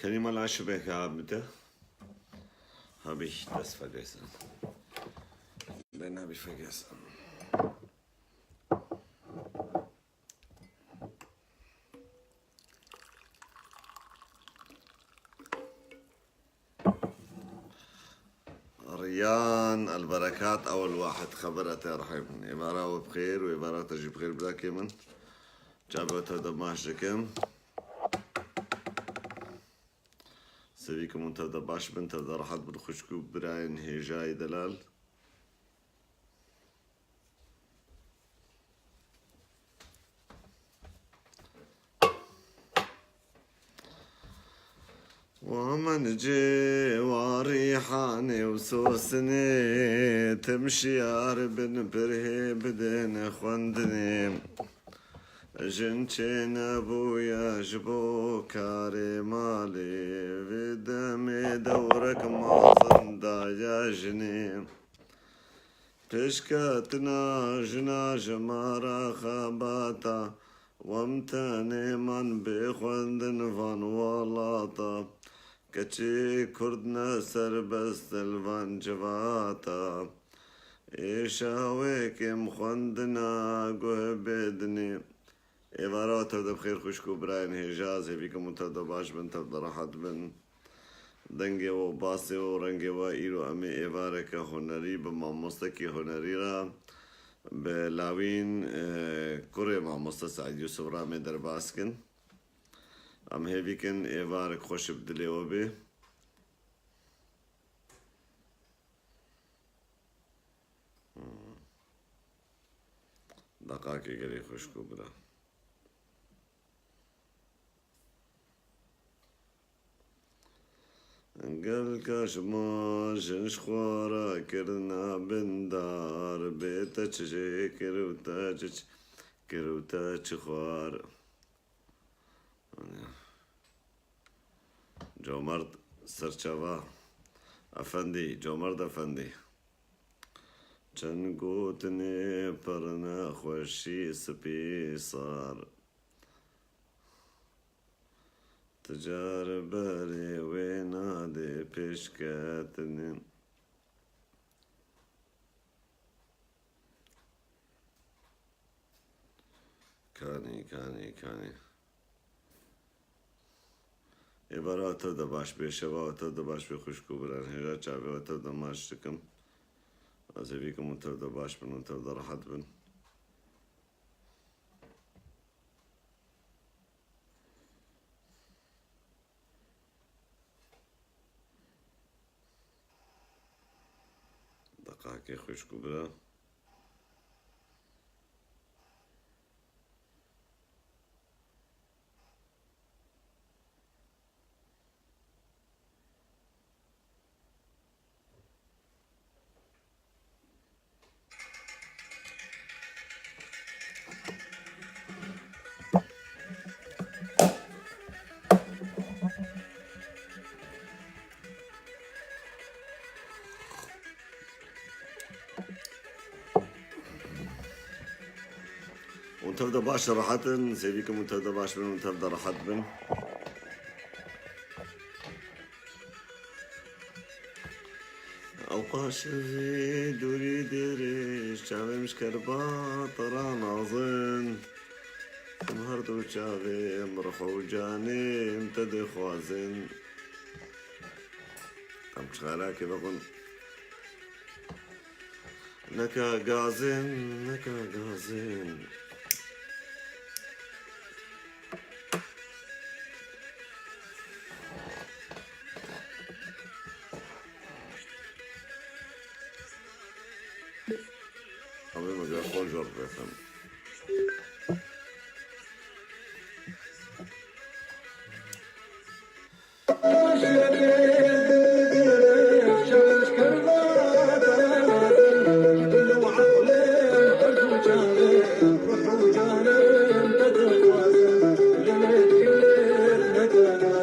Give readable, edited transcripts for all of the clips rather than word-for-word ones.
Kann ich mal Aschebecher haben, bitte? Habe ich das vergessen? Den habe ich vergessen. ريان البركات أول واحد خبرت يا رحيم إبارة بخير وإبارة تجي بخير بلاك يمن جابوا تبدأ ماشركم سبيكم انت تبدأ باش بنت تبدأ راحت بالخشكو براين هي جاي دلال ومن جي وريحاني وسوسني تمشي يا ربن برهي بدين خندني جنشين ابويا جبو كاري مالي بدمي دورك ما صندا يا جني بشكتنا جنا جمارا خباتا وامتاني من بخندن فان ولاطا كتشي كردنا سربست الفان جواتا إيشاويك مخندنا قوه بدني إبارة تبدأ بخير خوشكو براين هجاز هبيكم تبدأ باش بن تبدأ راحت بن دنگي و باسي و رنگي و إيرو أمي إبارة كهنري بما مستكي هنري را بلاوين كوري مع مستر سعيد يوسف رامي درباسكن أم هبيكن إبارة خوش بدلي وبي دقاقي قري خوشكو برا قل كشما جنش خوارا كرنا بندار بيتش جي كروتاج خوار جومرد سرچوا أفندي جومرد أفندي چن گوتني پرنا خوشي سپي صار تجار باري وينادي بشكاتني كاني إبارة تبدأ باش بيشوا وتبدأ باش بخشكو بران هجا چاوي وتبدأ ماشتكم أزيبيكم وتبدأ باش بن وتبدأ راحت بن دقاقي خوشكو برا وتبدأ باش راحت سيبيكم وتبدأ باش بن وتبدأ راحت بن أوقاش في دوري ديريش شعبي مش كربا طرا ناظن مهردو شعبي مرخو جاني امتدي خوازن أم شغالاكي بقول نكا غازن أبي ما جا خول جرب يفهم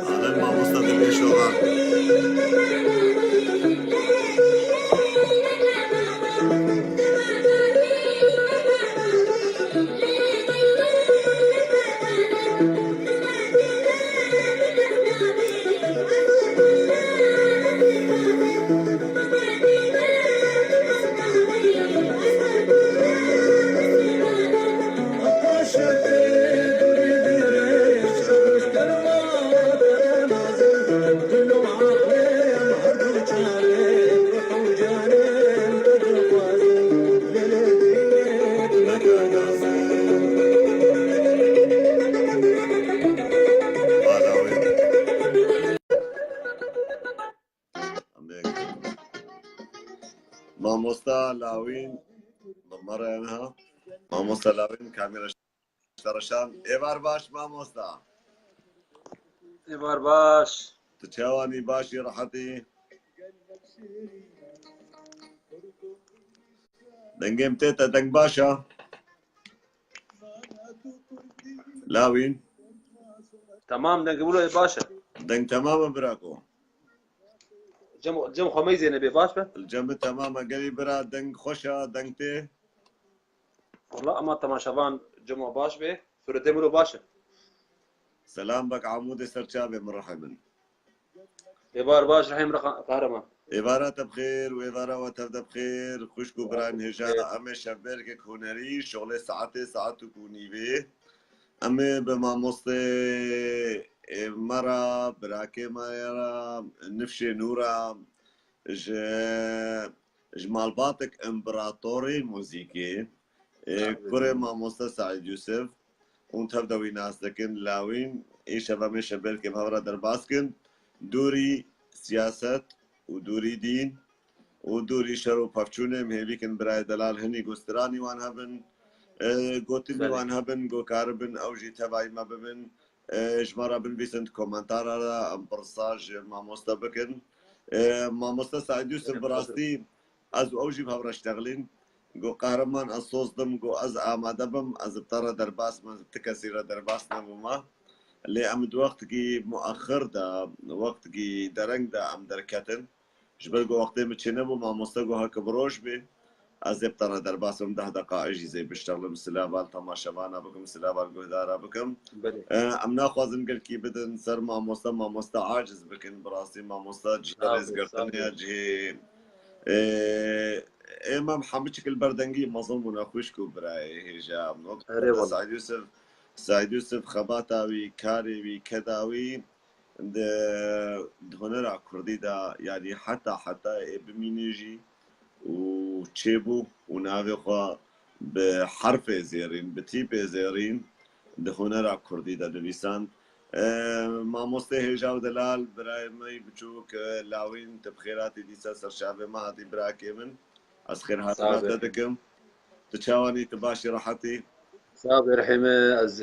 هذا ما مستقل يشوفه مامۆستا لاوین بمەڕێنها مامۆستا لاوین کامێرە شەڕەشان ئێوار باش مامۆستا ئێوار باش چاوانی باشی ڕەحەتی دەنگێم تێتە دەنگ باشە لاوین تمام دەنگ بوو باشە دەنگ تەمامە براکۆ جەم خۆمەی زێنە بێ باش بە جەمە تەمامە گەری برا دەنگ خۆشە دەنگ تێ والله ئەمە تەماشەبان جەمە باش بێ سورەتێ مرۆ باشە سەلام بەک عمودی سەرچاوێ مڕەحەبن ئێوار باش ڕحیم قارەمە ئێواراتە بخێر و ئێوارەوە تەودە بخێر خوشک و بران هێژا ئەمێ شەبێرگێک هوەری شغلێ سەعاتێ سەعات و نیوێ ئەمێ بە مامۆستێ مەرە براکێ مایەرە نفشێ نورە ji malbatێک ئەمبراتۆری موزیکێ کوڕێ مامۆستا سعید یوسف اون تەودە وی ناس دەکەن لاوین ئیشە بەمێ شەبێرکێ هەورە دەرباسکن دووری سیاست و دووری دین و دووری شەر و پەفچوونێ هێویکن برای دەلال هەنی گۆسترانی وان هەبن گوتنی وان هەبن گۆکار بن ئەوژی تەبایمە ببن ژمارە بنویسن کۆمەنتارە ئەم پرساژ مامۆستا بکن مامۆستا سعید یوسف بڕاستی ئەز ئەوژی هەورەشتەغلین گۆ قهرمان ئەس سۆزدم گۆ ئەز ئامادە بم ئەز بتەڕە دەرباسمە تکەسیرە دەرباس نەبوومە لێ ئەمد وەختگی مؤخردا وەختگی دەرەنگدا ئەم دەرکەتن ژبەر گۆ وەختێ بچێ نەبوو مامۆستا گۆ هەکە بڕۆژ بێ ئەز ێ بتەڕە دەرباسم 10 دقائقی زێ بشتەغلم سلاوان تەماشەوانە بکەم سلاوان گۆدارا بکەم ئەم ناخوازم گەلکی بدن سەر مامۆستا مامۆستا عاجز بکەن بڕاستی مامۆستا ڕێزگرتنیە جێ ئێمە هەموو شکل بەردەنگی مەزڵ بوونە خوشک و برایە هێژا سعید یوسف خەباتاوی کارێوی کەداوی هۆنەرا کوردیدا یعنی حتا بمینێژی و چێبوو و ناوێخوا بە حرفێ زێرین بتیپێ زێرین هۆنەرا کوردیدا نویسان مامۆستا هێژا و دەلال برایمەی بچووک لاوین تبخێراتی دیسە سەرشاوێ مەهاتی براکێ من ئەس خێر هاتە دەکەم تچاوانی تو باشی ڕەحەتی سابێ ڕحیمە ئەز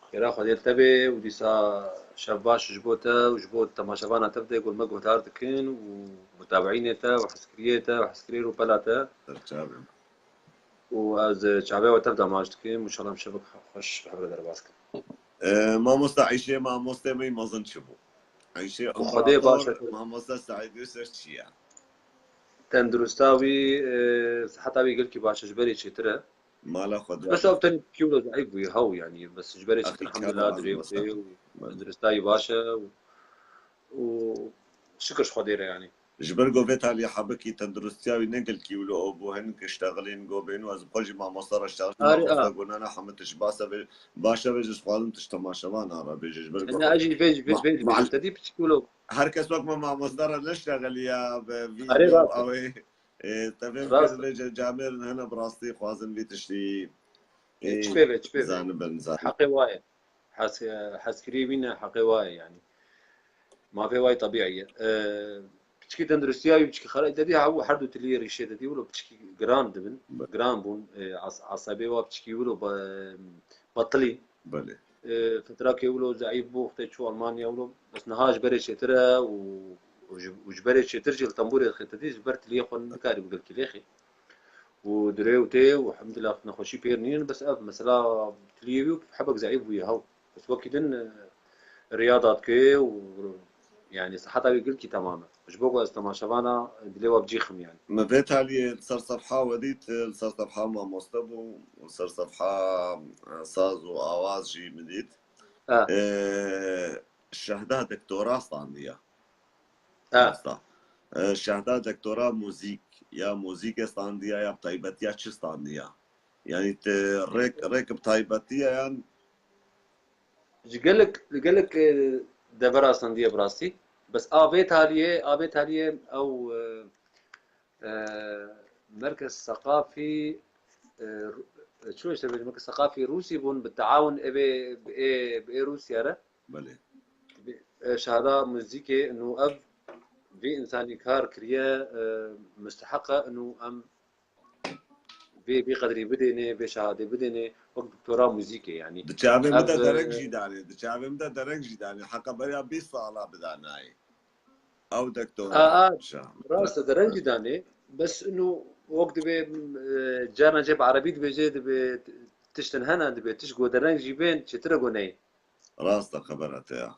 خێرا خودێت تەبێ و دیسا شەف باشش بۆتە و ji بۆ تەماشەبانە تەبدێ گوڵمە گۆتار دکن و متابعینێتە و حسکرێتە و حسکرێر و پەلاتە و ئەز چاوێەوە تەبدا ماش دکن و شەڵام شەبک خۆش هەورە دەرباس کرد مامۆستا عیشێ مامۆستێمەی مەزن چ بوو عیشێ خودێ باشە مامۆستا سعید یوسف چییە تەندروستاوی حتاوی گەلکی باشش بەرێ چێترە مالا خود بس أوتن كيلو ضعيف ويهو يعني بس جبرت الحمد لله دري ودرستاي باشا وشكرش خديرة يعني جبر قوبيت على حبكي تندرستياوي نقل كيلو او بوهن كشتغلين قوبين واز بقولي ما مصدر اشتغل ما قلنا انا حمتش باشا بيجي فاضل تشتماشوان انا بيجي جبر انا اجي فيج تدي بتقولوا هر كس وقت ما مصدر نشتغل يا فيديو او تمام جامر هنا براستي خوازن بيتشتي تشبيبه زانبن حقي واي حسكري بينا حقي واي يعني ما في واي طبيعيه بتشكي تندرستياوي بتشكي خلاص تدي هو حردو تلي ريشه تدي ولا بتشكي جراند بن جرام بون عصبي وا بتشكي ولا بطلي بله فترة كيولو زعيب بو اختي شو المانيا ولو بس نهاج بري شترا وجبري شترجي الطنبوري خدتي جبرت لي خون كاري بقول لك اخي ودريوتي والحمد لله نخشي بيرنين بس اب مثلا تليفيو حبك زعيب وياهو بس وكيدن رياضات كي يعني صحتها بيقول لك تماما مش بقوا استماشوانا دليوا بجيخم يعني ما بيت علي صار صفحة وديت صار صفحة مع مصطبو وصار صفحة صاز وآواز جي مديت الشهادة دكتوراه صاندية الشهادة دكتوراه موزيك يا موزيك صاندية يا بطيبتيا شو صاندية يعني ريك بطيبتيا يعني قالك دبرا صاندية براستي بس آبيت هاليه أو مركز ثقافي شو يسمى مركز ثقافي روسي بون بالتعاون بروسيا بله شهادة موزيكي إنه أب في انسان كار كريا مستحقه انه ام في قدري بدني في شهاده بدني وقت دكتوراه موزيكي يعني دچاوێ اب مدە دەرەنگ ژیدانێ دچاوێ مدە دەرەنگ ژیدانێ حەقە بەریا 20 ساڵا بدانایی ئەو دەکتۆرە راسه درنجي داني بس انه وقت دبي جانا جيب عربي دبي جي دبي تشتن هنا دبي تشقو درنجي بين تشترقو ني ڕاستە خەبەرەتەیە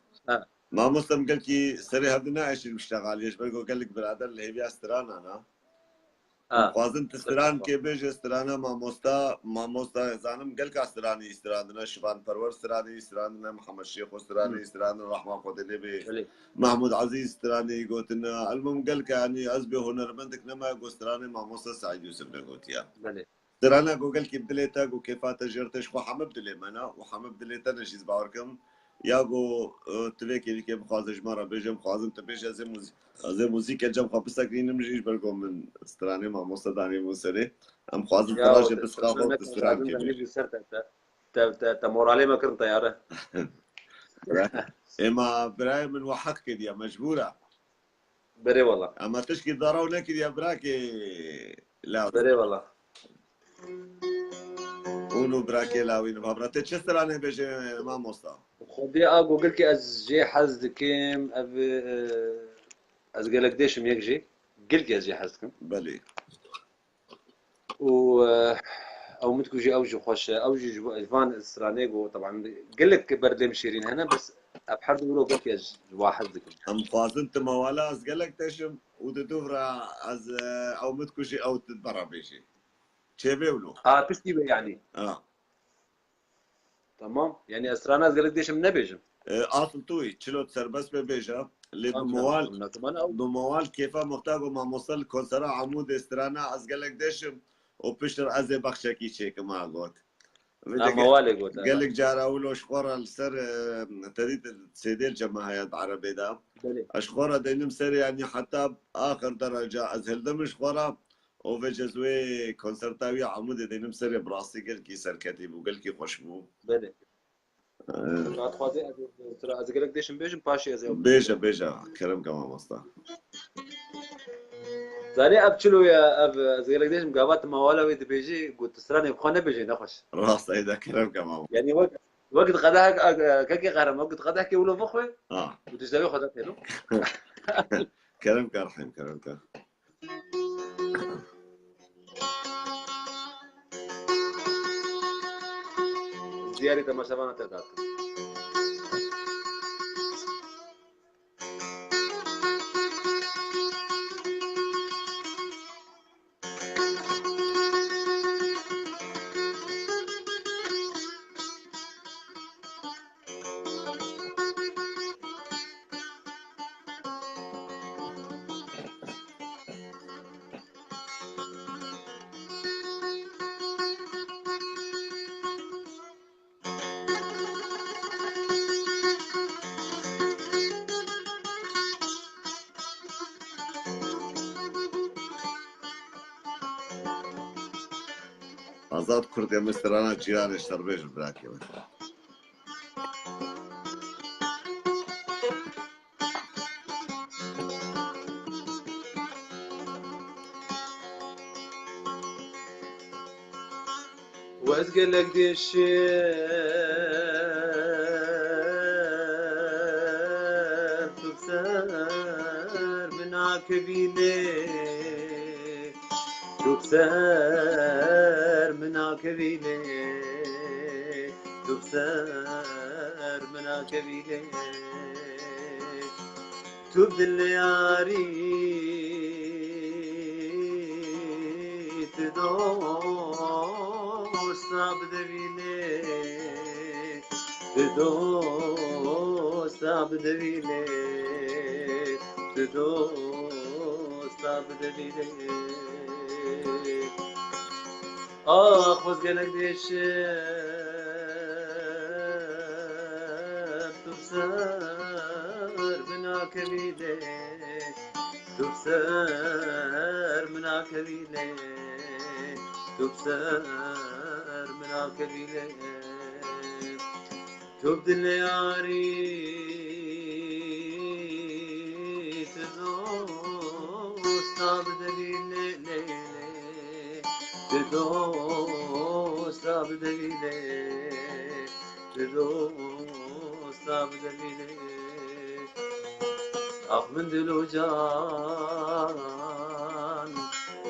مامۆستەم گەلکی سەری هەردوو نایشر شتەغالیش بەرگۆ گەلک برادر لە هێویا سترانانە خوازن تستران کێ بێژێ سترانە مامۆستا زانم گەلکا سترانی ئیسترادنە شبان پەروەر سترانی ئیسترادنە محەممەد شێخ سترانی ئیسترادن ڕەحمان خۆتە لێ بێ محمود عزیز سترانی گوتنە ئەلمم گەلکانی ئەس بێ هۆنەرمەندێک نەما گۆسترانی مامۆستا سعید یوسف نەگوتیە سترانە گۆگەلکی بدلێتە گو کێفاتە ژێرتەش خۆ حەمە بدلێمەنە و حەمە بدلێتە نەشیز باوەڕکەم یاگۆ تێکێکێ بخوازە ژمارە بێژم خوازم تە بێژ ئەزێ موزیکە جەم خوا بسەکرینم ژیش بەرگۆ من سترانێ مامۆستا دانێ سەرێ ئەم خوازم تەڕاژێ بسخا ستران تا مۆراڵێ مەکردن تەیارە ئێمە برای من وە حەق کردیە مەجبورە بەرێ وەڵا ئەمە تشکی دەڕاو نەکردیە براکێ لاو بەرێ وەڵا اونو براکێ لاوینم هەبراتێ چه سترانێ بێژێ مامۆستا خۆدێ ئاگۆ گەلکی ئەس جێ حەز دکەم ئەv ئەس گەلک دێشم یەک ژێ گەلکی ئەس جێ حەز دکەم بەلێ و او متكوجي اوجي خوش اوجي جوان استرانيجو طبعا قال لك بردم شيرين هنا بس ابحر ولو قلت يا واحد ذكر ام خوازنت موالا از قال لك تشم وددورا از او متكوجي او تتبرع بشي تشيبيولو تشتي يعني تمام يعني استراناز قال لك ديش من نبيجم اصل توي تشلو تسربس ببيجا اللي بموال كيفا محتاجو ما موصل كونسرا عمود استرانا از قال لك ديشم وبشتر ازي بخشكي شيك ما قلت موالي قلت قال لك جارا ولو شخورا السر تريد سيديل جماعيات عربي دا اشخورا دينم سر يعني حتى اخر درجه ازهل دم شخورا وفجزوي كونسرتاوي عمود دينم سر براسي قال كي سر كتيب وقال كي خوشبو بله خوازي از قال لك ديش بيجم باشي ازي بيجا كرم كمان مصطا زاني ابتشلو يا اب زي لك ديش مقابات موالا ويد بيجي قلت سراني بخونه بيجي نخش راس ايدا كرم كمان يعني وقت غداك كاكي غرام وقت غداك يقولوا مخوي وتجدوي خدك له كرم كرحم كرم كر زيارة ما شافنا تدات آزاد کرد یا مسترانا جیرانش تربیش براکی و واسقل لك دي الشيب تبسر من عكبيلي تبسر من عكبيلي تبسر من عكبيلي تبدل ياري تدور صعب دبيلي تدور صعب دبيلي تدور صعب دبيلي خذ قلق ديش تبصر من عكبيلي تبصر من عكبيلي تبصر من عكبيلي تبدل ياري تدور دوست بدوینه دوست بدوینه آخ من دل و جان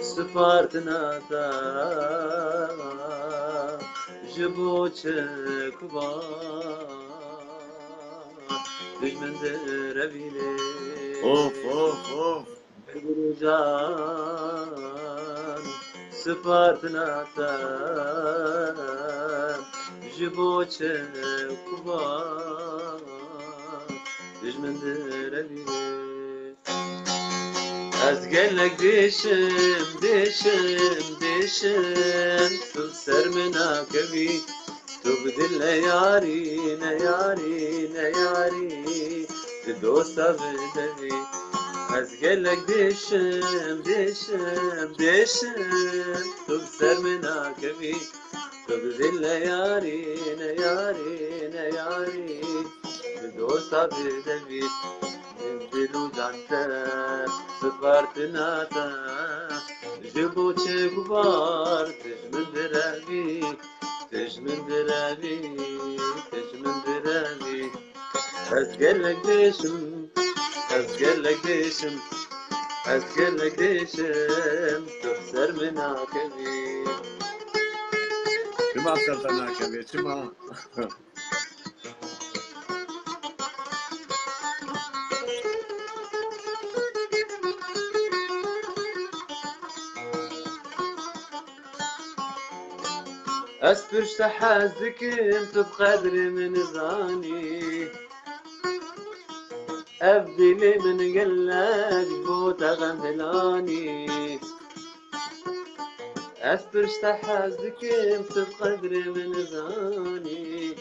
سپارت ناتا جبو چکبا دجمن دربینه اوف اوف اوف دل و جان سپارت ناتا جبو چکبا دجمن دربینه از گلک دیشم تو سر منا کبی تو بدل نیاری دوستا بدوی از گلک دیشم تو سر منا کبی تو بدل نیاری دوستا بدوی دلو جانتا سپارت ناتا جبو چکبار تجمن دراوی از گلک دیشم تو سر منا کبی شما سرطنا کبی شما أسبرش حازك انت بقدر من زاني أبدلي من قلك بوت غملاني أسبرش حازك انت بقدر من زاني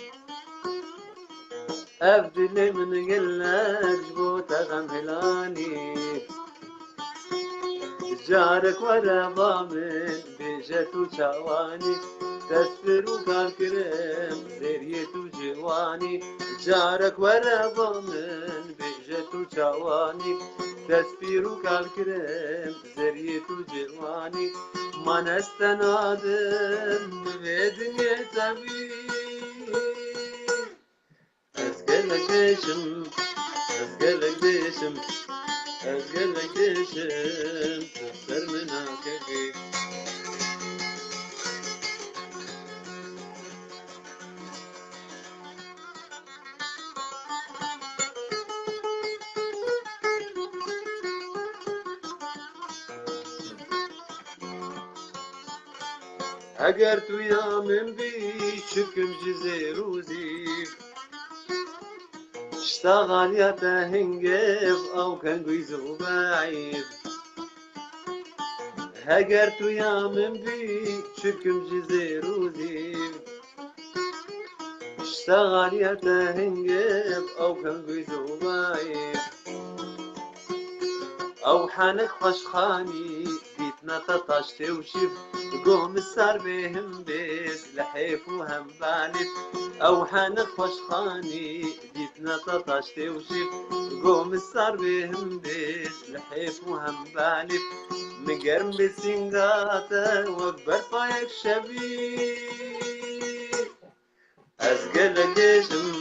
أبدلي من قلك بوت غملاني جارك ورا ضامن بيجت وشواني تسفر وكالكرم زريت وجواني جارك ورا ضامن بيجت وشواني تسفر وكالكرم زريت وجواني ما نستنادم بدنيا تبي أسقلك ديشم تسر منا كبي اگر تو یا من بی شكم جزير وزيف اشتغل يا تهنجف او كان جويزو بعيد هاجرت يا من بي شكم جزير وزيف اشتغل يا تهنجف او كان جويزو بعيد او حنك خشخاني بيتنا تطشت وشف قوم السار بهم بيت لحيف وهم بالف او حنك خشخاني بيتنا تطشت وشف قوم السار بهم بيت لحيف وهم بالف مقرم بسنقاته وكبر فايك شبيه ازقلك ديشم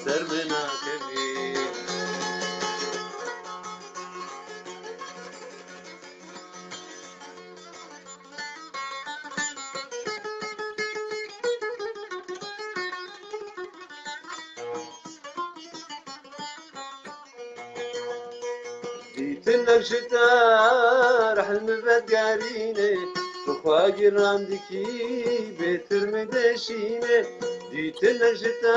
تبسر منا كبير ديتنك شتا رح المبد قاريني تخواقر عندكي بيتر مدشيني ديتنك شتا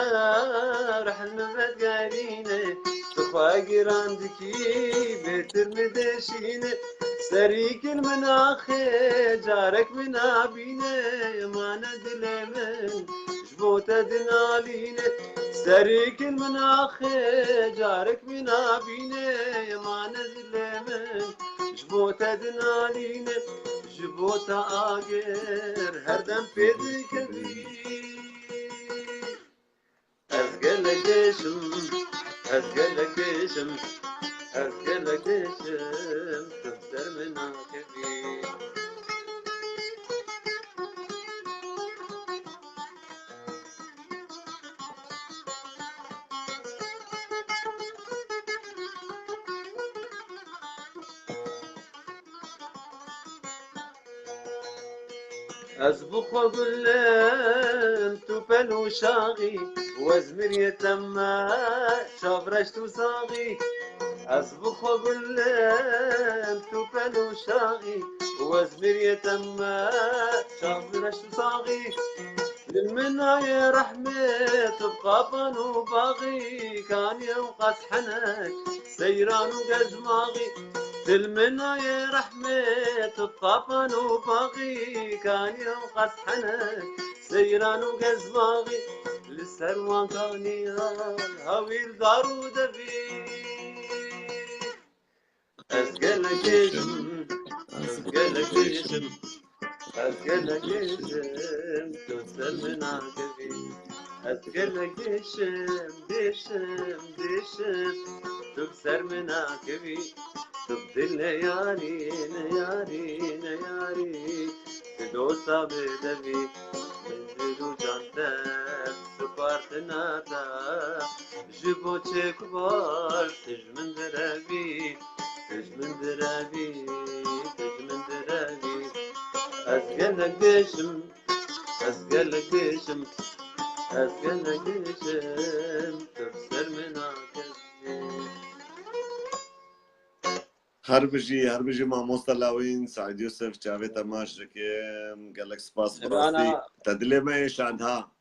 رح المبد قاريني تخواقر عندكي بيتر مدشيني سريك المناخي جارك من عبيني ما ندلي من جبوت دناليني سريك المناخي جارك من عبيني ما ندلي من جبوت دناليني جبوت آقر هردم بيدي كبير أزقلك ديشم أسقلك دشم تفسر مناكبي أسبق وأقول لهم تفل وشاغي وازمر يتما شابرشت وصاغي أسبق وأقول لهم تفل وشاغي وازمر يتما شابرشت وصاغي للمناية رحمة بقابن وباغي كان يوم قصحنك سيران وقزماغي للمناية رحمة بقابن وباغي كان يوم قصحنك سيران وقزماغي للسروان كاني هاويل دارو دبي أسقلك اسم أسقلك اسم أسقلك اسم تسل مناكبي أسقلك دشم تكسر مناكبي تبدل ليالي تدوسا بدبي تنزلو جانتك سبارتناتا جبو تكبر تجمن دربي أسقلك دشم تفسر مناكبي هربجي مع مصطلاوين سعيد يوسف جاويد أماش ركيم قال لك سباس براسي تدلي ما يش عندها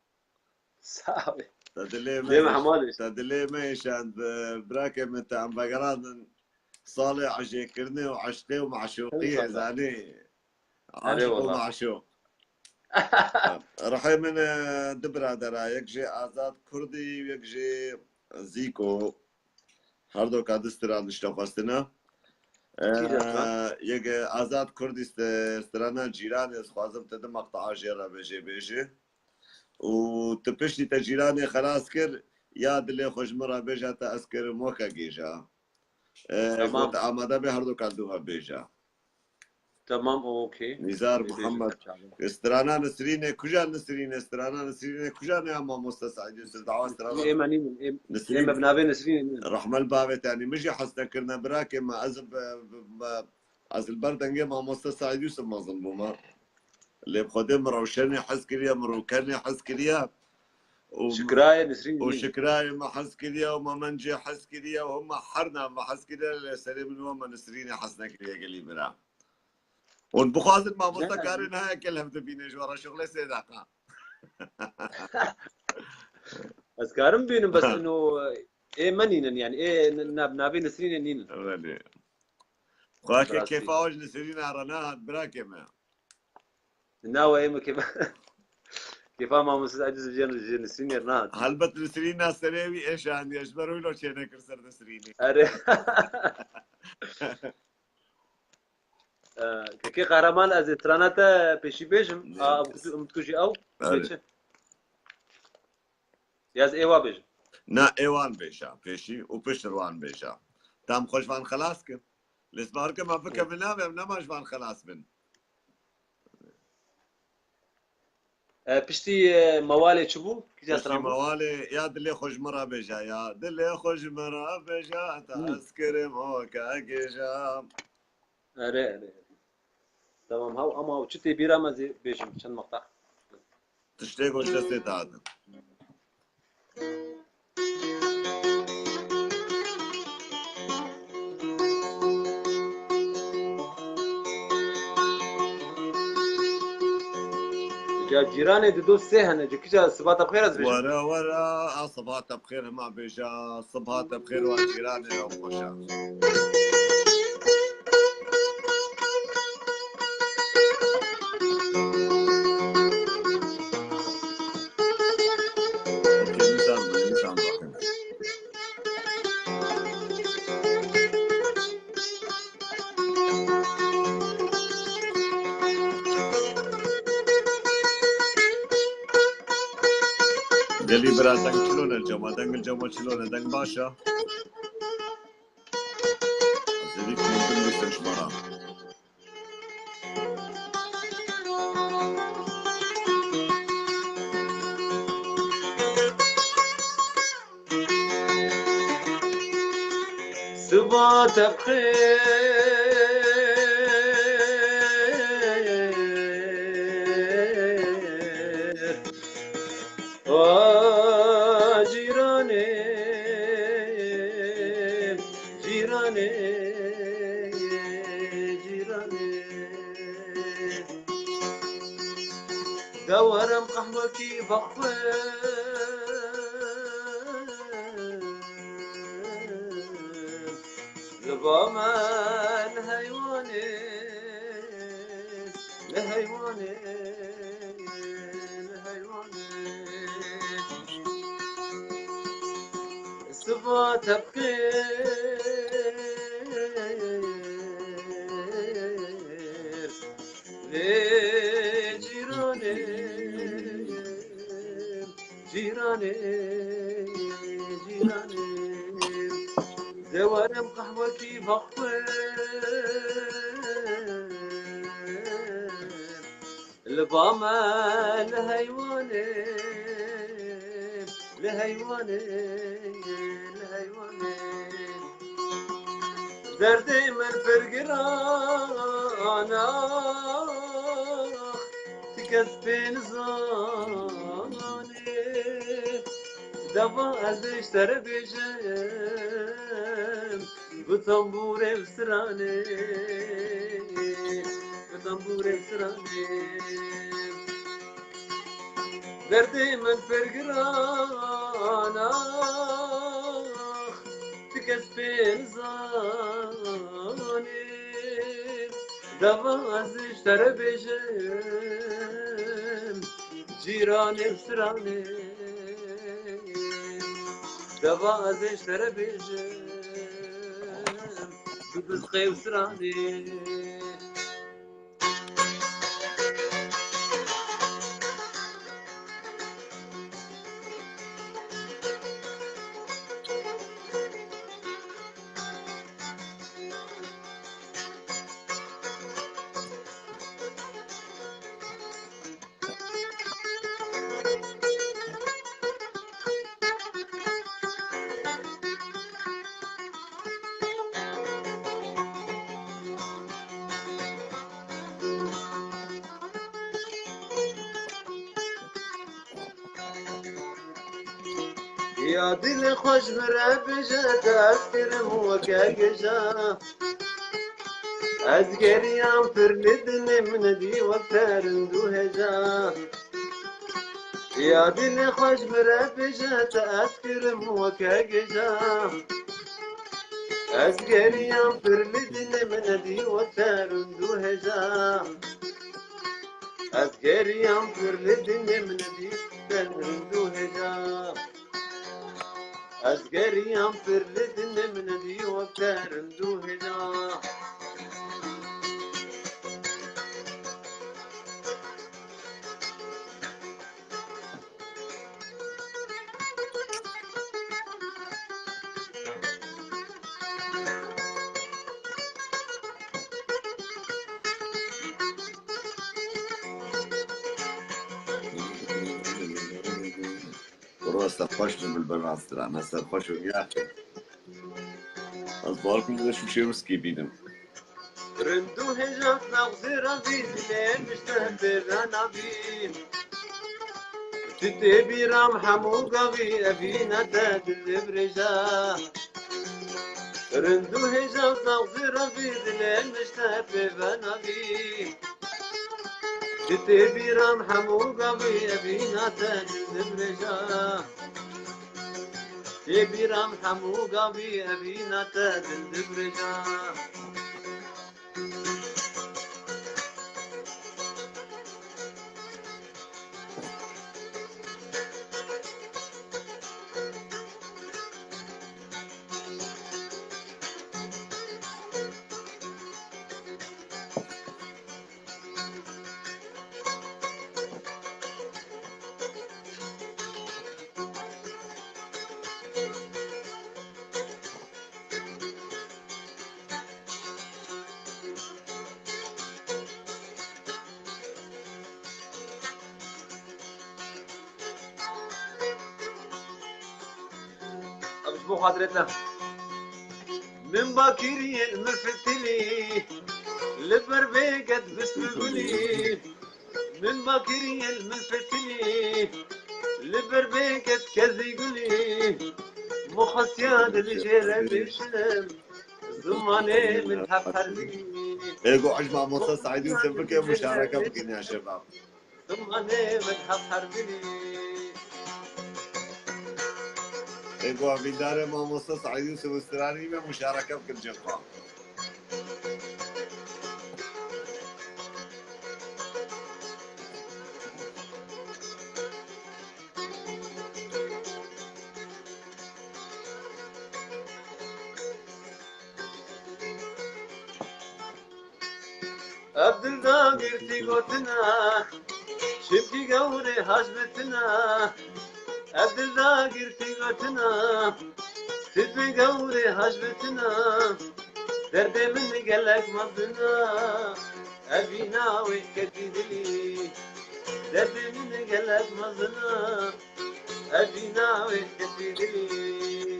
صعب تدلي ليه ما حمالش تدلي ما يش عند براكي مت عم بقران صالح عجيكرني وعشقي ومعشوقي زاني عاشق ومعشوق رحي من دبرة درا يكجي آزاد كردي ويكجي زيكو هردو كادستران اشتفاستنا یک آزاد کردی استرانا جیران از خوازم تدم مقطع جیرا بيجي و تپشتی تجیران خلاص کر یاد لی خوش مرا بيجا تا اسکر موکا گیجا تمام آماده به هر دو کدوها بيجا تمام اوكي نزار محمد استرانا نسرين كجا نسرين استرانا نسرين كجا نعم مستسعد يوسف دعوة استرانا ايه مانين ايه مبنابي نسرين رحمة البابت يعني مجي حسنا كرنا براكي ما از البردنجي ما مستسعد يوسف ما ظلموما اللي بخدم روشني حس كريا مروكني حس كريا شكرايا نسرين وشكراي ما حس كريا وما منجي حس كريا وهم حرنا ما حس كريا سليم وما نسرين حسنا كريا قلي برا والبخازن ما مستكارين هاي كلهم تبينيش ورا شغله سيداقة أذكارم بينهم بس إنه إيه منين يعني إيه نابي نسرين نين خاك كيف أوج نسرين رنات براكمة ناوي إيه كيف ما مستعد جن نسرين رنات هل بت نسرين ناس سريوي إيش عندي أجبروا له شيء نكسر نسريني أره كي قهرمان از ترانات پیشی بیشم متکوشی او بیشه یاز ایوا بیشم نه ایوان بیشا پیشی و پیش روان بیشا تام خوشوان خلاص کن لسبار که ما فکر بنام نماش وان خلاص بن پشتی موالی چبو کجا پشتی موالی یا دلی خوش مرا بیشا یا دلی خوش مرا بیشا تاسکر موکا گیشا اره تمام هاو اما وشتي بيرا ما زي بيشم عشان مقطع تشتاق وش لسيت هذا جا جيراني دو سهنه جو كيجا صباح بخير از بيشم ورا صباح بخير ما بيجا صباح بخير وجيراني لو خوشا قالي برا دنگ شلون الجو؟ دنگ الجو شلون؟ دنگ باشا؟ Sedik mümkün değilse şmara. صبات بخير جيراني جيراني جيراني دورم قهوتي لبامان هيواني لهيواني لهيواني صفات بخير لجيراني جيراني جيراني دوارم قهوتي بخير الباما لهيواني لهيواني لهيواني دردي من فرقرانا تكسبين زاني دفع ازشتر بيجم بطنبور بسراني بطنبور بسراني دردي من فرقرانا تكسبين زاني دفع ازشتر بيجم جيراني بسراني دفع ازشتر بيجم ببزقي بسراني يا دل خوش مربجة تذكرم وكاقجة أذكر يام فرندن من دي وكتر اندوهجة يا دل خوش مربجة تذكرم وكاقجة أذكر يام فرندن من دي وكتر اندوهجة أذكر يام فرندن من دي وكتر اندوهجة أزقريام فردن من دي وكتر اندوهجا برو استفاشتم بالبنات ترى استفاشوا ياكل أصباركم إذا شو شيء مسكي بيدم رندوهجا نغزر بيد لين مشتهبر أنا بين تتبي رام حموقا بي أبينا تادل برجا رندوهجا نغزر بيد لين مشتهبر أنا بين تتبي رام حموقا بي أبينا تادل برجا تبيرام حموقا بي أبينا تادل برجا اسبوع خاطرتنا من باكيري المفتلي لبربيقة بسبقلي من باكيري المفتلي لبربيقة كذيقلي مخصياد الجيرة بشم زماني متحف حربي ايجو عجمة مصر سعيد يوسف بك مشاركة بكين يا شباب. زماني متحف حربي ايجو بيدار ما مصر سعيد يوسف استراني में مشاركة بكل جنبا. عبد القادر تيغوتنا شبكي قوري هاشمتنا عبد القادر تيغوتنا شبكي قوري هاشمتنا درد من قلق مضنا أبينا وكتدلي درد من قلق مضنا أبينا وكتدلي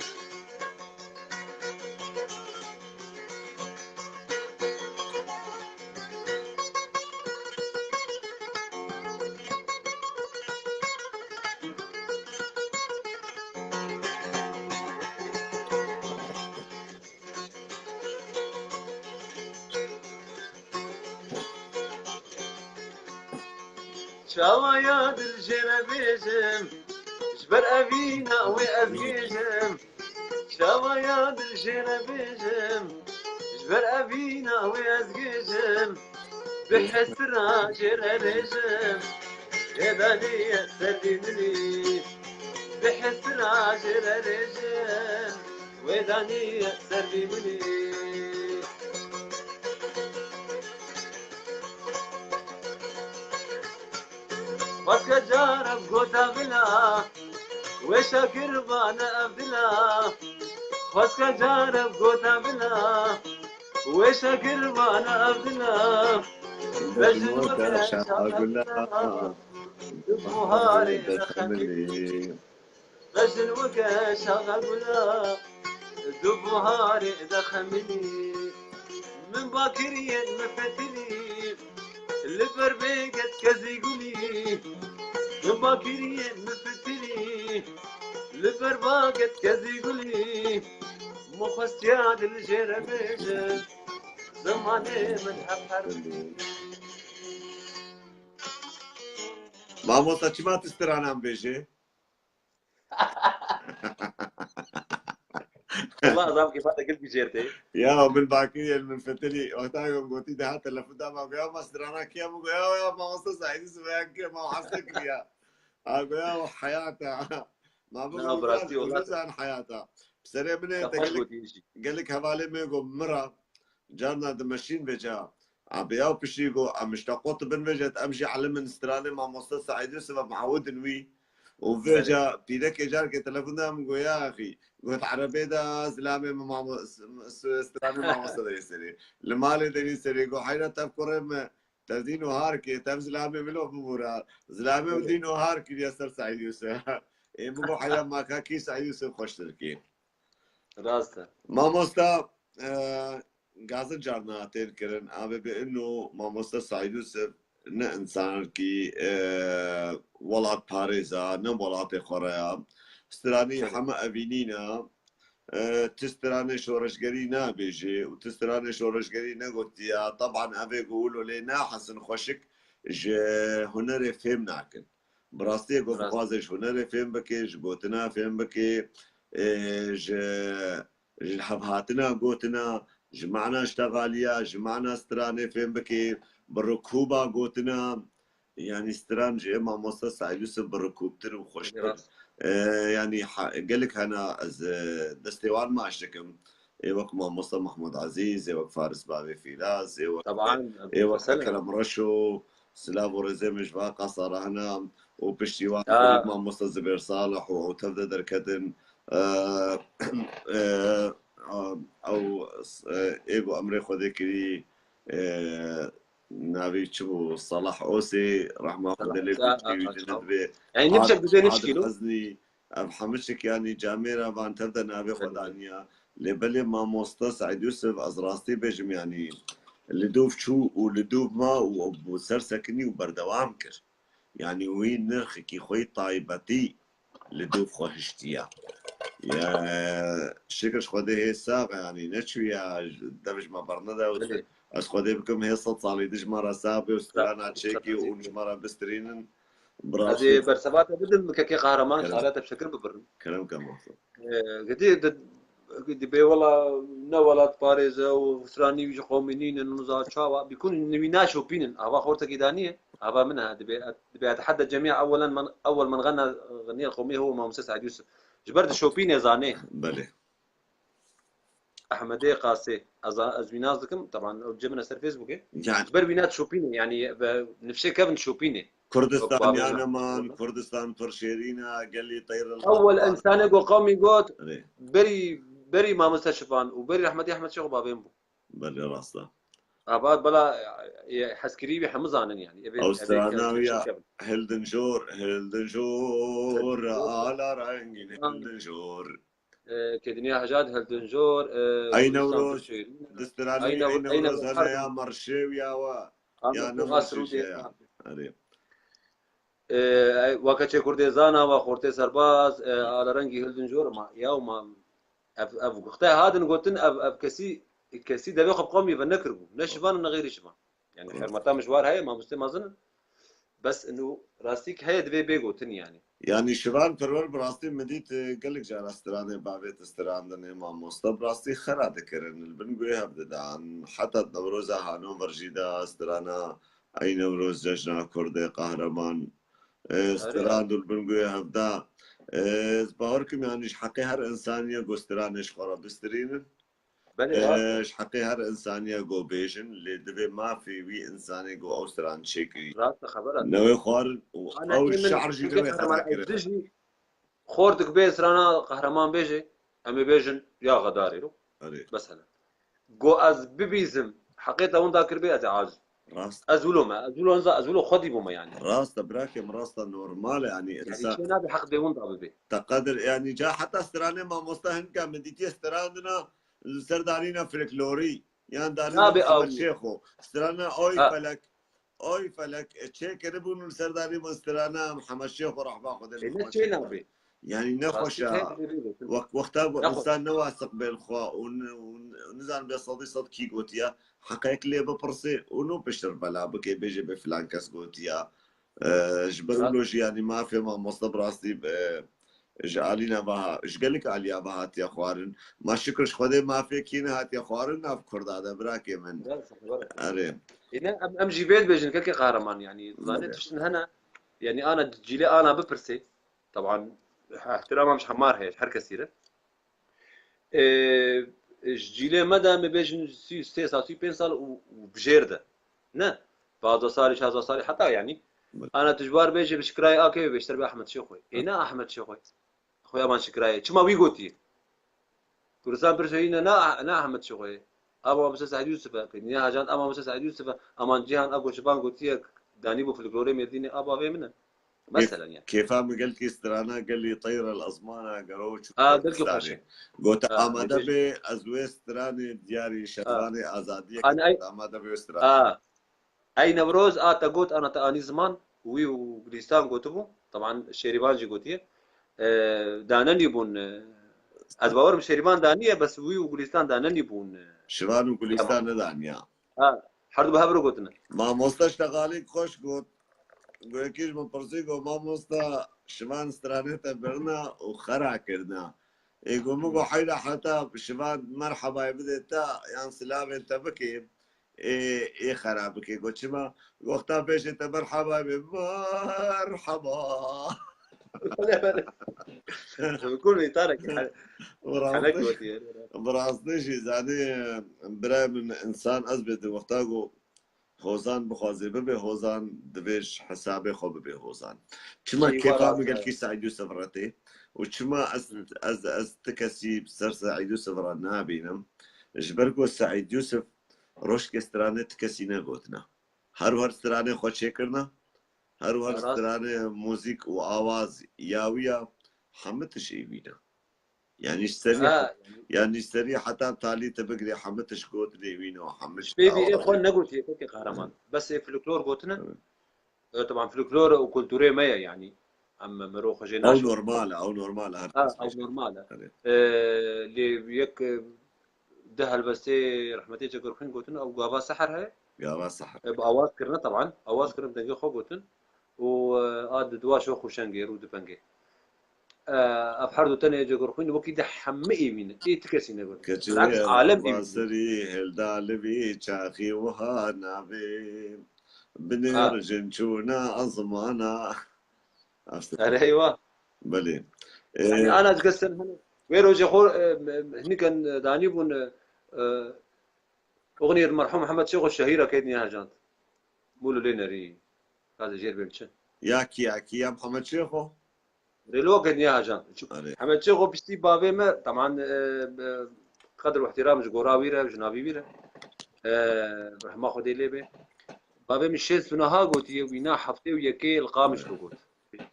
شوايا بالجنة بيجم جبر أبينا وأبيجم شوايا بالجنة بيجم جبر أبينا وأزجيجم بحسرة جرى رجم يداني سلمني بحسرة جرى رجم وداني سلمني بس جارب قوتا بلا وشاكر بانا أبلا بس جارب قوتا بلا وشاكر بانا أبلا بجن وكا شاقبلا دبوهاري دخمني بجن وكا شاقبلا دبوهاري دخمني من باكرين مفتلي لبربيقة كزيقولي من باكرين مفتلي لبرباقة كزيقولي مخستياد الجرميجة زماني متحف حربي ما مصر چما تسترانا عم بيجي؟ والله نظام كيف هذا قلبي جيرتي يا من باكي من فتلي وقتها يوم قلتي ده حتى لفتا ما يا ما استرانا كيا مو يا ما مصر سعيد سويا كيا ما حسك يا اقول يا حياتها ما نعم بقول براستي والله جزء عن حياتها بسرعة من كفاش قلتي شيء قال لك حوالي ميجو مرة جارنا دمشين بجا عم بياو بشيغو عم اشتاقوت بن بجت امشي على من استراني مع مصر سعيد سبب معود نوي وفيجا بيدك ايجار كتلفون عم يا اخي قلت عربي دا زلامي مع استراني مع مصر يسري لمالي دني سري قو حيرا تفكر تزينو هاركي تف زلامي ملو بمورا زلامي ودينو هاركي ياسر سعيد يوسف ايه بقول حيرا ما كاكي سعيد يوسف خوش تركي راسته مامۆستا گازە جارناتێن کردن ئابێ بێن و مامۆستا سعید یوسف نە ئینسانێکی وڵات پارێزە نە وڵاتی خۆڕەیە سترانی هەمە ئەبینینە تسترانێ شۆڕشگەری نابێژێ و تسترانێ شۆڕشگەری نەگوتیە طبعاً ئەبێ گوول و لێ ناحەسن خۆشک هوەرێ فێم ناکەن بڕاستیە گۆخوازش هوەرێ فێم بکێ ji گوتنا فێم بکێ ji hevhatina gotina ji mana işteğaliya ji mana stranê fêm bikê bi rikûba gotina yanî stran ji mamosta Saîd Yûsuf bi rikûbtir û xweştir yanî gelek hene ez destê wan maş dikim ê wek mamosta Mehmûd Ezîz ê wek Faris Bavê Fîraz ê wek Ekrem Reşo silav û rêzê min ji va qasara hene û piştî wan mamosta Zibêr Salih û tevde derketin او ايجو امري خودي كري نبي تشوفوا صلاح اوسي رحمه الله عليه يعني نمشي بدون نشكيلو حزني اب حمشك يعني جاميرا بان تبدا نابي خدانيا لبلي ما موسطا سعيد يوسف از راستي بيجم يعني اللي دوف شو واللي دوف ما وسرسكني وبردوام كر يعني وين نرخكي خوي طايبتي اللي دوف خوشتيا يا شكرش خدي هي الساقة يعني نشوي يا دمج ما برندا أش خدي بكم هي صوت صالي دج مرة سابي وسترانا تشيكي ونج مرة بسترين براسو هذه برسبات بدل كي قهرمان كلام صارت بشكل ببرن كلام كم وصل قدي قدي بي والله نولات باريزا وفراني يجي قومينين النزار شاوا بيكون نميناش وبينن أبا خورتك إدانية أبا منها دبي أتحدى الجميع أول من غنى الغنية القومية هو مهندس سعد يوسف جبرت شوبيني زانيه بله احمدي قاسي ازميناز لكم طبعا جبنا سر فيسبوك يعني جبر بينات شوبيني يعني نفسي كابن شوبيني كردستان يا بابا نمان كردستان فرشيرينا قال لي طير اول انسان يقول قومي قوت عليه بري ما مستشفان وبري احمد شيخ بابين بو بله راستا اباد بلا حسكري حمزانن يعني ابي كان أوستراليا كابن هلدنجور على رنجين هلدنجور كدنيا حاجات هلدنجور أي كردستان نوروز فرشيرين دستراني أي اين نوروز أنا يا حرب مرشي يا اسرو نمرشش دي يا عليه وقت كردستان وخورتي سرباز على رنجي هلدنجور ما يوم اف قختها هذا نقولتن اف كسي ده بيخب قومي فنكربو نشفان غير شفان يعني حرمتا مشوار هاي ما مستي ما ظن بس انه راستيك هي دبي بيقولتن يعني يعني شبان فرور براستي مديت قال لك جار استراني بابيت استراندني ما موستا براستي خرا ذكرن البنقوي هبدا عن حتى نوروزا هانو فرجيدا استرانا أي نوروز جشنا كردي قهرمان اري استراند البنقوي هبدا باوركم يعني حقي هر إنسانية قسترانش خورا بسترين بني راسته حقي هر إنسانية جو بيجن اللي دبي ما في وي إنسانية جو أوستران شيكي راسته خبرت نوي خوار انا أو من الشعر جي كيف نوي قهرمان خراكر ازدجي خورتك بيس رانا قهرمان بيجي امي بيجن يا غداري له أري بس هلا جو از بيبيزم حقيقه وين ذاكر بي اتعاز راست ازولو ما ازولو خدي بوما يعني راست براكم راست نورمال يعني يعني إنسان شيء نابي حق دي وين ذا تقدر يعني جا حتى استراني ما مستهن كان مديتي استراندنا سردارينا فلكلوري يعني دارينا نابي محمد او شيخو استرانا أوي آه. فلك أوي فلك تشيك ربون سرداري مسترانا محمد شيخو راح باخذ الناس محمد شيء شيخو نابي يعني راستيك هي نخوشا تبي وقتها ناخذ انسان نواثق بالخوا ونزال بصدي صد كي قوتيا حقيق لي ببرسي ونو بشر بلا بكي بيجي بفلان كاس قوتيا جبروا له شي يعني ما في ما مصطب راسي جعلينا بها ايش قال لك عليا بهات يا خوارن ما شكرش خدي ما في كينا هات يا خوارن ناف كرد هذا براكي من اري هنا ام جي بيت بيجن كل قهرمان يعني ظنيت تشتن هنا يعني انا جيلي انا ببرسي طبعا احترامها مش حمار هيك حركه كثيره جيلي مدى ما بيجن سي سال سي بين سال وبجيرده نه بعض صار هذا صار حتى يعني انا تجبار بيجي بشكراي اوكي بيشتري احمد شيخوي هنا احمد شيخوي اخويا امان شكراي شو ما ويقوتي كردستان برشلونة نا أحمد شوقي أما مسلسل سعيد يوسف كنيا هاجان أما مسلسل سعيد يوسف أما جيهان أبو شبان قلتي داني بو في الجلوري مديني أبا في منه مثلا يعني كيف ما قلت لي استرانا قال لي طير الأزمانة قروش دلقي كردستاني خوشي قلت أما مبيج دبي أزوي استراني دياري شراني أزادية أنا أي أما دبي استراني أي نوروز تقول أنا تاني زمان وي وكردستان قلتبو طبعا الشيريبان جي قلتي دانني يبون أدباور الشيريبان دانية بس وي وكردستان دانني يبون شران يا ما وكليستان دانيا حرد بهبرو قلتنا ما مستش تغاليك خوش قلت گویکیش من پرسیگو ما مستا شمان استرانيتا برنا وخرع كرنا يقول مقو حيلا حتى شمان مرحبا بديتا يعني سلام انت بكي ايه خرابك يقول شما وقتها بيش انت مرحبا مرحبا بكل يطارك حنك براسنش قلتي براسنش يعني برای من انسان ازبط وقتها هوزان بخوازي ببي هوزان دبيش حسابي خو ببي هوزان كما ايوه كيف عم قال راسه كي سعيد يوسف رتي وكما از تكسي بسر سعيد يوسف رانا بينم جبرقو سعيد يوسف روش كسترانه تكسينا قوتنا هر سترانه خود شكرنا هر راسه سترانه موزيك وآواز ياوية حمتش ايبينا يعني اشتري يعني اشتري حتى تالي تبقري حمتش قوت ايبينا وحمتش شبيبي إخوان نقول في قهرمان بس فلكلور قوتنا طبعا فلكلور وكولتوري ميا يعني اما مروخ او جيناش نورمال او نورمال او نورمال اللي يك ده البستي رحمتي جاكر خين قوتنا او قابا سحر هاي قال صح بأواز كرنا طبعا أواز كرنا دنجي خو قوتن وآد دوا شو خوشانجي رو دبنجي أفحردو تاني جاكر خين وكي ده حمئي مين إيه تكسي نقول بالعكس كتير عالم إيه بصري هلدا لبي شاخي وهانا بي بنرجن شونا أزمانا أيوة بلي يعني إيه أنا أتقسم هنا ويرو جخور هني كان داني بون أغنية المرحوم محمد شيخ الشهيرة كيدني هاجانت مولو لينري هذا جير بيمشن ياكي يا محمد شيخو ريلو كيدني هاجانت علي محمد شيخ بيستي بابي ما طبعا قدر واحترام جغورا ويرا جنابي ويرا رحمة خدي لي بابا مشيت سنها قلت وينا حفتي ويكي القامش لو قلت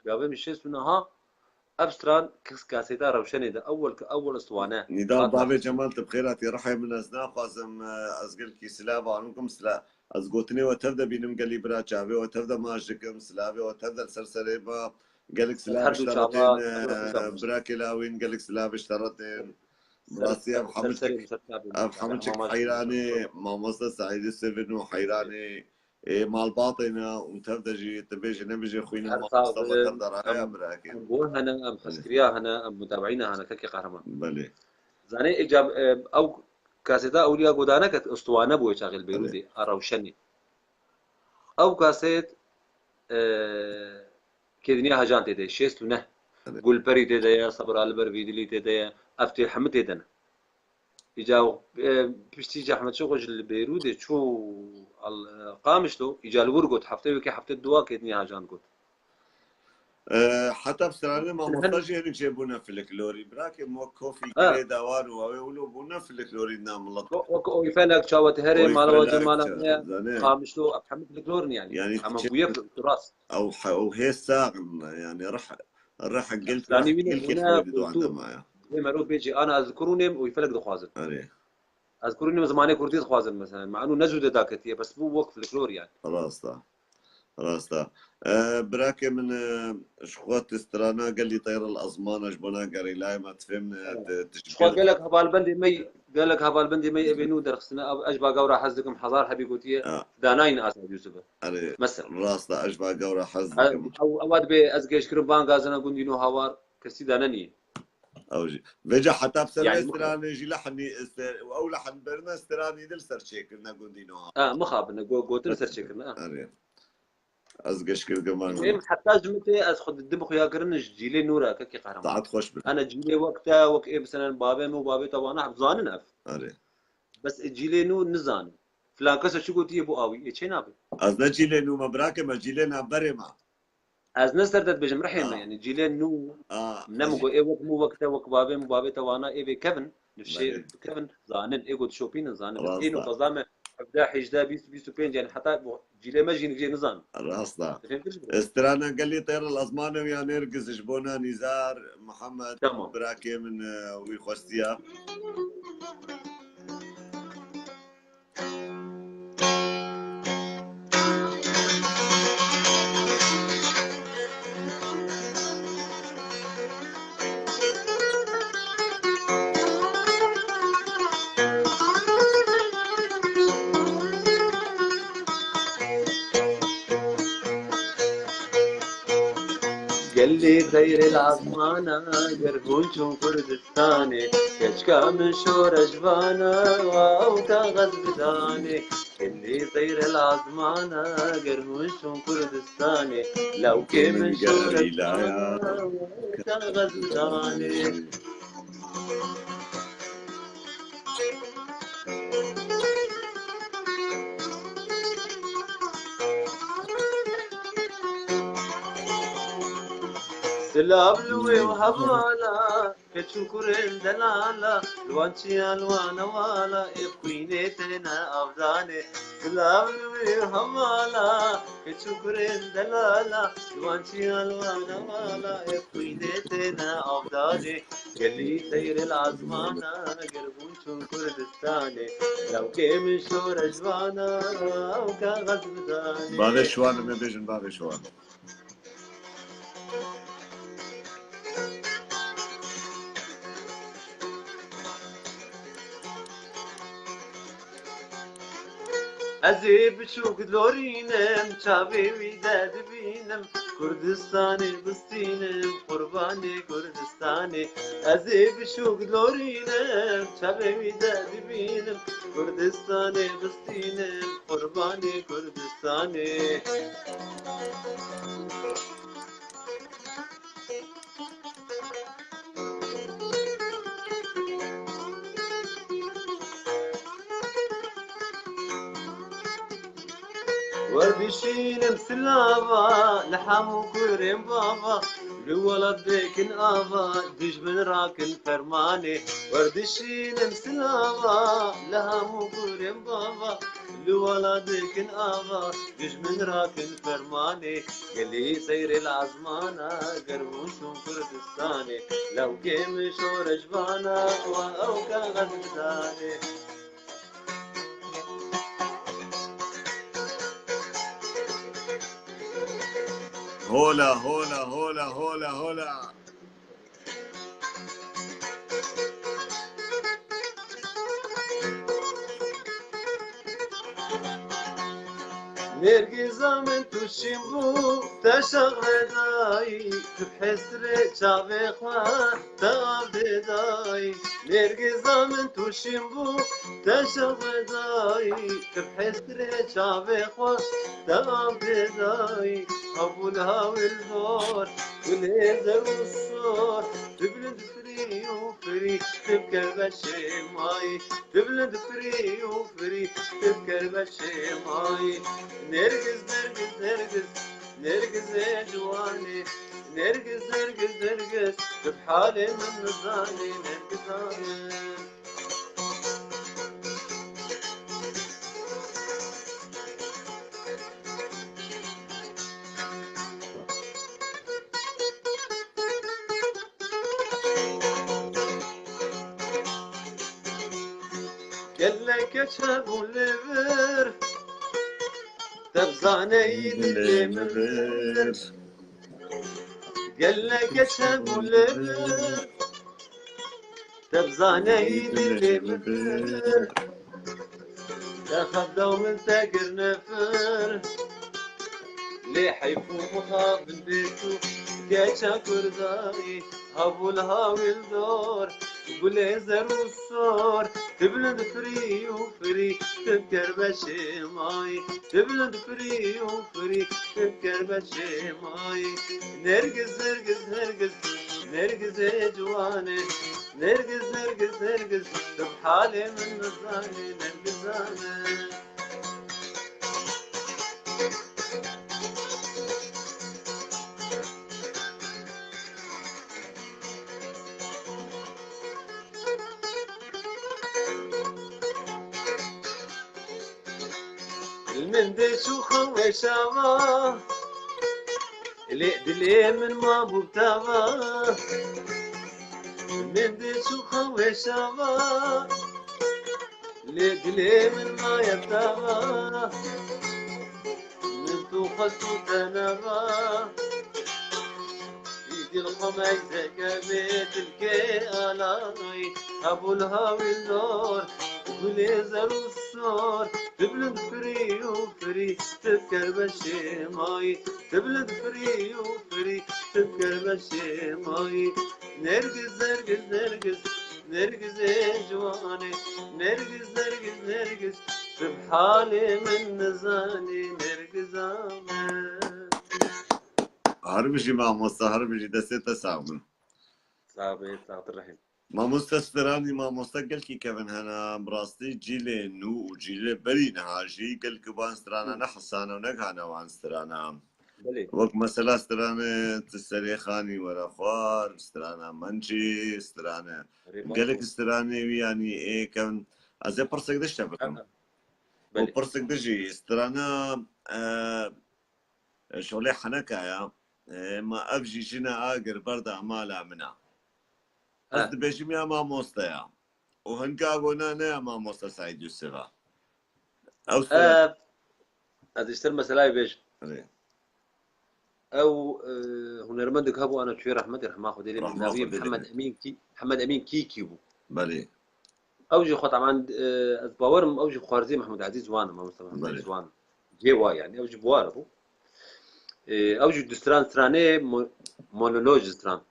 بابا مشيت سنها ابستران كاسيتا روشني ده اول اسطوانه نضال بابي جمال تبخيرات يرحم من أزنا قاسم أزقل كي سلابة عنكم سلا أزقوتني وتبدأ بينم قلي برا شابي وتبدأ ما أشكم سلابي وتبدأ سلسلة با قالك سلاب الحرب اشترطين وشابا براكلاوين قالك سلاب اشترطين براسي أب سلسله حمدك مسلسله حيراني ما مصدر سعيد السفن وحيراني إيه مال باطنة وتبدأ جي تبيش نبيجي خوينا ما مصطفى تبدأ رأي براكين نقول هنا ام خسكريا هنا ام متابعينا هنا ككي قهرمان بلي زاني اجاب او كاسيتا اوليا غودانا كت اسطوانه بو شاغل بيرودي روشني او كاسيت كدنيا هاجان تيدي شيستونه قول بري تيدي صبر البر فيدلي تيدي افتي حمد تيدنا يجاو بيشتي احمد شوقش البيرودي شو قامشتو يجا الورقوت حفتي وكي حفتي الدواء كدنيا هاجان قلت حتى بسرعة ما مستجي هنك جيبونا في الكلوري براكي مو كوفي كري دوار ويقولوا بونا في الكلوري نام الله او يفلك شاوت هري مال وجه مال زين قامشتو ابحمد الكلورن يعني اما بويك التراث او هي ساغن يعني راح قلت راح ثاني من قلت كيف هنا ودو عندنا كولتور معايا زي ما روح بيجي انا اذكروني ويفلك دخوازن عليه اذكروني زماني كردي خوازن مثلا مع انه نجود داكتيه بس مو وقف الكلور يعني خلاص ده خلاص ده براكي من شخوات استرانا قال لي طير الازمان اجبنا قال لا ما تفهمنا شخو قال لك هبال بندي مي قال لك هبال بندي مي ابنو درخسنا اجبا قورا حزكم حضار حبي قوتيه داناين اسد يوسف عليه مثلا راس ده اجبا قورا حزكم او اواد بي ازكيش كربان غازنا قندينو هوار كسي دانني اوجي بيجا حتى بسر يعني استراني يجي لحني او لحن برنا استراني دل سرشي كنا قندينو مخاب قوتن سرشكرنا عليه ازقش كل كمان إيه حتى جمتي أخذ الدبخ يا كرنش جيلي نورا كي قهرمان طلعت خوش بك أنا جيلي وقتها إيه مثلا بابي مو بابي طبعا حفظان نف عليه بس جيلي نو نزان فلان كسر شو قلت يبو قوي إيش نابي ازنا جيلي نو مبراك ما جيلي نابري ما از نستردد بجم رحمة يعني جيلي نو نمو إيه وقت مو وقتها وقت بابي مو بابي طبعا إيه بكفن نفسي كفن زانن إيه قلت شوبين زانن بس إيه نو تزامه أبدا حجدا بيس وبين يعني حتى جيلي ما جي نزان راستا استرانا قال لي طير الازمان ويا نرقص جبونا نزار محمد تمام براكي من ويخوستيا قال لي خير العظمانة قربون شو كردستاني كشكا من شور جبانا واوتا غزداني قال لي خير العظمانة قربون شو كردستاني لو كي من شور جبانا واوتا غزداني سلاب لوي وهبانا كتشكرين دلالا الوانشي الوانا والا إبقينيتنا أفضاني كلابلوي همالا كتشكرين دلالا الوانشي الوانا والا إبقينيتنا أفضاني قالي سير العزمانة قربون شون كردستاني لو كيم شور جوانا أو كغزداني بعد شوان ما بيجن بعد شوان أزيب شوك دلورينم شابي وداد بينم كردستاني بستينم قرباني كردستاني أزيب شوك دلورينم شابي وداد بينم كردستاني بستينم قرباني كردستاني وردشين مسلابا لحمو كريم بابا لولد بيكن آبا دج من راكن فرماني وردشين مسلابا لحمو كريم بابا لولد بيكن آبا دج من راكن فرماني قلي سير العزمانة قربوشون كردستاني لو كيم شور جبانا أو كغزداني هولا هولا هولا هولا هولا نرجزا من تشيمبو تشغل داي تبحسر شعبي خواه تابدي داي نرجزا من تشيمبو تشغل داي تبحسر شعبي خواه تابدي داي أبو الهاوي البور والهيزر والصور تبلد فري وفري تبكر بشيماي تبلد فري وفري تبكر بشيماي نرجس نرجس نرجس نرجس يا جواني نرجس نرجس نرجس بحالي من نزاني نرجس أنا قال لك اشهب ولبر تبزاني اللي مبر قال لك اشهب ولبر تبزاني اللي مبر تاخذوا من تاجر نفر ليه حيفوها من بيته كاشا كرداي ابو الهاوي الدور بليزر والصور تبلد فري وفري تبكر بشيماي تبلد فري وفري تبكر بشيماي نرجس نرجس نرجس نرجس يا جواني نرجس نرجس نرجس بحالي من نزاني نرجس انا المندش وخوي شابا اللي من ما بوبتابا المندش وخوي شابا اللي من ما يبتابا من توخسو تنابا يدي الخميسة كبيت الكيالاني أبو الهاوي النور وليزر والصور تبلد فري وفري تبكر بشيماي تبلد فري وفري تبكر بشيماي نرجس نرجس نرجس نرجس يا جواني نرجس نرجس نرجس بحالي من نزاني نرجس آمين هربجي مع مصا هربجي دسيتا سامن صعبة صعبة الرحيم ما مستسراني ما مستقل كي كيفن هنا براستي جيلي نو وجيلي بري نهاجي قل كبان سترانا نحسانا ونقهانا وان سترانا بله وەک مەسەلا سترانە سەرێ خانی وەرە خوار سترانە منچی سترانە gelek stranê yanî êkem ez ê pirsek dişte bikim û pirsek dijî strana şolê heneka ya ma ev jî jina agir berda mala min e ez dibêjim ya mamoste ya û hinka gona ne ya mamoste Saîd Yusuf e ez îştir meselay bêj او هنرمندك هبو انا شوي رحمة رحمة خدي لي ناوي محمد امين كيكي بو بلي اوجي خو طبعا باورم اوجي خوارزي محمود عزيز وانا ما مصطفى محمود عزيز وانا جيوا يعني اوجي بوار بو اوجي دستران ستراني مونولوج ستران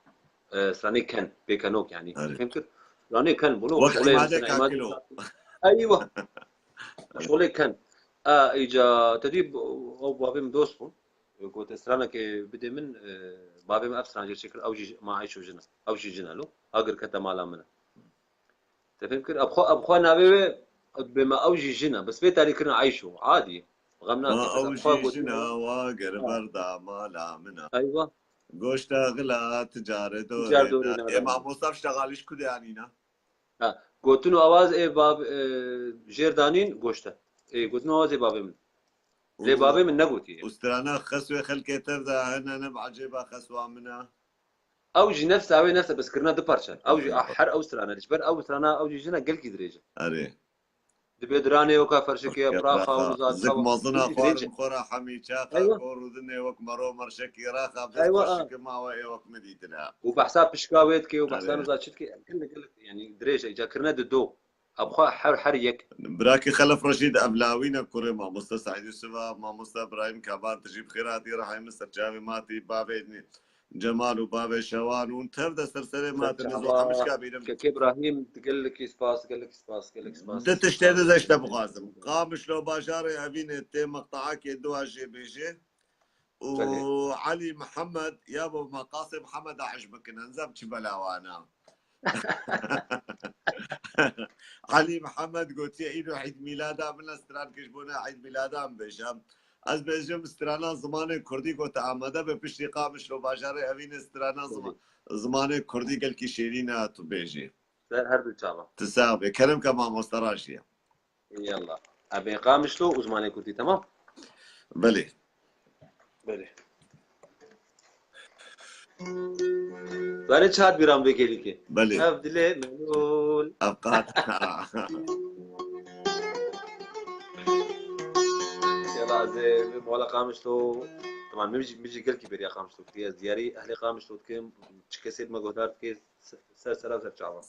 ستراني كان بيكانوك يعني فهمت ستراني كان بلو ايوه شغلي كان اجا تدريب او بابي دوست بو قلت سترانا كي بدي من بابي ما افسر عن شكل اوجي ما عايشوا جنا اوجي جنا له اقر كتا مالا منا تفكر ابخو نابي بما اوجي جنا بس في تاريخ كنا عايشوا عادي غمنا ما اوجي جنا واقر بردا مالا منا ايوه قوشتا غلا تجارة دورينا ما مصطفى اشتغاليش كده يعني قلت له اواز ايه باب جيردانين قوشتا ايه قلت له اواز ايه بابي من ليه بابي من نقوتي وسترانا خسوة خلكي تردا هنا نبع جيبا خسوة منها اوجي نفسها اوي نفسها بس كرنا دو بارشا اوجي احر او سترانا لجبر او سترانا اوجي جنا قل كي دريجه اري دبي دراني وكا فرشكي براخا وزاد زك مازنا خوار خورا حمي شاخا أيوة. كورودني وك مرو مرشكي راخا بس أيوة. فرشكي ما وي وك مديتنا وبحساب بشكاويتكي وبحساب زاد شتكي كل يعني دريجه اجا كرنا دو ابخا حريك براكي خلف رشيد أبلاوينا كوري ما مصطفى سعيد يوسف ما مصطفى إبراهيم كابان تجيب خيراتي راح مستر جامي ماتي بابي جمال وبابي شوان وانتهى سلسلة ماتي نزوحة مش كابيرم كإبراهيم تقول لك سباس قال لك سباس قال لك سباس ده تشتهد زي ابو قاسم قامش لو باشاري أبين التي مقطعك يدوها شي بيجي وعلي محمد يا ابو مقاصي محمد عجبك ننزب بلاوانا علي محمد قلت ايدو عيد ميلاده من استران كشبونا عيد ميلاده ام بيشم از بيجم استرانا زمان كردي قلت عمده بپشتی قامش لو باشاره اوین استرانا زمان كردي قال كي شيرينا تو بيجي هر دو تشابا تسابي كلام كما مستراشيه يلا ابي قامش له وزمان كردي تمام بلي بله بله شاد بیرام بکیلی که بله عبدالله ملول ابقات يلا زي مولا قامشلو طبعا ميجي قال كي بريا قامشلو كي زياري اهلي قامشلو كي كسيد ما قدرت كي سر شعبا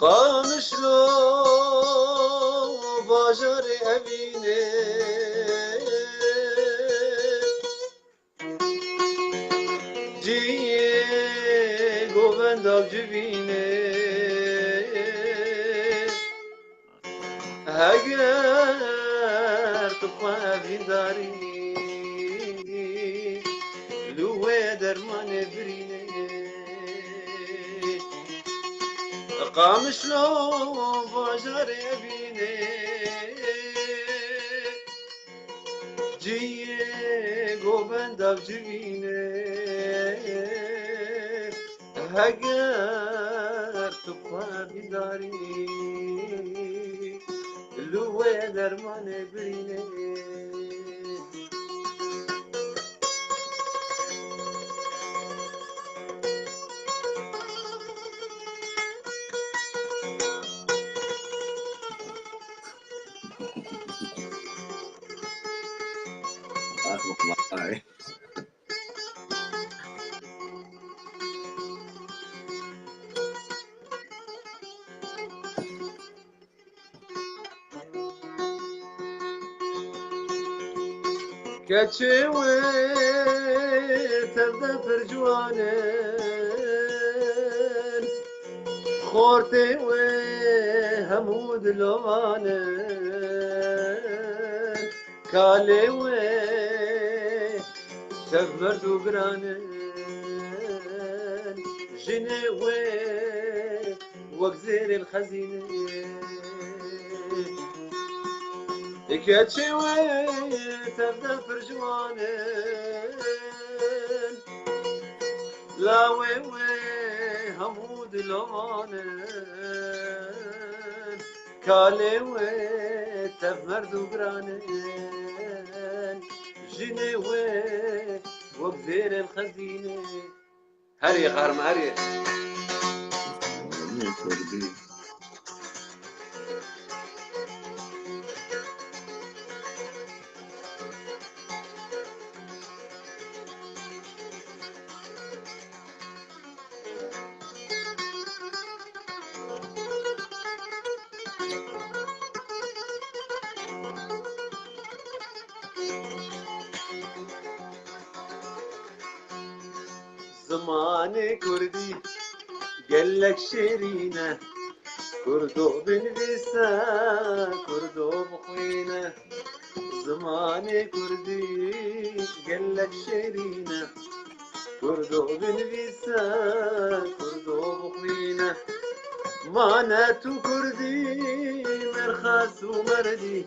قامشلو باجر أمينه جيه قوبند أو جبينه هاجر تقوى في داري لوه درمان برينه قامشلو باجر بینه جیه گوبند او جوینه اگر تو خوابی داری لوه درمان برینه كتشوي تبدا فرجوانن خورتي وهمود لوانن كالي تغمرد وقرانن جني وقزير الخزينة كتشوي تبدا فرجوانن لا همود لوانن كالي تغمرد وقرانن جني وقزير الخزينة هري غارم هري زماني كردي قالك شيرينة كردو بنفيسا كردو بخوينة زماني كردي قالك شيرينة كردو بنفيسا كردو بخوينة ماناتو كردي مرخاص ومردي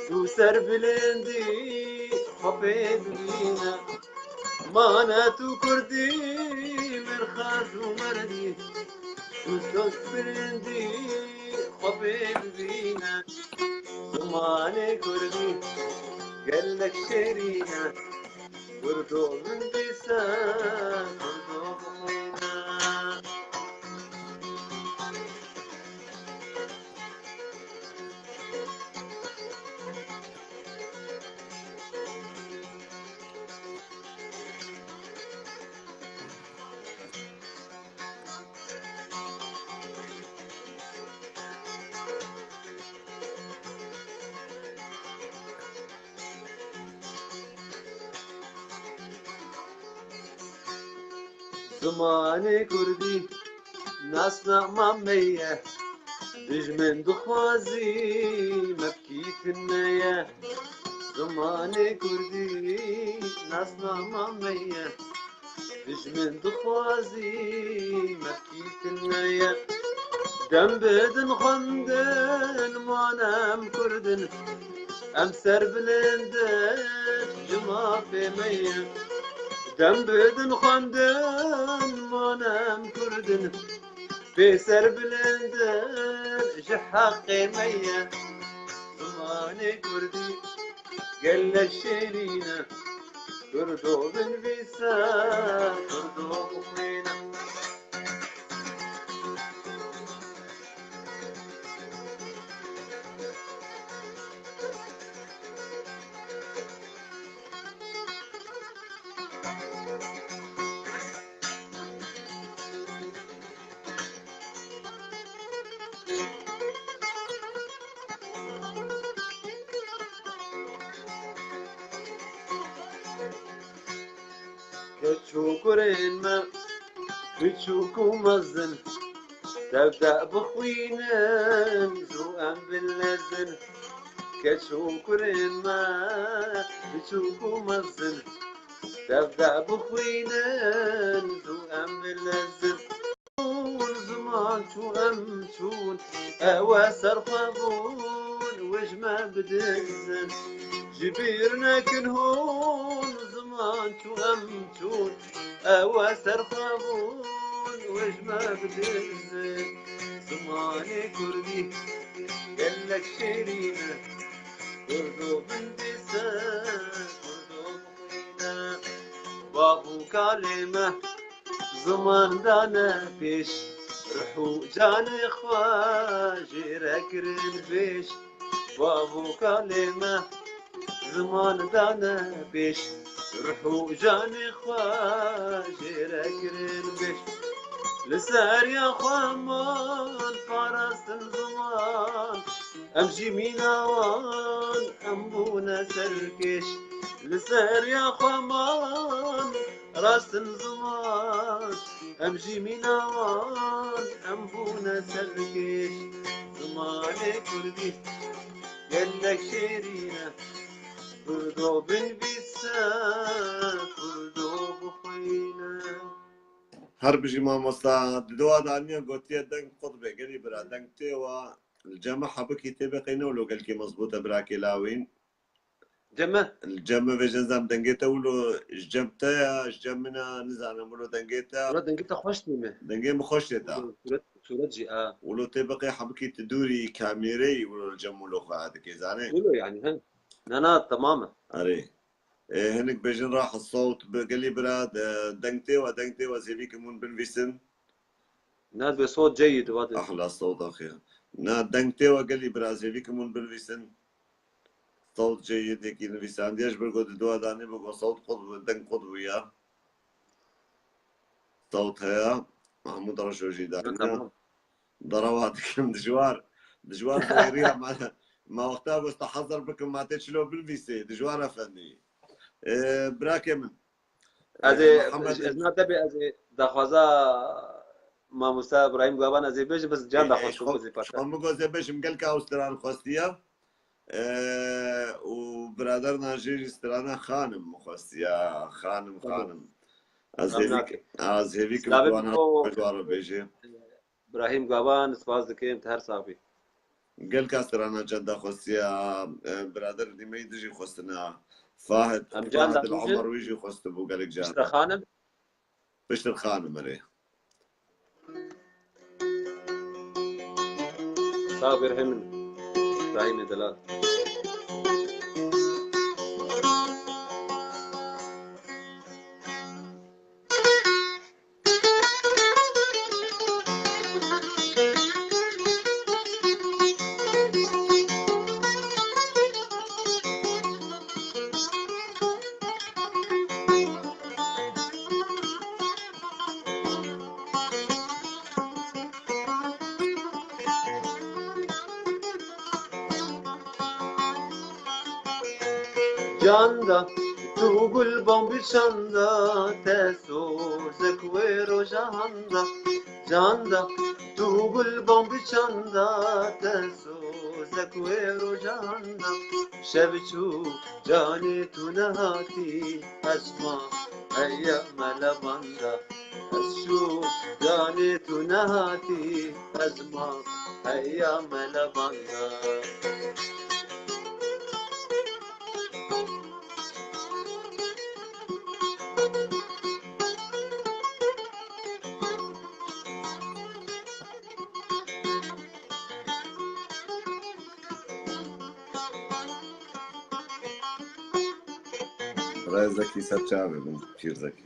تو سر بلندي خبيب بينا ماناتو كردي مرخاص ومردي وسوس بلندي خبيب بينا زماني كردي قالك شيرينا كردو من بيسا كردو بخوينا زماني كردي ناسنا مامية بجمن دخوازي مبكيت النية زماني كردي ناسنا مامية بجمن دخوازي مبكيت النية دم بدن خندن مانام كردن أمسر بلندن جما في مية دم بدن خندن مانام كردن في سر بلندن جحقي مية زماني كردي قال الشيرينة كردو بن فيسا كردو بخوينة كتشوكرين ما بتشوكو مزن تبدأ بخوينا زوقا باللزن كتشوكرين ما بتشوكو مزن تبدأ بخوينا زوقا باللزن زمان شو أمشون أواسر خابون وجما بدزن جبيرنا كنهون زمان شو أمشون أواسر خابون وجما بدزن زماني كردي قالك شيرينة كردو بندسان كردو بخوينة بابو كلمة زمان دانا فيش رحو جاني خواجي ركرن فيش بابو كلمة زمان دانا فيش رحو جاني خواجي ركرن فيش لسار يا خوامان فارس الزمان امشي ميناوان امبونا سركش لسر يا خمان راس زمان امشي مناوان امبونا سركش زمان كردي قالك شيرينا كردو بالبسان كردو بخينا هر بجي ما مصلحة دوا دانيا قوتيا دنگ قطبه قلي برا دنگ تيوا الجمع حبكي تبقينا ولو قال كي مظبوطة براكي لاوين جمع الجمع في جنزام دنگيتا ولو جمتا جمنا نزانا ولو دنگيتا صورة دنجيتا خوشتني ما دنگي مخوشتا صورة جي ولو تبقي حبكي تدوري كاميري ولو الجمع ولو خواهدك زاني ولو يعني هن انا تماما أري هنك بيجن راح الصوت قال لي براد دنگتي ودنگتي وزيبيك من بنفيسن ناد بصوت جيد وهذا أحلى الصوت أخي نا دنگتي وقال لي براد زيبيك من بنفيسن صوت جيد هيك نفيسان ديش برقود دوا داني بقول صوت قطب دنگ قطب وياه صوت هيا محمود رشوجي دانيا تمام ضروات كم دجوار صغيرية ما وقتها بس تحضر بكم ما تشلو بالفيسي دجوار أفندي براكي من از محمد از ناتبی از دخوازا ما موسی ابراهیم گوابان از بیش بس جان دخواست کو بزی پاشا شلون بقول باش مقلك أوستران خوستيا وبرادرنا جيجي استرانا خانم مخوستيا خانم از هيفيك سلام بدوانا کو بجوار بيجي ابراهیم گوابان سپاس دکیم تهر صاحبی قلك استرانا جدا خوستيا برادر دي ما يدجي خوستنا فهد هم جان العمر دخوشن ويجي خوست بو قالك اشتر جانا خانم بشتر خانم عليه صابر همن ابراهیم دلال جاندا تو گل بام بچندا تسو زکویرو جاندا جاندا تو گل بام بچندا تسو زکویرو جاندا شبچو جانی تو نهاتی اسما ایام لبندا شو جانی تو نهاتی اسما ایام لبندا رای زكي سرچاوي من كير زكي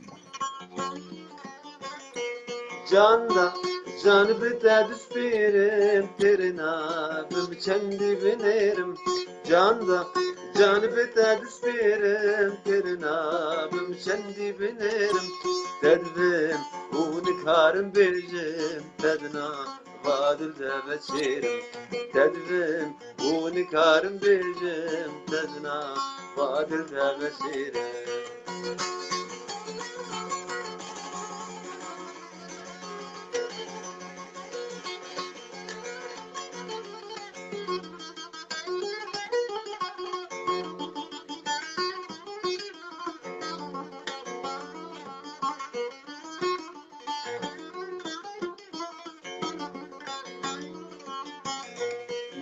Canda can biter düşberim terina bim kendi binerim Canda can biter düşberim terina bim kendi binerim Tedvim unikarım bejim tedna vadil de beçerim Tedvim unikarım bejim tedna vadil de beçerim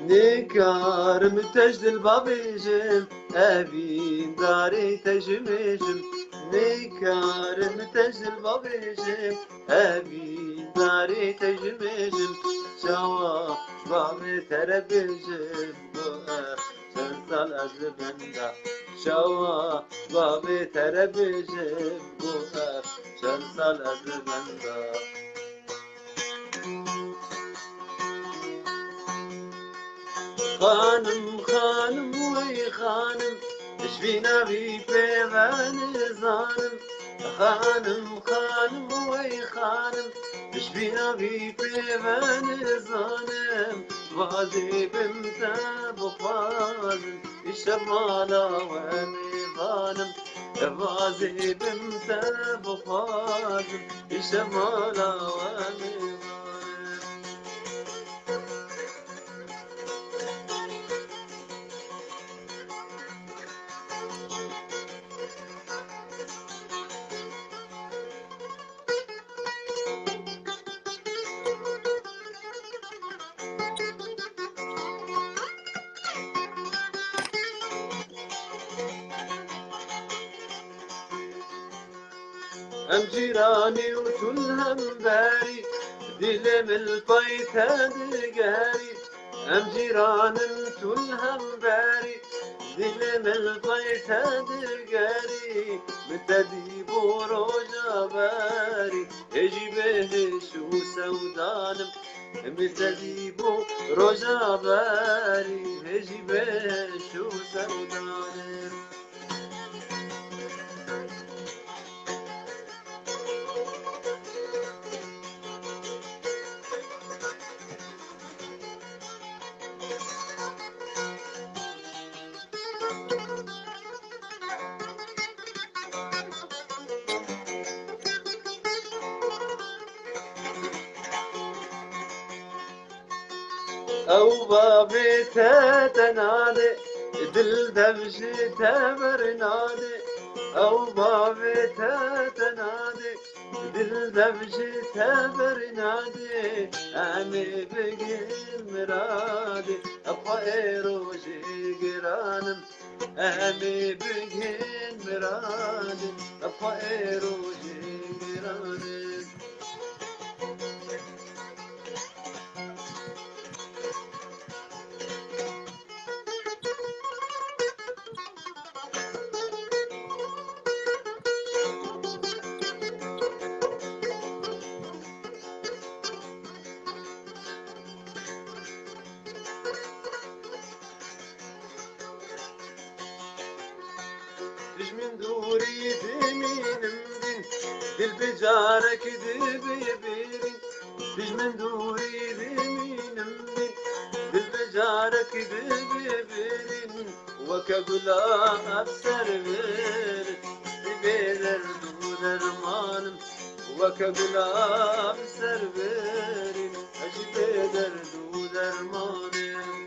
نكارم تجدل بابيجم أبين داري تجمجم نكارم تجدل بابيجم أبين داري تجمجم شوا بابي تربجم سنسال أزبندا شوا بابي تربجم سنسال أزبندا خانم خانم وی خانم شبینا بی پیوان زانم خانم خانم وی خانم تشبیه بی پیوان زانم وازی بنتا بخوازم شمالا و میوانم وازی بنتا بخوازم شمالا و میوانم ام جيراني وكلهم باري دلم البيت دقاري ام جيران كلهم باري دلم البيت دقاري متديب وروجا باري اجي به شو سودانم متديب وروجا باري اجي به شو سودانم او بابي تنادي دل دمش تبرنادي او بابي تنادي دل دمش تبرنادي امي بقل مرادي ابقى روشي قرانم امي بقل مرادي ابقى روشي قرانم ليش من دوري دمين مدين دل بجارك دبيبيري ليش من دوري دمين مدين دل بجارك دبيبيري وكبلا أبسر بير بير دودر مانم وكبلا أبسر بير أجبير دودر مانم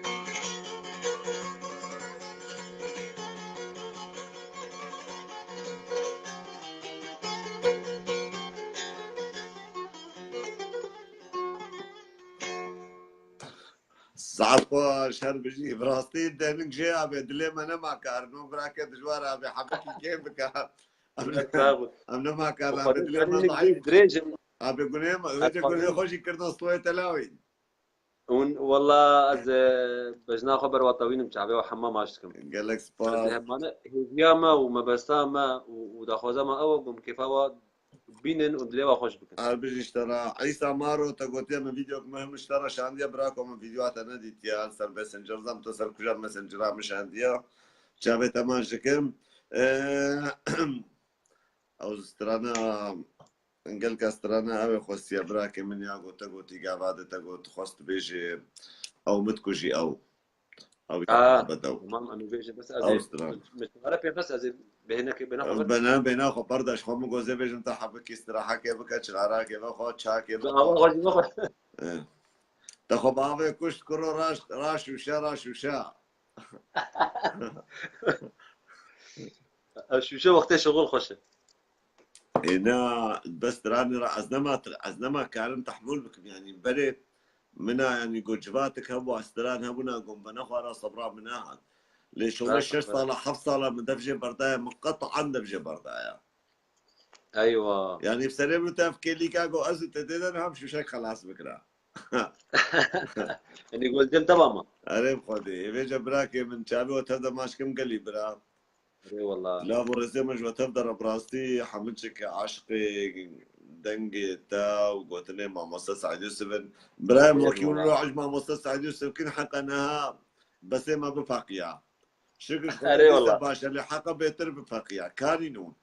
ساعات خوش هر بجي براستي دهنك جي ابي دلي ما انا ما كارنو براك دجوار ابي حبك كيفك امنا ما كان ابي دلي ما ضعيف ابي قنيم وجه قنيم خوشي كرنا صوي تلاوي والله از بجنا خبر وطوين مشعبي وحمام عشتكم قال لك از سباس همانه هزياما ومبسامة ودخوزاما او قم كيفاوا بينن ودليوا خوش بكن بيجي اشترى عيسى مارو تقوتي من فيديو مهم اشترى شانديا براكو من فيديوهات انا ديتيا سر ماسنجر زم تسر كجار ماسنجر مش عنديا شابه تمام شكم او استرانا انقل كاسترانا او خوستيا براكي من ياغو تقوتي قابادة تقوت خوست بيجي او متكوجي او بدو تمام انا بيجي بس او از استرانا مش عارف بس از بهنك بنا خبر بنا خو بردش خو مگوزه بيجم تا حبك استراحة كيفك شغارا كيف خو تشا كيف تخو بابي كشت كرو راش وشا شو وقت شغل خوشه هنا بس تراني ازنما كارم تحمل بكم يعني بدت منا يعني جوجباتك هبو استران هبونا قوم بنخوارا صبرا منها ليش هو 6 صالة 7 صالة من دفجة برداية مقطعا دفجة برداية ايوه يعني بسلم له تفكي لي كاكو ازو تدين هم شو شك خلاص بكرة يعني قلت تماما عرب خدي يبيجا براكي من شابي وتبدا ماشكم قلي برا اي والله لا برزمج وتبدا براستي حملتك عشقي دنجي تا وقلت لي مع مصطفى سعد يوسف برايم وكيل له عج مع مصطفى سعد يوسف كن حقناها بس ما بفاقيا شكل اري لسه والله باشا اللي حقه بيتر بفاقيا كان ينون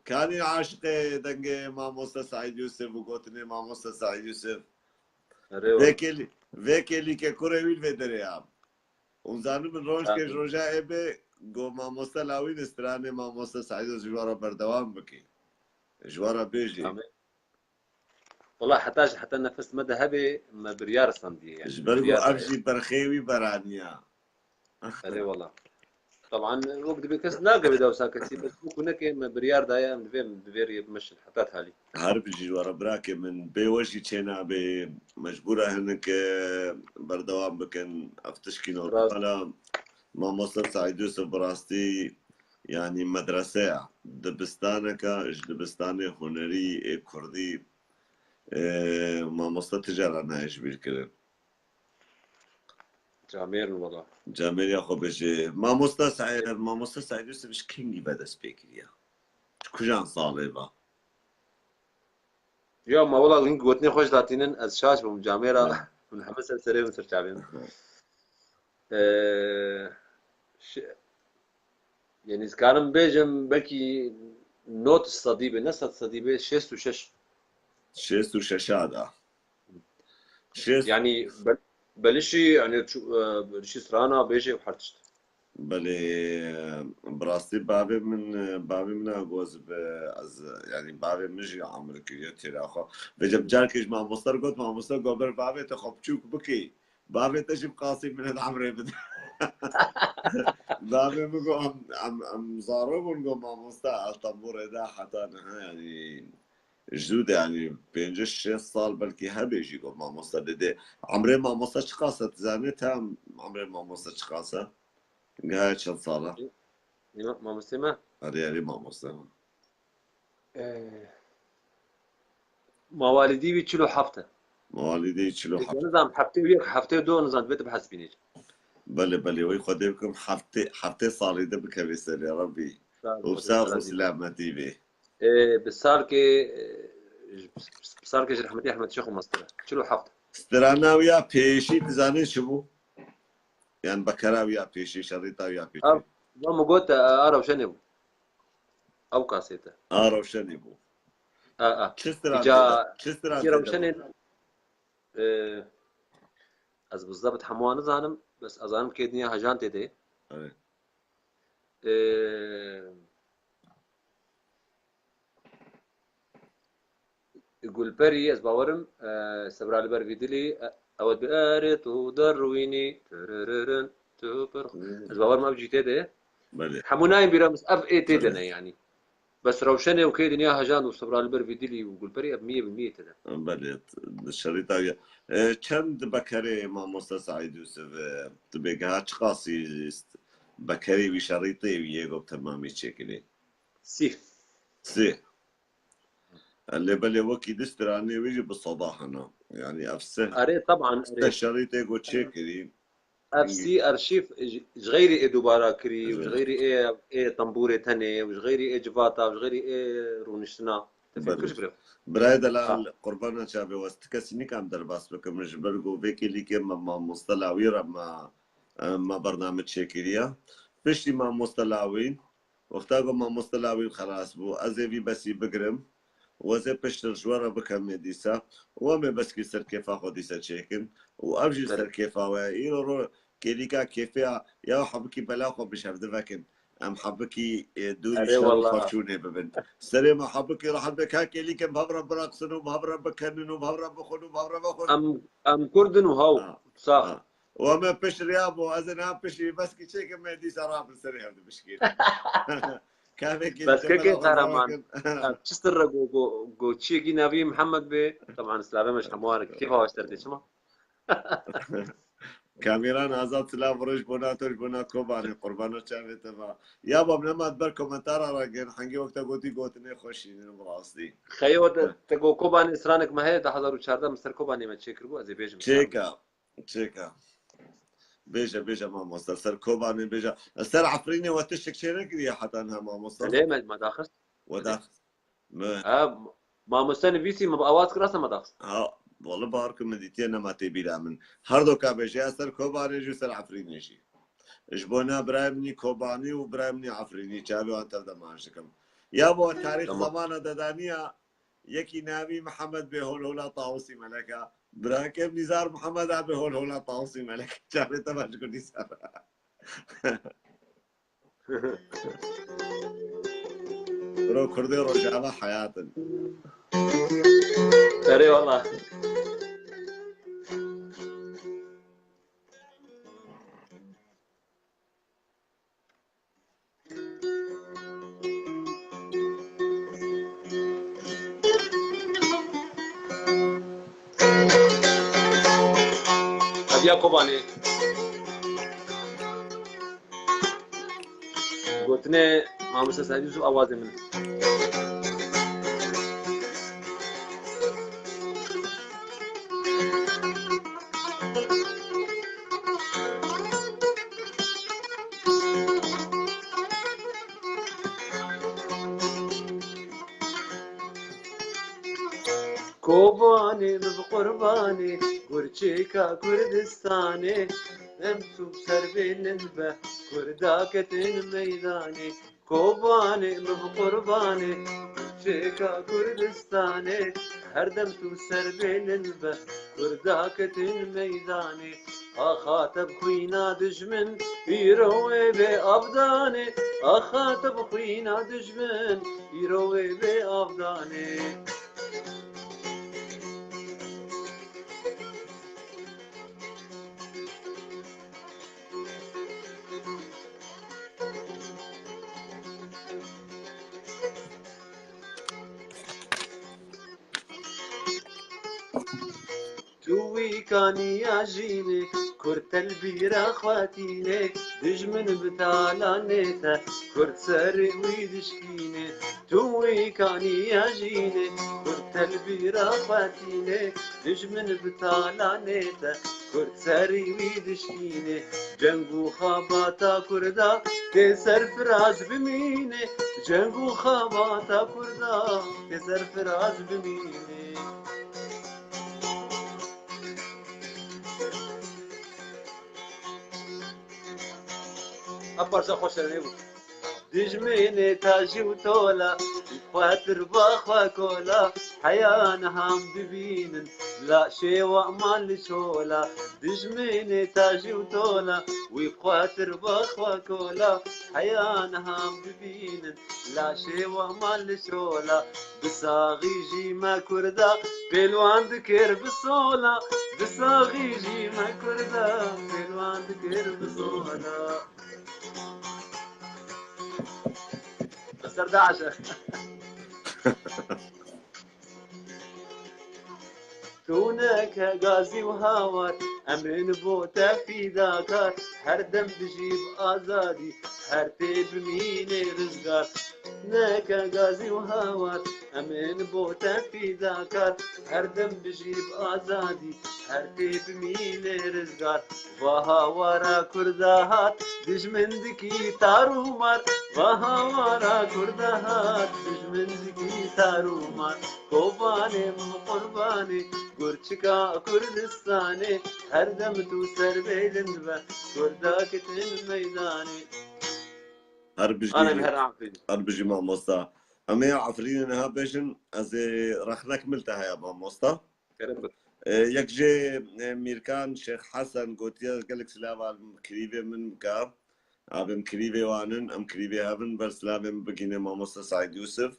كاني عاشق دنگه ماموستا سعيد يوسف وقوتني ماموستا سعيد يوسف ريوان vekeli ke kure wil vedere ya. Unzanı min roj ke roja ebe go mamosta lawin strane mamosta Said jwara berdavam biki. جوارا بيجي والله حتى نفس مدى هبي ما بريار صندي يعني جبرقو افجي برخيوي برانيا اي والله طبعا وقت بكس ناقه بدو ساكتي بس ممكن هيك ما بريار دايا من فين بفير يمشي حتى هالي هرب جوارا براكي من بيوجي تشينا مجبورة هنك بردوام بكن افتشكينو طلا ما مصر سعيد يوسف براستي يعني مدرسة دبستانك دبستاني هنري كردي ما مصر تجارة نايش بالكلام جامير والله جامير يا خو بجي ما مصر سعيد يوسف مش كينجي بدا سبيكريا كجان صالبة يوم ما والله لينك قوتني خوش لاتينن از شاش بمجاميرة من حمس السرير من سرچابين يعني إذا كان بيجم بلكي نوت الصديبة نسخة الصديبة 6 وشاشة يعني بلشي يعني بلشي سرانا بيجي وحرتشت بلي براستي بابي من اغوز يعني بابي مجي عمرك يتير اخو بجب جاركش مع مصدر قلت مع مصدر قبر بابي تخبشوك بكي بابي تجيب قاسي من العمر بابي بقو ام زارو بنقو مع مصدر الطنبور اذا حتى يعني جدود يعني بينجش 6 سال بلكي هبي يجيكو مع مصدر دي عمري مع مصدر شقاسة تزاني تام عمري مع مصدر شقاسة قاعد كم صالة؟ ما مسلمة؟ أريالي ما مسلمة. مواليدي بيتشلو حفته. مواليدي يتشلو حفته. نظام حفتي وياك حفتي ودو نظام بيت بحسبيني. بلي ويخدمكم حفتي صالي دبك بيسر يا ربي. وبساخو سلامتي بيه. بساركي رحمتي أحمد شيخ ومصدر. شلو حفته؟ استرانا ويا بيشي تزاني شبو؟ يعني بكرا ويا بيشي شريطة ويا بيشي. ما قلت أرى وشنبو. أو كاسيته. أرى وشنبو. إجا روشنين از بالضبط حموان زانم بس أظن كيدنيا هجان تدي يقول بري از باورم سبرا لبر فيدلي أود بأريت ودرويني ترررن تبر از باور ما بجي تدي حموناي بيرمس أف إيه تدنا يعني بس روشنه وكيد دنيا هجان وصبر البر فيديلي وقول بري ب 100% تدا بلي الشريطة كم بكري مع موسى سعيد يوسف تبقى هاتش قاسي بكري وشريطي ويجو تمامي شكلي سي اللي بلي وكي دستراني ويجي بالصباح انا يعني افسه اري طبعا الشريطة يقول شكلي افسي ارشيف غيري ايه دوباره كري وغيري ايه طنبوره تاني وغيري ايه جفاتا وغيري ايه رونشنا تفكرش بريف برايد الان قربانا شابي واستكسني كام درباس بكم جبرقو بيكي اللي كم ما مصطلعوي ما برنامج شكلية فيش ما مصطلعوين وقتاقو ما مصطلعوين خلاص بو ازيفي بس بقرم وزي بشتر جوارا بكم مديسا وما بس كي سر كيف اخو ديسا تشيكن وابجي سر كيف ويرو كيليكا كيفيا يا حبكي بلاخو بشاف دفاكن ام حبكي دوني شلون خرشوني ببنت سليم حبكي راح بك هاكي اللي كان بهبره براقصن وبهبره بكنن وبهبره بخون وبهبره بخون ام كردن وهو صح وما بشر يابو ازنا بشي بس كي شيك ما دي سراب السريع هذا مشكله بس كيف قهرمان تشتر جو تشيكي نبي محمد بي طبعا سلامه مش حموارك كيف هو اشتريت شو كاميران آزاد سلاف روش بنا توش بنا کوبانی قربانو چاوی تبا یا بام نماد بر کومنتار راگن حنگی وقتا گوتی نه خوشی نه براستی خیوت تگو کوبانی اسرانك ما هي 2014 مستر کوبانی ما تشكر بو از بیجم چیکا بیجا ما مستر سر کوبانی بیجا سر عفرینی و تشک چه نکری حتی انها ما مستر ليه ما داخل وداخل ما مستني فيسي ما بأواز كراسة ما داخل والله باركم مديتينا ما تبي من هردو كابجي سر كوباني جو سر عفريني شي جبونا برايمني كوباني وبرايمني عفريني شابي وانت بدا ماشكم يا بو تاريخ تمام. زمانه ددانية يكي نبي محمد بهول هولا طاوسي ملكا براكب نزار محمد بهول هولا طاوسي ملكا شاري تباش كل نزار برو كردي رجالة حياة اي والله. هذه كوباني قلتني ما مسلسل يوسف اوازي منه. كوباني بقرباني قرشيكا كردستاني انتو بسربين البه كرداكتين ميداني كوباني بقرباني قرشيكا كردستاني هردمتو بسربين البه كرداكتين ميداني اخاتب خوينا دجمن يروي بأبداني اخاتب خوينا دجمن يروي بأبداني. توي كاني ياجيني كرت البيرة خواتيني دجمن بتالانيتا كرت سري ويدشكيني توي كاني ياجيني كرت البيرة خواتيني دجمن بتالانيتا كرت سري ويدشكيني جنگو خاباتا كردا كسر فراز بميني جنگو خاباتا كردا كسر فراز بميني. أبرز خوش نبود. دجمني تاجي وتولا خاطر باخوا كولا حيانا هم ببينن لا شي وأمان شولا دجمني تاجي وتولا وخاطر باخوا كولا حيانا هم ببينن لا شي وأمان شولا بصاغي جي ما كردا بلوان ذكر بصولا بصاغي جي ما كردا بلوان ذكر بصولا. سردعشة كونك غازي وهاور أمن بوتا في ذاكر هردم بجيب آزادي هرتي بميني رزقار نك غازي وهاور أمن بوتا في ذاكر هردم بجيب آزادي هرتي بميني رزقار وهاورا كردهات دجمن دكي تارومار وهاورا كردهات دجمن دكي تارومار كوباني قرباني قرشكا كردستاني هردم تو سر بيلنبا كرداكتن ميداني. أنا مهرعان فيني هربجي مع موستا أما عفرين إنها بيجن أزي رخنك ملتها يا مع موستا كربك يك جي ميركان شيخ حسن قوتيا قالك سلام كريبي من مكا أبم كريبي وانن أم كريبي هافن برسلام بقينا مع موستا سعيد يوسف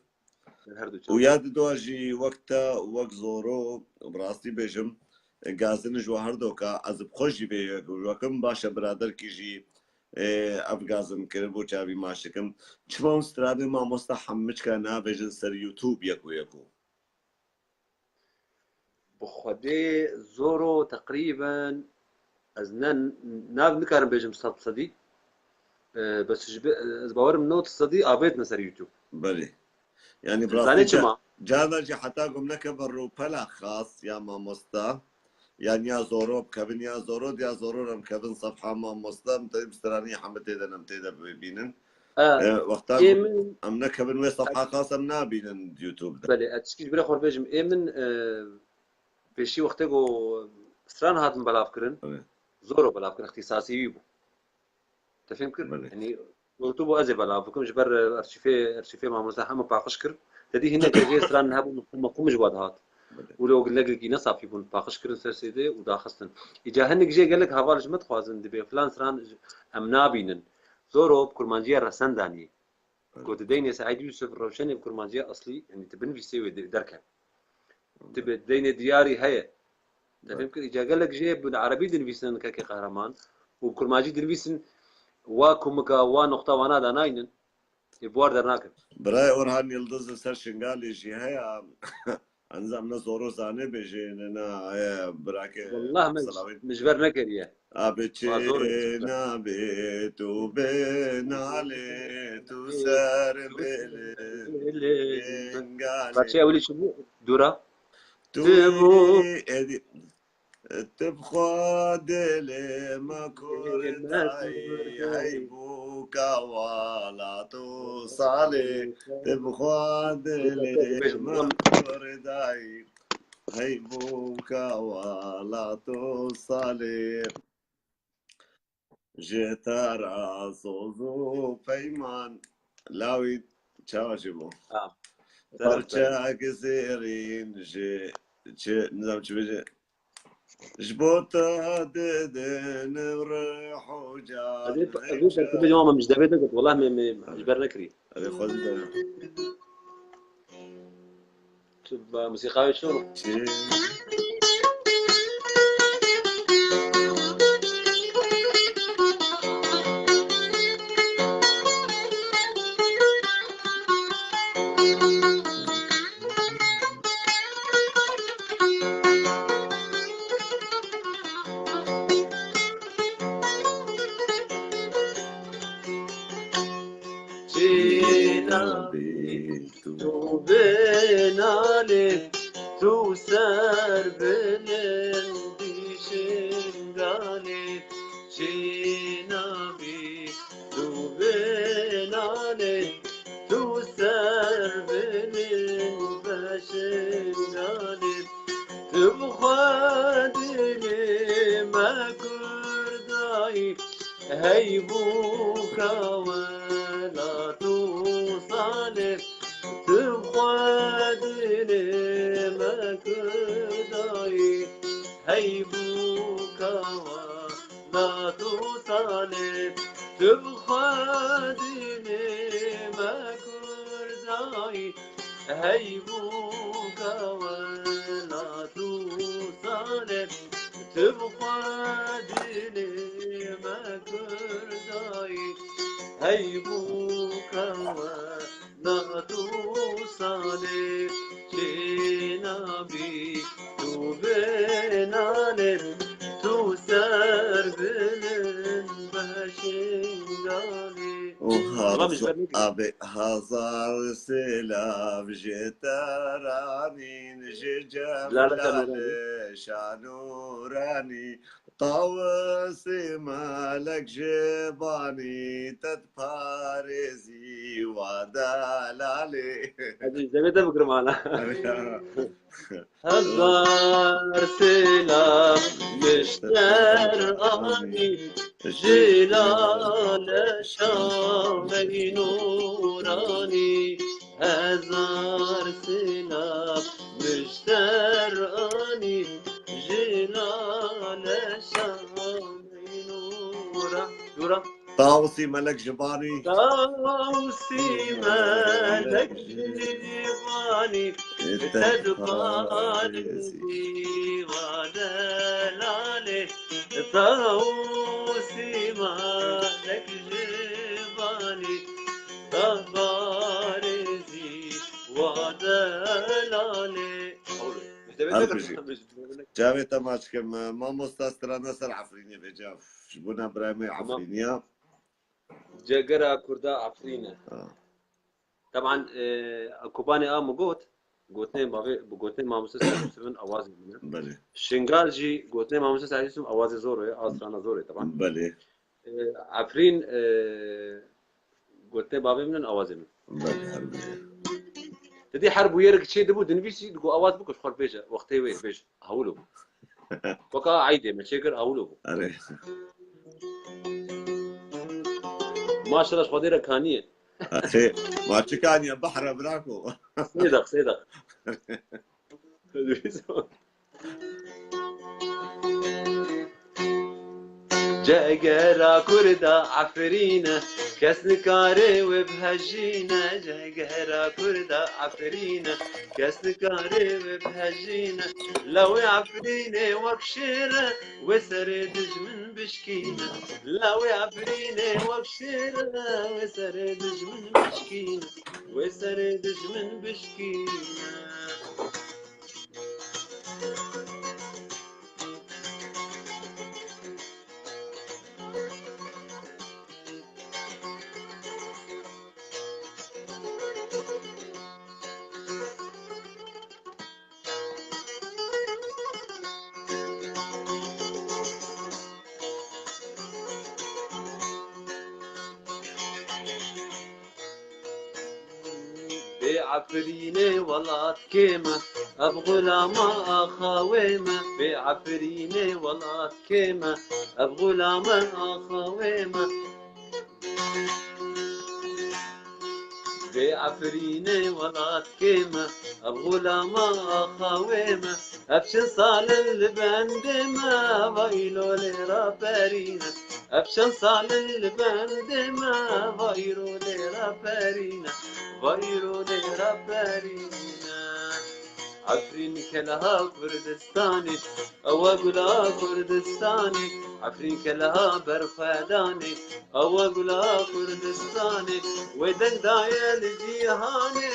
وياد دواجي وقتا وقت زورو براستي بيجم غازن جوهر دوكا از بخوشي بي وكم باشا برادر كيجي افغازم كربو چاوي ماشكم چمون سترابي ما مستحمج كان بيجن سر يوتيوب يكو بخدي زورو تقريبا أزنان ناب نكارن بيجم صدي بس باور من نوت صدي أبيت نسر يوتيوب بلي يعني براسي جانا جي حتى قمنا كبرو بلا خاص يا ما مستا يعني يا زورو بكبن يا زورو يا زورو رم كبن صفحة ما مستا متى بستراني حمد هذا نمت هذا بينن وقتها أمنا كبن وين صفحة خاصة منا بينن يوتيوب ده بلي أتشكيل بلا خور بيجم من بشي وقتها جو ستران هاد من بلافكرن زورو بلافكرن اختصاصي يبو تفهم كر يعني مكتوبه ازي بلا بكم جبر ارشيفي مع مزاحمه باقشكر تدي هنا جاي سران هبو مقوم جواد هات ولو قال لك نصا في بون باقشكر سرسيدي ودا خصن اجا هنك جاي قال لك هبالج متخوازن دبي فلان سران امنابينن زورو بكرمانجيه رسنداني قلت ديني سعيد يوسف الروشني بكرمانجيه اصلي يعني تبن في سوي دركه تبي ديني دياري هي تفهم كيف اجا قال لك جاي بالعربي دنفيسن كاكي قهرمان وبكرمانجي دنفيسن واكمكا ونقطه وانا داناينن يبوار درناكن براي أورهان يلدز سر شنغالي شي هيا أنزام نصورو ساني بيجينا هيا براكي والله صلاوين مش برنكر يا وازور أبتشينا بيتو بين علي تسار باتشي بلنغالي اولي شنو دورا تبو توي ادي تبخوا دلي ما كرداي هيبوكا ولا توصالي تبخوا دلي ما كرداي هيبوكا ولا توصالي جتارا صوزو بيمان لاوي تشاوشبو اه ترجع كسيرين نظام شبيجي جبوتا ددن وريح وجان ابي تبي ماما مش دبيت قلت والله مش برنكري هذه خزنة تبقى موسيقى شنو تو بنالي تو سر بلندی شنگالي شنابي تو بنالي تو سر بلند بشنگالي تبخدني ما كرداي هيبوكا ولا توصالي تبخدني ما كرداي هيبوكا ولا توصالي تبخدني ما كرداي هيبوكا ولا توصالي تبخدني ما كرداي هيبوكا ولا توصالي جنابي تو بنالي تو سر بلن بشنگالي والله مش وهرز برنكري أبي هزار سلاف جتراني نجي لا كانوا شانوراني طاوسي مالك جباني تتبارزي ودلالي هذه زي ما تفكر معنا هزار سلاح مشتر آني جلال شامي نوراني هزار سلاح مشتر آني جلال شامي نورا طاوسي ملك جباني طاوسي مالك جباني تدباري ودلالي طاوسي مالك جباني تدباري ودلالي جاوي تماش كم ما مستسترانا سر عفرينيا بجاف شبونا برامي عفرينيا جاقرا كردا عفرينة طبعا كوباني مقوت قوتنين قوتنين ما مسلسل سفن اوازي منه بلي شنغالجي قوتنين ما مسلسل اسم اوازي زوري اصلا زوري طبعا بلي عفرين قوتنين بابي من اوازي منه بلي تدي حرب ويرك شيء دبو دنفيسي دقو اواز بكش خور بيجا وقتي وين بيج هولو وكا عيدي مشاكر هولو أري ما شاء الله خديرة كانية اخي ما كان يا بحر براكو صيدق جاگرا کردا عفرینه کس نکاره و بهجینه جاگرا کردا عفرینه کس نکاره و بهجینه لو عفرینه وکشره و سر دجمن بشکینه لو عفرینه وکشره و سر دجمن بشکینه و سر دجمن بشکینه بعفريني ولات كيمة أبغلاما أخاويمة بعفريني ولات كيمة أبغلاما أخاويمة بعفريني ولات كيمة أبغلاما أخاويمة أبشن صال البندمة ويلو لرابرينة أبشن صال البندمة ويلو لرابرينة ويرو لربرينا عفرين كلها كردستاني أو أقولها كردستاني عفرين كلها برفاداني أو أقولها كردستاني ودن دايا لجيهاني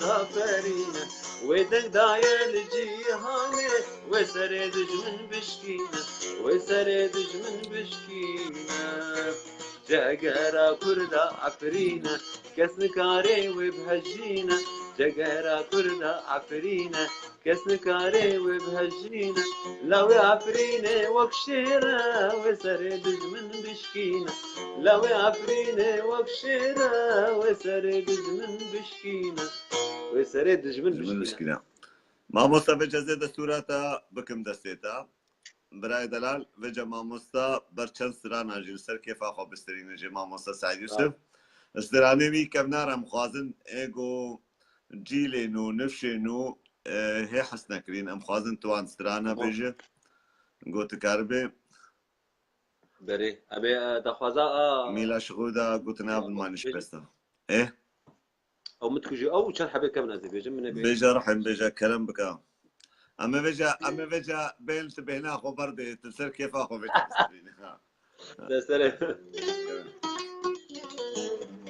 ربرينا ودن دايا لجيهاني وسرد جمن بشكينا وسرد جمن بشكينا جاگرا کردا عفرینه کس نکاره و بهجینه جاگرا کردا عفرینه کس نکاره و بهجینه لو عفرینه وکشیره و سر دجمن بشکینه لو عفرینه وکشیره و سر دجمن بشکینه و سر دجمن بشکینه ما مصطفى جزء دستوراتا بكم دستيتا برای دلال و جمع مستا برچند سران آجیل سر کیف آخو بسترین جمع مستا سعید یوسف استرانه وی کم نارم خوازن ایگو جیل نو نفش نو هی حس نکرین ام خوازن توان استرانه بیجه گوت کاربه بری ابي دخوازا میلا شغودا گوتنا بالمانش بستا ايه او متكجي او كان حبيت كم نازل بيجي من بيجا رحم بيجا كلام بكا اما بيجا بيلت بهنا اخو برد تسر كيف اخو بيجا ده سلام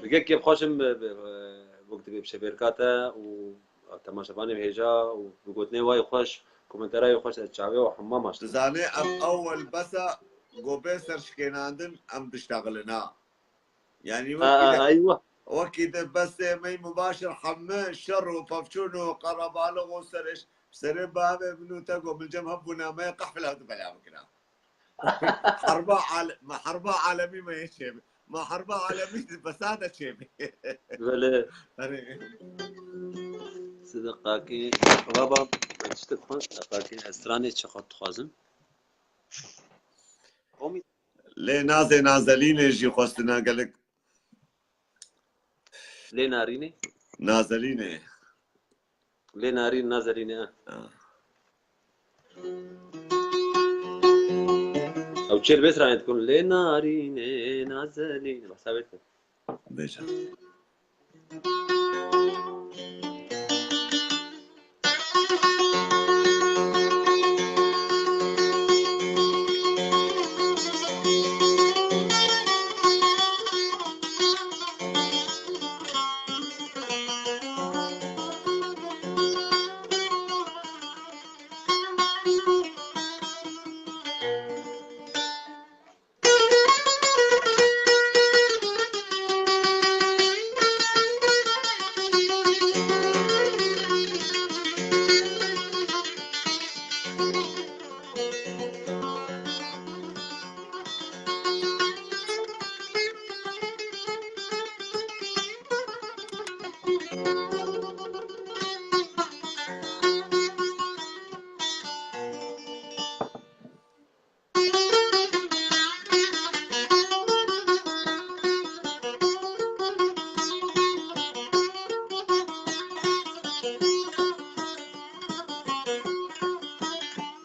بقى كيف خوشم وقت بشبيركاتا و تماشافاني بهجا وبقوتني واي خوش كومنتراي خوش الشعبي وحمام تزاني ام اول بس قوبي سرشكيناندن ام بشتغلنا يعني ايوه وكذا بس مي مباشر حمى شر وففشون وقربالغ وسرش سر باب ابنو تقو بالجمهة بنا ما يقح في الهدف على كلام حربة عالمي ما يشيب ما حربة عالمي بس هذا شيء ولا صدقاكي بابا تشتكون صدقاكي استراني تشخط خوازم قومي ليه نازلين يجي خوستنا قالك ليه ناريني نازلين ليه نارين نازلين او تشيل بس راح تكون ليه نارين نازلين بحسابتك بيجا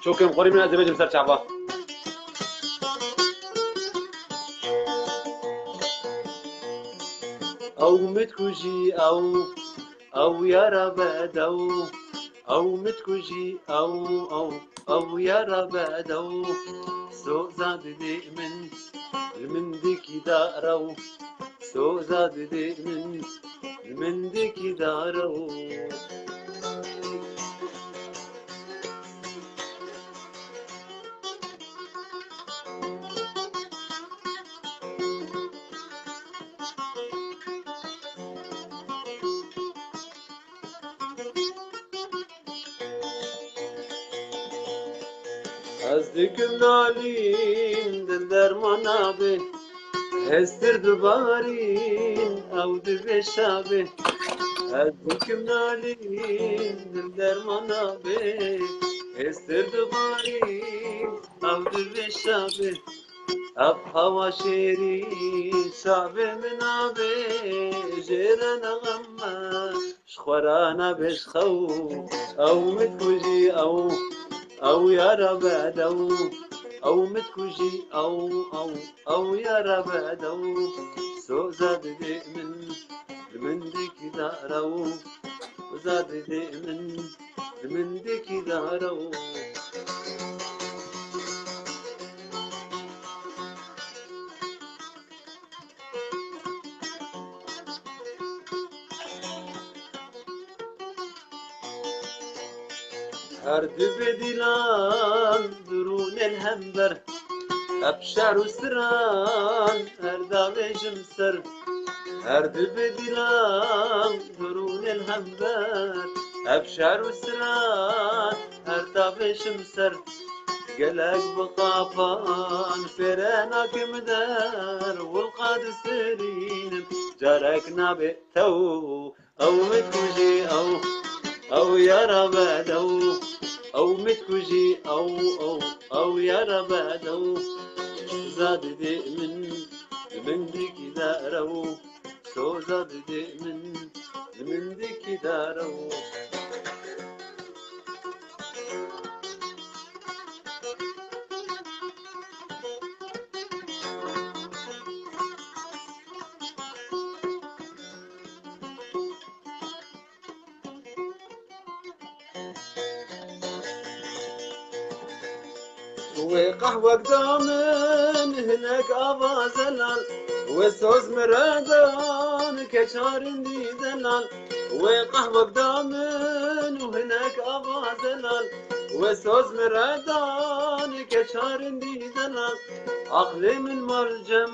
شوكم قريب من أزمة مسار شعبا أو متكوجي أو يا رباد أو متكوجي أو يا رباد سو زاد دي من ديكي دارو سو زاد دي من ديكي دارو أصدقم نالين دل درمانا به هستر دوبارين أو دل شابه أصدقم نالين دل درمانا به هستر دوبارين أو دل شابه أب هوا شيرين شعبي من عبي جيرنا غمّا شخورانا بشخو أو متكوجي أو يا رباد أو متكوجي أو يا رباد سو زاد دي من ديك دارو زاد دي من ديك دارو هرد بدلان درون الهمبر أبشر وسران هردا بجمسر هرد بدلان درون الهمبر أبشر وسران هردا بجمسر قلق بقافان فرانك مدار والقاد سرين جاركنا بتو أو متكوجي أو يا رباد أو متكوجي أو يا رباد زاد دي من ديك دارو سو زاد دي من ديك دارو وقهوة قدامن هناك أبا زلال وسوز مرادان كشارن دي دلال وقهوة قدامن وهناك أبا زلال وسوز مرادان كشارن دي دلال عقلي من مرجم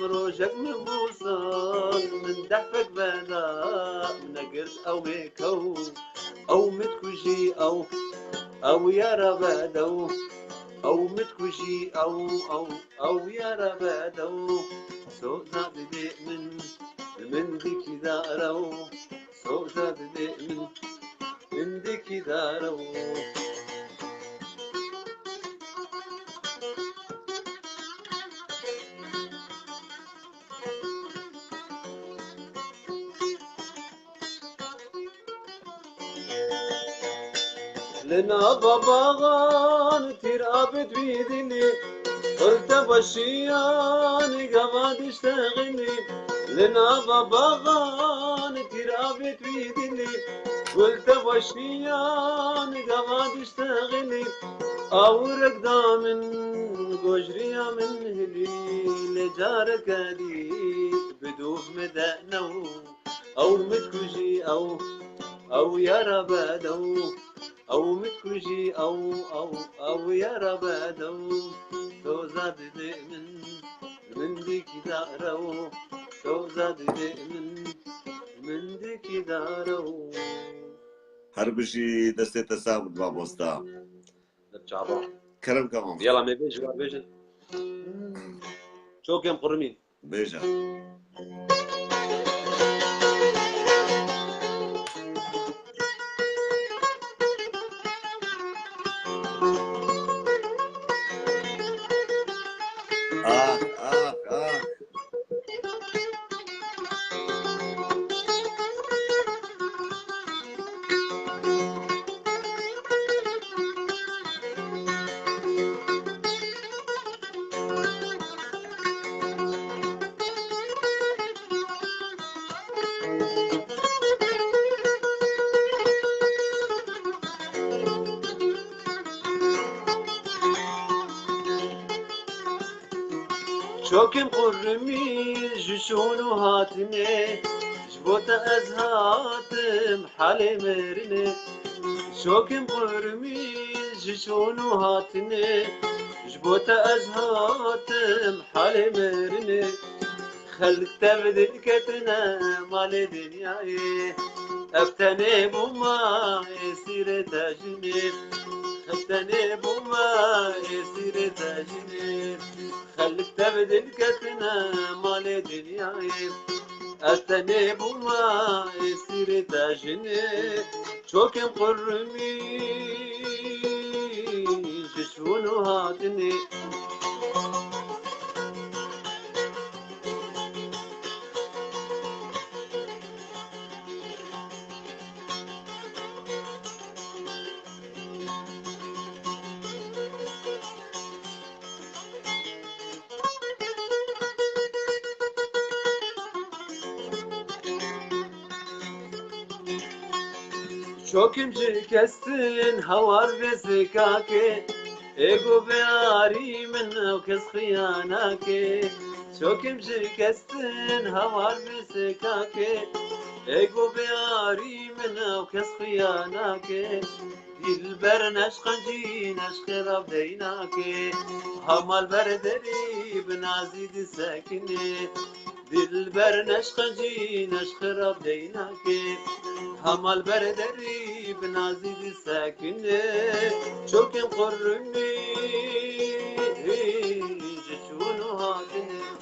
روجك مبوصل من دحفك بدا من قرش أو ميكو أو متكوشي أو يا ربادو أو متكوشي أو يا ربادو سو زاد دي من ديكي دارو سو زاد دي من ديكي دارو لنا باباغان ترابط بيدني قلت بشيان قباد اشتغلني لنا باباغان ترابط بيدني قلت بشيان قباد اشتغلني أورك دامن قجريا من هلي لجارك دي بدوف مدأنو أو متكوشي أو يا ربادو أو متكوشي أو يا ربادو سو زاد دي من ديك دارو سو زاد دي من ديك دارو هر بشي دستي تسامد بابوستا نرجع كرم كمان يلا ما بيجي شو كم قرمين بيجا شوكم قرمي جشون هاتني جبوت أزهاتم حالي مرني شوكم قرمي جشون هاتني جبوت أزهاتم حالي مرني خلك تبدل كتنا مال دنياي افتني بما يصير تجني افتني بما يصير تجني خلك تبدل كتنا مال دنياي افتني بما يصير تجني شوكم قرمي جشون هاتني شوكم جكستن هوار بسكاكي ايقو بياري منو كس خياناكي شوكم جكستن هوار بسكاكي ايقو بياري منو كس خياناكي دلبر نشقنجي نشخرب ديناكي همال بردري بنازيد ساكني دلبر نشقنجي نشخرب ديناكي همال بردري بنازيد ساكني شوكم قرمي جشونو هاتني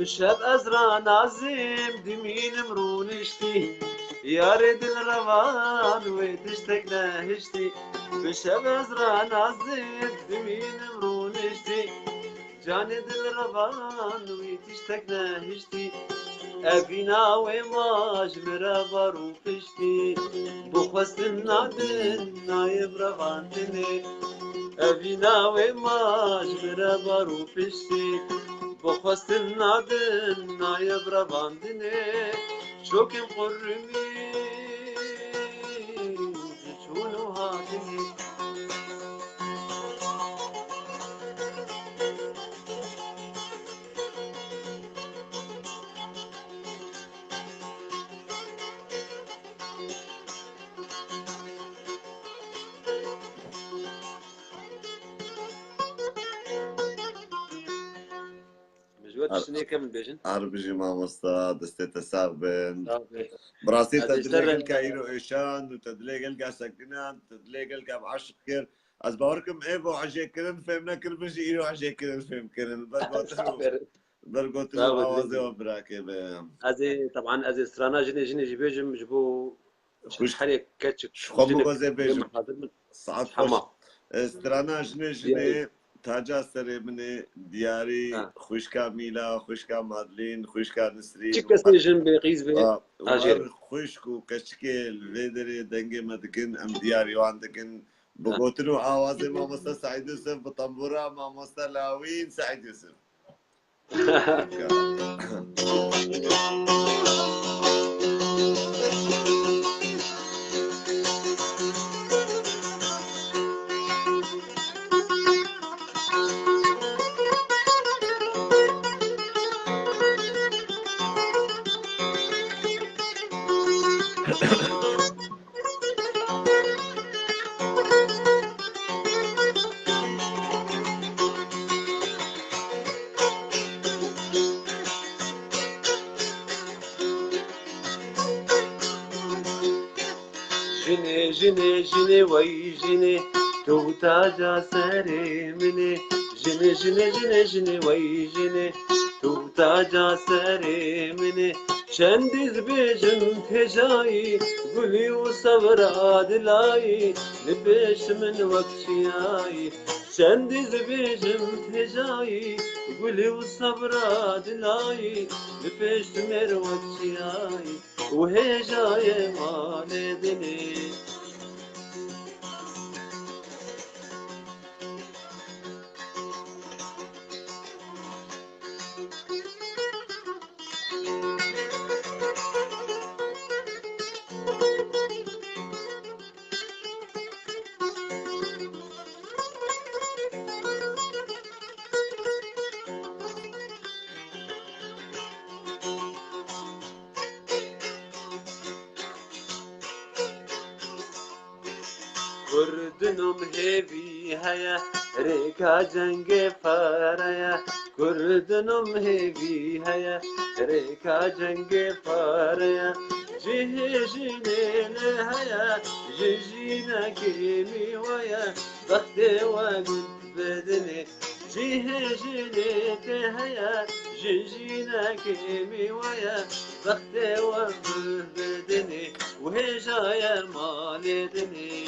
بشب أزرع نازم دمين مرونشتي يا ريد الروان وتشتك نهشتي بشب أزرع نازم دمين مرونشتي جاند الروان وتشتك نهشتي أبينا وماج مرابا روفشتي بخوست النادن نايب روانتني أبينا وماج مرابا روفشتي بخوست النادن نايب رباندني شوكم قرمي جشونو هاتني مجود شنو كمل بيجن عربجي مامۆستا دەستێتە ساغ بن بڕاستی تەدلێگەلکە ئیرۆ ئێشان و تەدلێگەلکە سەکنان تەدلێگەلکە عاشق کرد ئەس باوەڕکەم ئێ بۆ عەژێکردن فێم نەکرد بژی ئیرۆ عەژێکردن فێمکردن بەرگۆتن ئاوازەوە براکێ بێ ئەزێ طبعا ئەزێ سترانا ژنێ بێژم ji بۆ حرێک کەچ خۆم گۆزێ بێژم سعات حەما سترانا ژنێ تاجا سەرێ منێ دیاری خوشکا میلا خوشکا مادلین خوشکا نسرین چ کەسێژن بێ قیز بێ خوشک و کەچکێل لێ دەرێ دەنگێمە دکن ئەم دیاریوان دکن بگۆتن و ئاوازێ مامۆستا سعید یوسف بە تەمبورا مامۆستا لاوین سعید یوسف جني وي جني تو تاجا سري مني جني وي جني تو تاجا سري مني شندز بيجن تجاي قولي وصبر عدلاي نبيش من وقتياي چندی زبیجم هجایی گلی و صبرا دلایی لپشت مروت چیایی و هجای مال دلی كردنم هيفي هيا ريكا جنگ فاريا كردنم هيفي هيا ريكا جنگ فاريا جيه جنين هيا جيجينا كيمي ويا ضغط وقت بدني جيه جنيت هيا جيجينا كيمي ويا ضغط وقت بدني وهجايا مالدني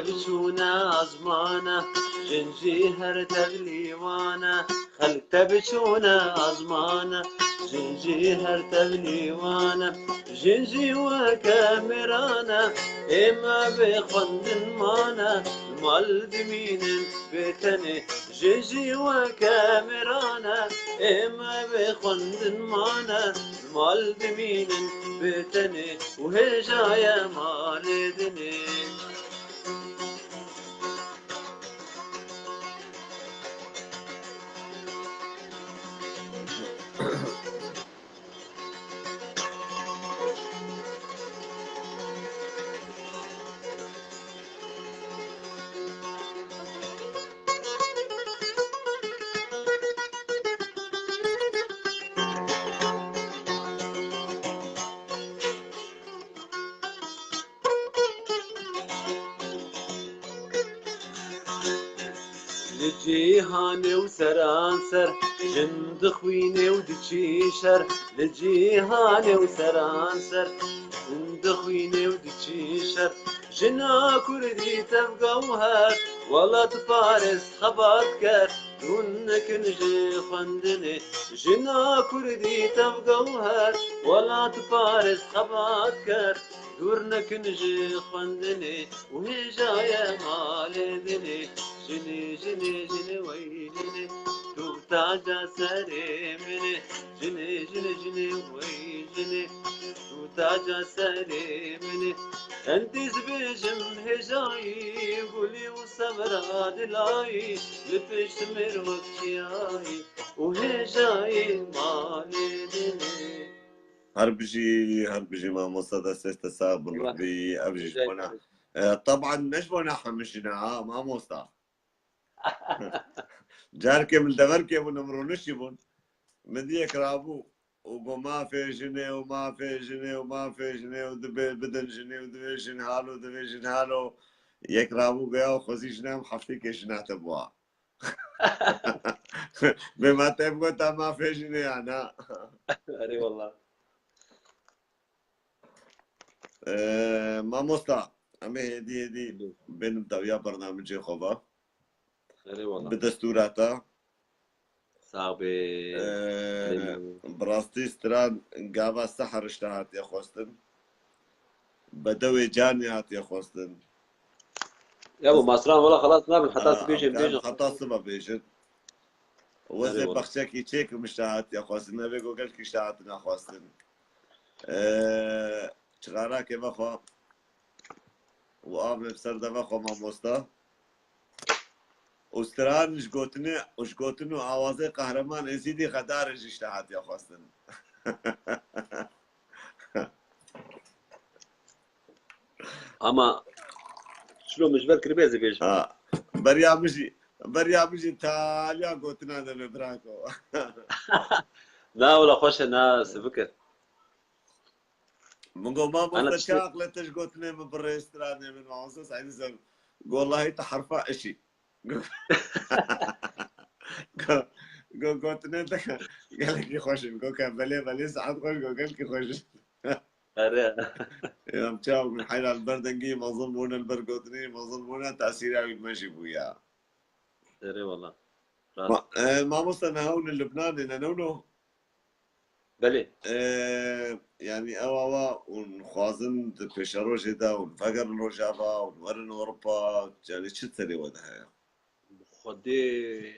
بشونا أزمانا جنجي هر تغليوانا خلت بشونا أزمانا جنجي هر تغليوانا جنجي وكاميرانا إما بخندن مانا المال دمين بتني جنجي وكاميرانا إما بخندن مانا المال دمين بتني وهجايا مالدني لجيهاني وسرانسر جند خويني ودشيشر لجيهاني وسرانسر جند خويني ودشيشر جنا كردي تبقوها والله تفارس خباتكر دونك نجي خندني جنا كردي تبقوها والله تفارس خباتكر دورنك نجي خندني وهي جاية مالدني جني جني جني ويجني توتاجا سري مني جني جني جني ويجني توتاجا سري مني انت زبيجم هجاي قولي وصبر دلاي لفشت مروك شياي وهجاي مالدني هربجي ما مصدى سيست ساب ربي ابجي بنا طبعا مش بنا حمشنا ما مصدى جارك من دبرك من امرونش يبون مديك رابو وما في جنيه وما في جنيه وما في جنيه بدن جنيه ودبي جن هالو دبي جن هالو يك رابو جا وخزي جنام حفتي كشنا تبوا بما تبغى ما في جنيه انا أري والله ما مصدى أمي هدي بنبدأ ويا برنامج خوفا أري والله بدستوراتا صعبة براستي ستران قابا السحر اشتهات يا خوستن بدوي جاني هات يا خوستن يا ابو مصران والله خلاص نعمل حتى بيجن حتى صبا بيجن وزي بخشاكي تشيك مشتهات يا خوستن نبي قلت كي اشتهات يا خوستن شغارا كيف اخو وآمن بسرده وخو ما مصطفى استران اش گوتنو آوازه قهرمان ازیدی خدارش اشتهات یا خواستن اما شلون مش بالكري بيزي بيش بريامجي تاليا قوتنا ذا براكو. لا ولا خوش ناس فكر منقول ما انا بوصل شاقلة قوتنا من بالريستران من معوصص عين زم والله تحرفا اشي. قوتنا قال لك يخش قال كان بلي ساعات قال لك يخش. يوم تشاو من حين البردنجي ما ظلمونا البرقوتني ما ظلمونا تأثير عيد ماشي بويا. والله ما وصلنا هون لبنان نونو. بلي يعني أوا ونخوازن بشرو جدا ونفقر الرجابة ونورن أوروبا يعني شو تسوي وضعها؟ خدي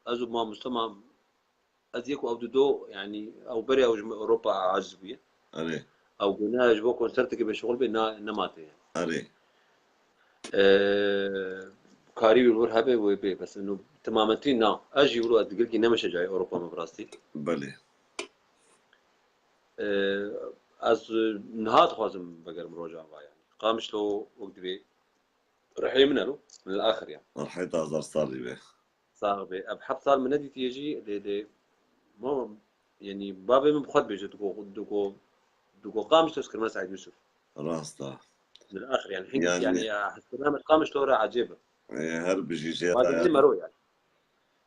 ازو ما مجتمع ازيكو او دودو يعني او بري او اوروبا عجبيه أري او قلنا جبو كونسرت بشغل بنا نماتي يعني. أري كاري بالور هبه وبي بس انه تماما نا اجي ولو تقول لي نمشي جاي اوروبا من براستي بلي از نهاد خوازم بقر مروجع يعني قامش له وقت بي رحي منه له من الاخر يعني رحيت أزار صار لي به صار بي ابحث صار من نادي تيجي لي ما يعني بابي من بخد بيجي دوكو قامش تذكر ما سعيد يوسف راستا من الاخر يعني حين يعني يعني احس برنامج قامش له عجيبه هرب جي وهذا جيتا اللي مرو يعني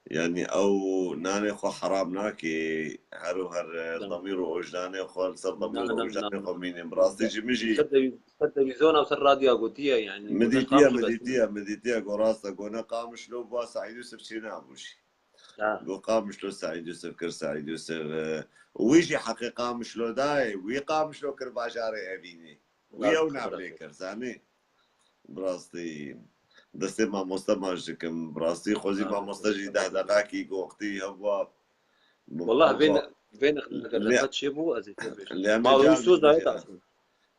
يعني او ناني خو حرام ناكي هرو هر لا ضمير وجداني خو سر لا ضمير لا وجداني لا خو مين براسي جي مجي سد بيزون او سر راديو قوتيه يعني قلنا قامش بس مديتيا قراسة قونا قامش لو با سعيد يوسف شينا بوشي اه قو قامش لو سعيد يوسف كر سعيد يوسف ويجي حقي قامش لو داي وي قامش لو كر باشاري ابيني ويا لازم ونام خبرك ليكر سامي براستي دستي ما مستماجكم براستي خوزي ما مستجي ده دقاكي وقتي هو والله هو بين اللي الرخات شيبو ازيت بيش اللي ما أمي هو جارني يسوس دايت دجي اصلا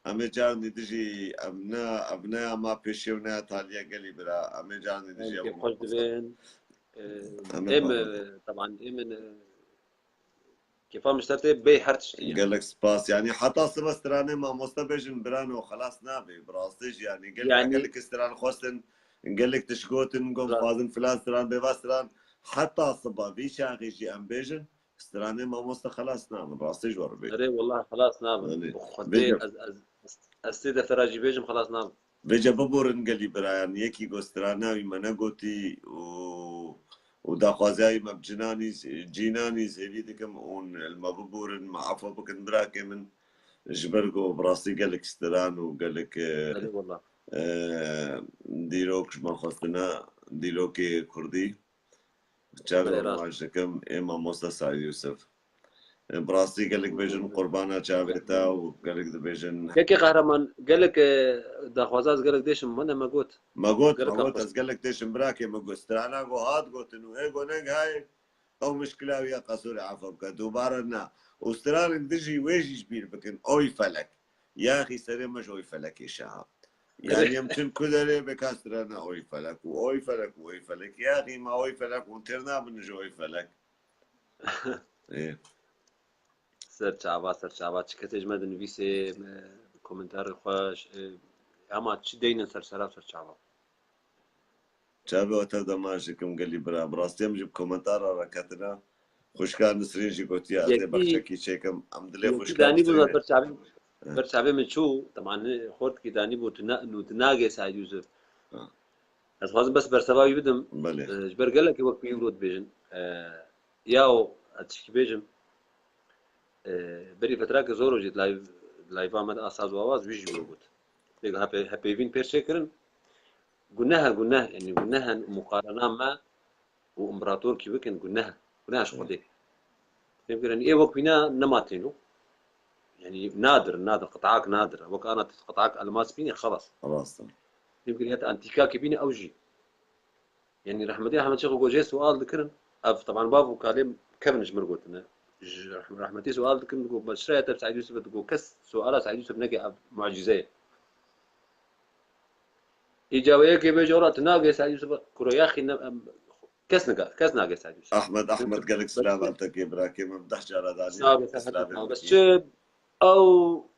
أمي جارني دجي أبناء ما بيشيونا تاليا قلي برا أمي جارني يعني دجي كيف أبو خوش مصر دبين أمي ام بابا طبعا ام كيف مشتري بي حرتشتي يعني قال لك سباس يعني حتى سبستراني ما مستبجن برانو خلاص نابي براستيج يعني قال يعني لك استران خوستن قال لك تشكوتن قوم فازن فلان استران بيفاستران حتى صبا في شاغي جي امبيجن استراني ما مست خلاص نام براستيج وربي اري والله خلاص نام يعني خدي بيجا از السيده تراجي بيجم خلاص نام بيجا ببورن قال لي برايان يكي قسترانا ومنا قوتي ودا خوازاي مبجناني جيناني زيدكم اون المببورن مع عفو بكن براكي من جبرقو براسي قال لك استران وقال لك اري والله ديروك ما خصنا ديروكي كردي بلي شابه راس مواجهكم إما موسى سعيد يوسف براسي قال لك بيجن قربانا شابتا وقال لك بيجن كيكي قهرمان قال لك دا خوازاز قال لك ديش من ما قلت ما قال لك قلت خوش أس قال لك تيش مراكي ما قلت استرانا قهات قلت إنه إيه قلنا هاي أو مشكلة ويا قصور عفوك دوباره نا واستران تجي ويجي جبير بكن أوي فلك يا أخي سري مش أوي فلك يا شهاب يعني يمكن كدري بكسرنا أوي فلك وأوي فلك وأوي فلك يا أخي ما أوي فلك وانترنا من جو أوي فلك إيه سر شعبات شكتج مدن نویسه کومنتار خوش اما چی دین سر سر شعبات شابه وتبدا ماشيكم قال لي برا براستي أمجي بكومنتار ركعتنا خوش كان نسرين جي قلت يا أزي یکی بخشكي شيكم الحمد لله خوش یکی كان دانی بود نسرين بر شعبه من شو طبعا خورد کی دانی بود نو تناقه سعید یوسف از خواست بس بر سبایی بدم بله جبر قال لك وقت بيورود بيجن ياو اتشكي بيجم بري فتراك زورو جيت لايف عمد اساس واواز بيجي بود ديك هابي فين بيرشيكرن قلناها يعني قلناها مقارنة ما وامبراطور كي وكن قلناها شو قدي يمكن ان ايه وقفنا نماتينو يعني نادر قطعاك نادرة وكانت قطعاك الماس بيني خلاص خلاص يمكن يات انتيكا كي بيني اوجي يعني رحمتي احمد شيخ جوجي سؤال ذكرن اف طبعا بابو كلام كرنج مرقوتنا رحمتي سؤال ذكرن تقول بشرية تبع سعيد يوسف تقول كس سؤال سعيد يوسف نجي معجزة إجابة كي بيجورا تناقي سعيد يوسف كرو يا أخي كس ناقي سعيد يوسف أحمد قال لك بس سلام أنت براكي من دح جارة داني ناقي سلام بس شب أو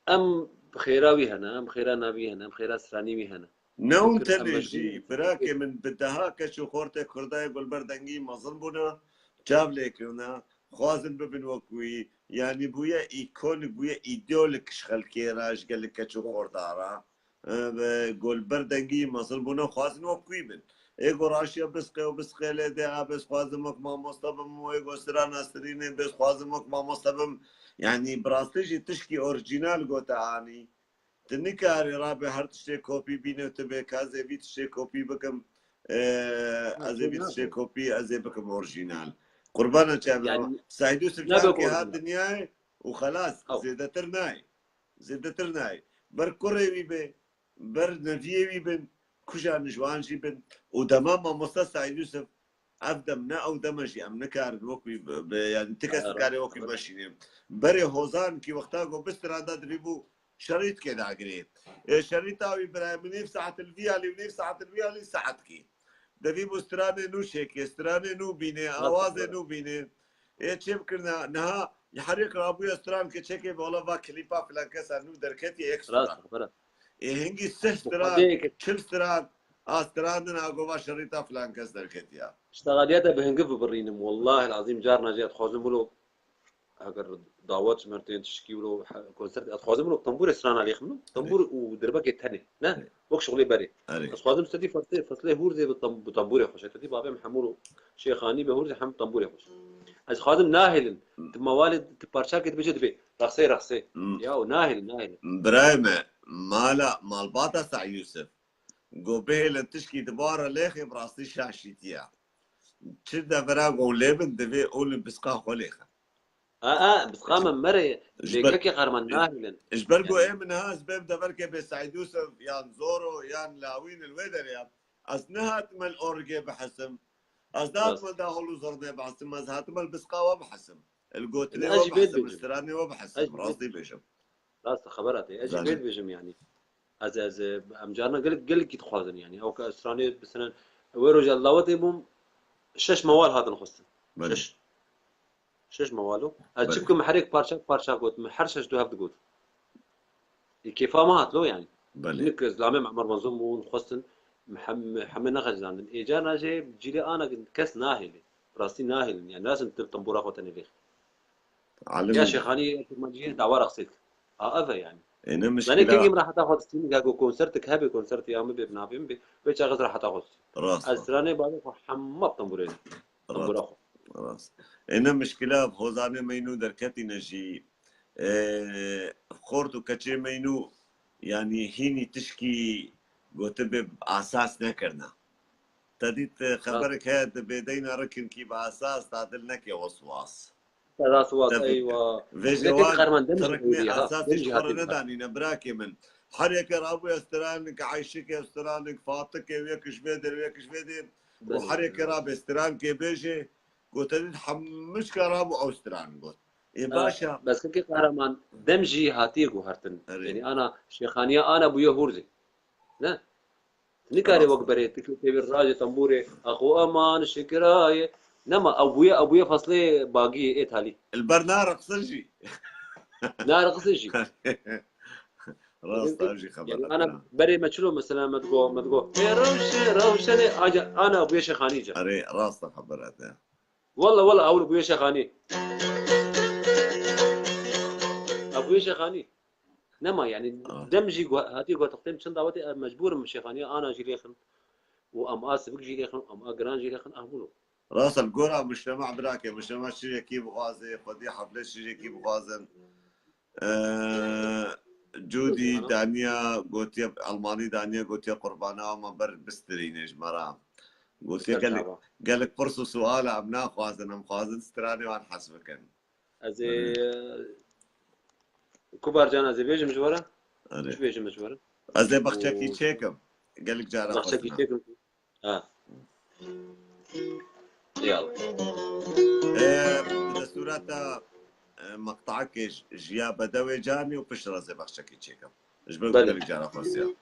أم بخيراوي هنا أم خيرا نبي هنا أم خيرا سراني هنا نون فكر أما تلجي جبين براكي من بدها كشو خورتك خرداي قلبر دنگي مظن بونا جاب ليكونا خوازن ببن وكوي يعني بويا ايكون بويا ايديولك شخل كيراج قال لك كشو خوردارا قلبر دنگي مظن بونا خوازن وكوي بن ايغو راشيا بسقي وبسقي لدي بس خوازن مك ما مصطبم وايغو سران استريني بس خوازن مك ما مصطبم يعني براستيجي تشكي اورجينال قوتعاني تنكاري رابع هر تشتي كوبي بينه تبي كازي بي تشتي كوبي بكم ازي بي تشتي كوبي ازي بكم اورجينال قربانا شامل يعني سعيد يوسف جان نابك كي هاد أورجينال الدنيا وخلاص أو زيادة ترناي بر كوري بي بر نفيه بن كجا نجوان جي بن ودمام مصطفى سعيد يوسف افدم او دمجي ام نكار وكي يعني تكس كاري وكي ماشي بري هوزان كي وقتها بس ترادا دريبو شريط كده عقريب شريط او ابراهيم منيف ساعة الفيالي منيف ساعة الفيالي ساعة كي دبيبو استراني نو شيك استراني نو بيني اوازي نو بيني چه بکرنا نها يحرك رابويا استران كتشكي بولا با كليبا فلانكسا نو دركتي راس اكسترا خبرة هنگي سهستران وبعدين چلستران استران ناغوبا شريطا فلانكس دركتيا اشتغالياتها بهنقف برينم والله العظيم جارنا جات خوزم له اگر دعوات مرتين تشكي له كونسرت اتخوزم له طنبور اسران عليه خمنو طنبور ودربك الثاني نا وك شغلي بري اري اتخوزم استدي فصله هورزي بطنبور يخش تدي بابا محمول شيخاني بهورزي حم طنبور يخش از خادم ناهل موالد تبارشاك بيجي دبي رخصي يا ناهل برايم مالا مال باتا سع يوسف قوبيه لنتشكي دبارة ليخي براستي شاشيتيا تشدا براغو ليبن دبي اول بسقا خوليخا بس قام مري ليكك قرمان ناهل اجبرقو ايه من هاز بيب دبركي بسعيد يوسف يان زورو يان لاوين الويدر يا اصنهات مال اورجي بحسم اصدات مال داخلو زرني بحسم ازهات مال بسقا وبحسم القوتلي اجي بيت وبحسم بيجم استراني اجي وبحسم بيت راستي بيشم راس خبراتي اجي بيت زاني بيجم يعني از امجارنا قلك يتخوازن يعني او كاسراني بسنن ويرو جلاوتي بوم شش موال هذا نخصن بلي شش موالو بلي اتشبكم محرك بارشا قوت محرشش دو هفت قوت كيفا ما هاتلو يعني بلي انك زلامه عمر منظوم ونخصن محمد نخش زاندن ايجانا جاي بجيلي انا كاس ناهل راسي ناهل يعني لازم تطنبورا خوتني ليخ يا علمني شيخاني ما جيت دعوة رقصتك هذا يعني هنا زاني كينجي مشكلة راح تاخذ ستين قاعد كونسرتك هابي كونسرت يا مبي بنافين بي بيتش اغز راح تاخذ راسا السراني بعد حمط طنبورين راس طنبور اخو راس هنا مشكلة بخوزاني مينو دركتي نجي خورتو كتشي مينو يعني هيني تشكي قوتب اساس نكرنا تديت راس خبرك هاد بدينا ركن كي باساس تعدلنا كي وسواس راس واس تفكر ايوه لكن فيجوان قرمان دمج تركني هودي ها اساسي دمج هاتي شخور نداني نبراكي من حريك رابو استرانك عايشك استرانك فاطك وياك شبيدر وياك شبيدر وحريك راب استرانك بيجي قلت لي حمش كرابو او استران قلت يا باشا بس كي قهرمان دمجي هاتي هرتن اري يعني انا شيخانيه انا ابويا هورزي لا نكاري وقت راسا بريت تكتب الراجل طنبوري اخو امان شكراي نما ابويا فصلي باقي ايتالي البرنار قصجي نار قصيجي راسا اجي يعني خبرك انا بري ما تشلو مثلا ما تقول يا روشني انا ابويا شيخاني جا اري راسا خبرك والله اول ابويا شيخاني ابويا شيخاني نما يعني دمجي هاتي قوة تقديم شن دعوتي مجبور من شيخانية انا اجي ليخن وام اسف جي ليخن ام اجران جي ليخن اهبلو راس القرى مجتمع براكي مجتمع شيء كيف غازي خدي حفلة شيء كيف غازن جودي دانيا قوتي الماني دانيا قوتي قربانا وما بر بسترينج مرام قوتي قال لك فرصة سؤال ابناء خوازن ام خوازن استراني وان حسبكن از كبار جان از بيجي مجورة مش اري بيجي مجورة ازي بختكي تشيكم قال لك جارة بخشك خوزنا يشتكم يلا دستورات مقطعك جيا بدوي جاني وبشرة زي بختكي تشيكم ايش بقول بلي لك جارة خوزيا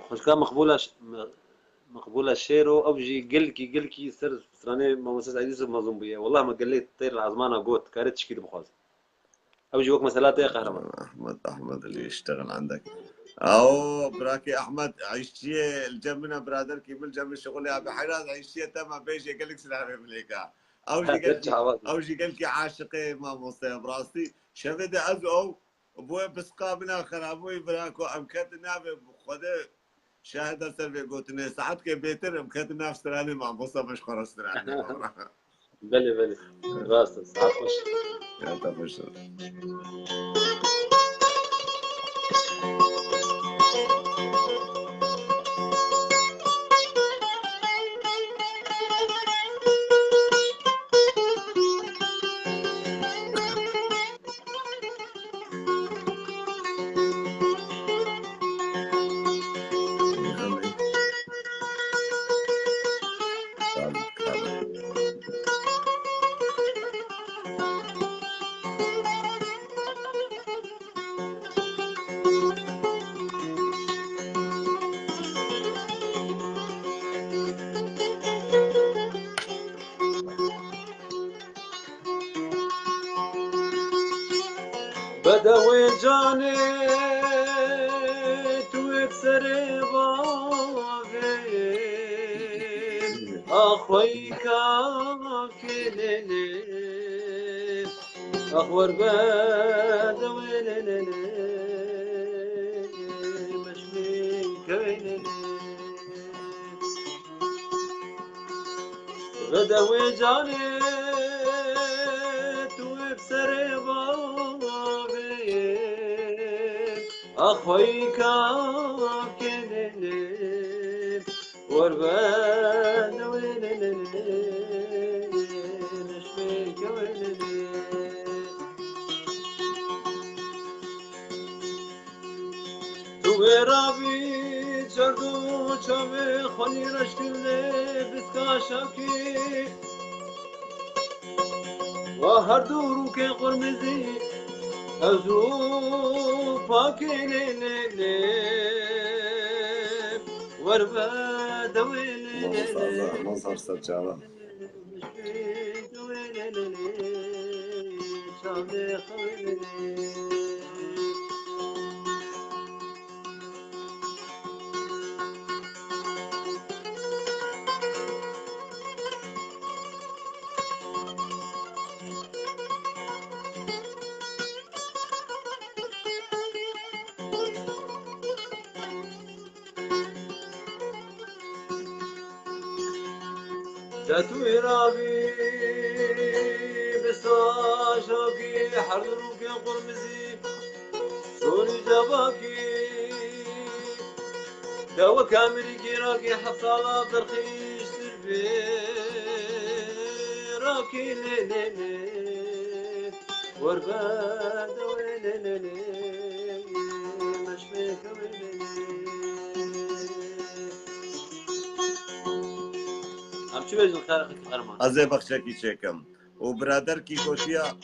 خوش كان مقبولة والله الشيرو أوجي قلكي سر سراني ما مساس عيد يوسف مظلوم بيه والله ما قليت طير العظمانة قوت كارت تشكيل بخاز أوجي وقت مسألة يا قهرمان أحمد اللي يشتغل عندك أو براكي أحمد عيشتي الجمنا برادر كي بالجمن الشغل يا أبي حراز عيشتي تما بيجي قال لك سلام مليكا أوجي قال لك عاشقي ما مصيب براسي شفت أزو أبوي بس قابنا خرابوي براكو أمكتنا بخده شاهد سلفي قوتني ساعات كي بيتر أمكتنا في سراني ما مصيب مش خرج سراني بلي راسا ساعات خوش يا تفشل بدوي جاني توكسر بابي أخوي كاكلني أخور بدوي مش من كويني بدوي جاني توكسر بابي أخوي كاكلني وربان وينني نشفيك وينني توي رابي جردو چاوي خوني رشكلي بسكا شاكي وهر دورو كي قرمزي أزو باكيني وربا مصر سجارة جاتوي رابي بساشاكي حرروكي قرمزي سوني جاباكي دوا كامري كيراكي حصالة برخيش سربي راكي ليلي ورباد ويلي مشفيك ويلي شو بيجي الخارق القرمان أزي بخشكي شكم وبرادر كي كوشيا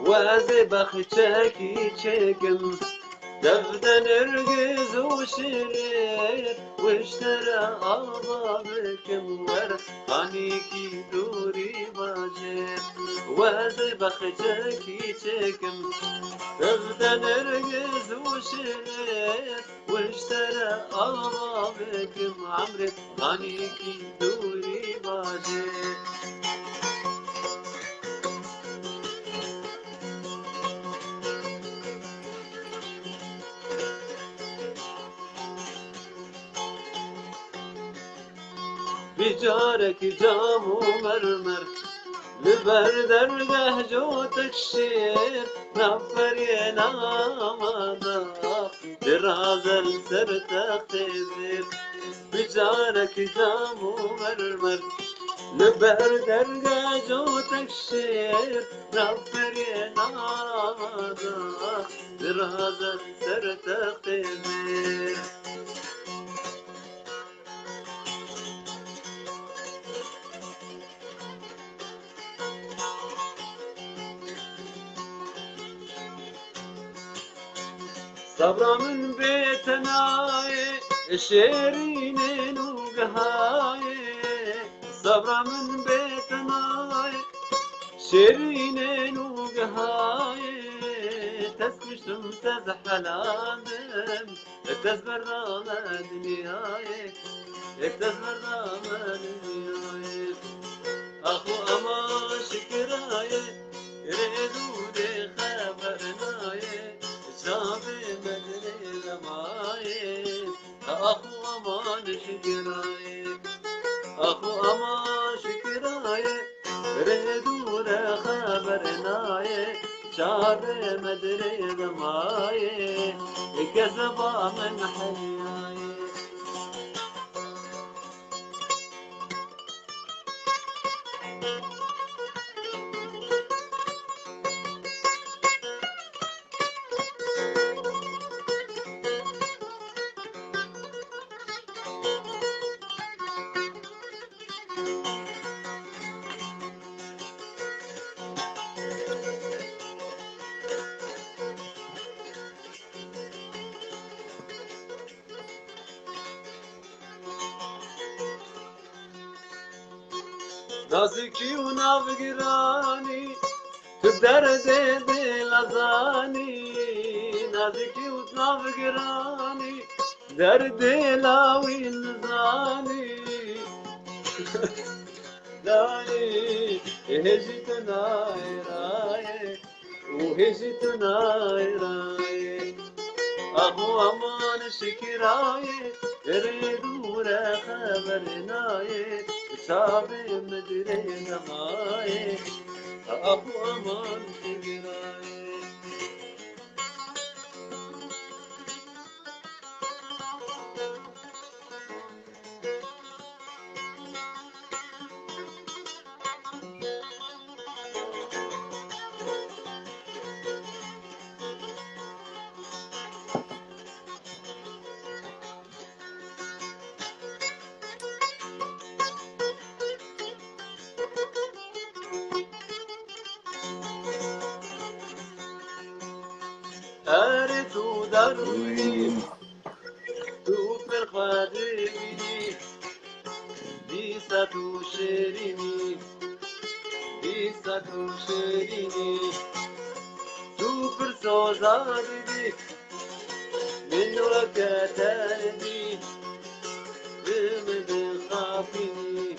وازي بخشكي شكم دفدا نرقز وشريت واشترى أضابكم ورقانيكي دوري باجر وازي بخشكي شكم دفدا نرقز وشريت واشترى أضابكم عمري قانيكي دوري باجر بجارك جام ومرمر لبردر لهجوتك شير نفر ينامضا درازل سرتك تزير بجارك جام ومرمر لبر درگاه جوتك شير نفري نادا درازة سرتقدير صبرا من بيتنا شيرين وقهاي صبرا من بيتنا شيرين وقهاي تسكشتم تزحلام تزبر ما دنياي تزبر ما دنياي اخو اما شكراي يريدوا لي خبرناي شافي مدري لماي اخو اما شكراي اخو اما شكراي يريدوا لي خبرناي شافي مدري لماي كذبا من حياي نازكي ونافقراني تدرد دل أزاني نازكي ونافقراني درد لاوي نزاني داني هجتنا راي وهجتنا راي أخو أمان شكراي يريدوا لا خبرناي شابي مدري نماي أخو أمان شكراي أرثو دروي توفر خادمي بيساتو شيريني بيساتو شيريني توفر سوزادي من وكتاني بمد خافيني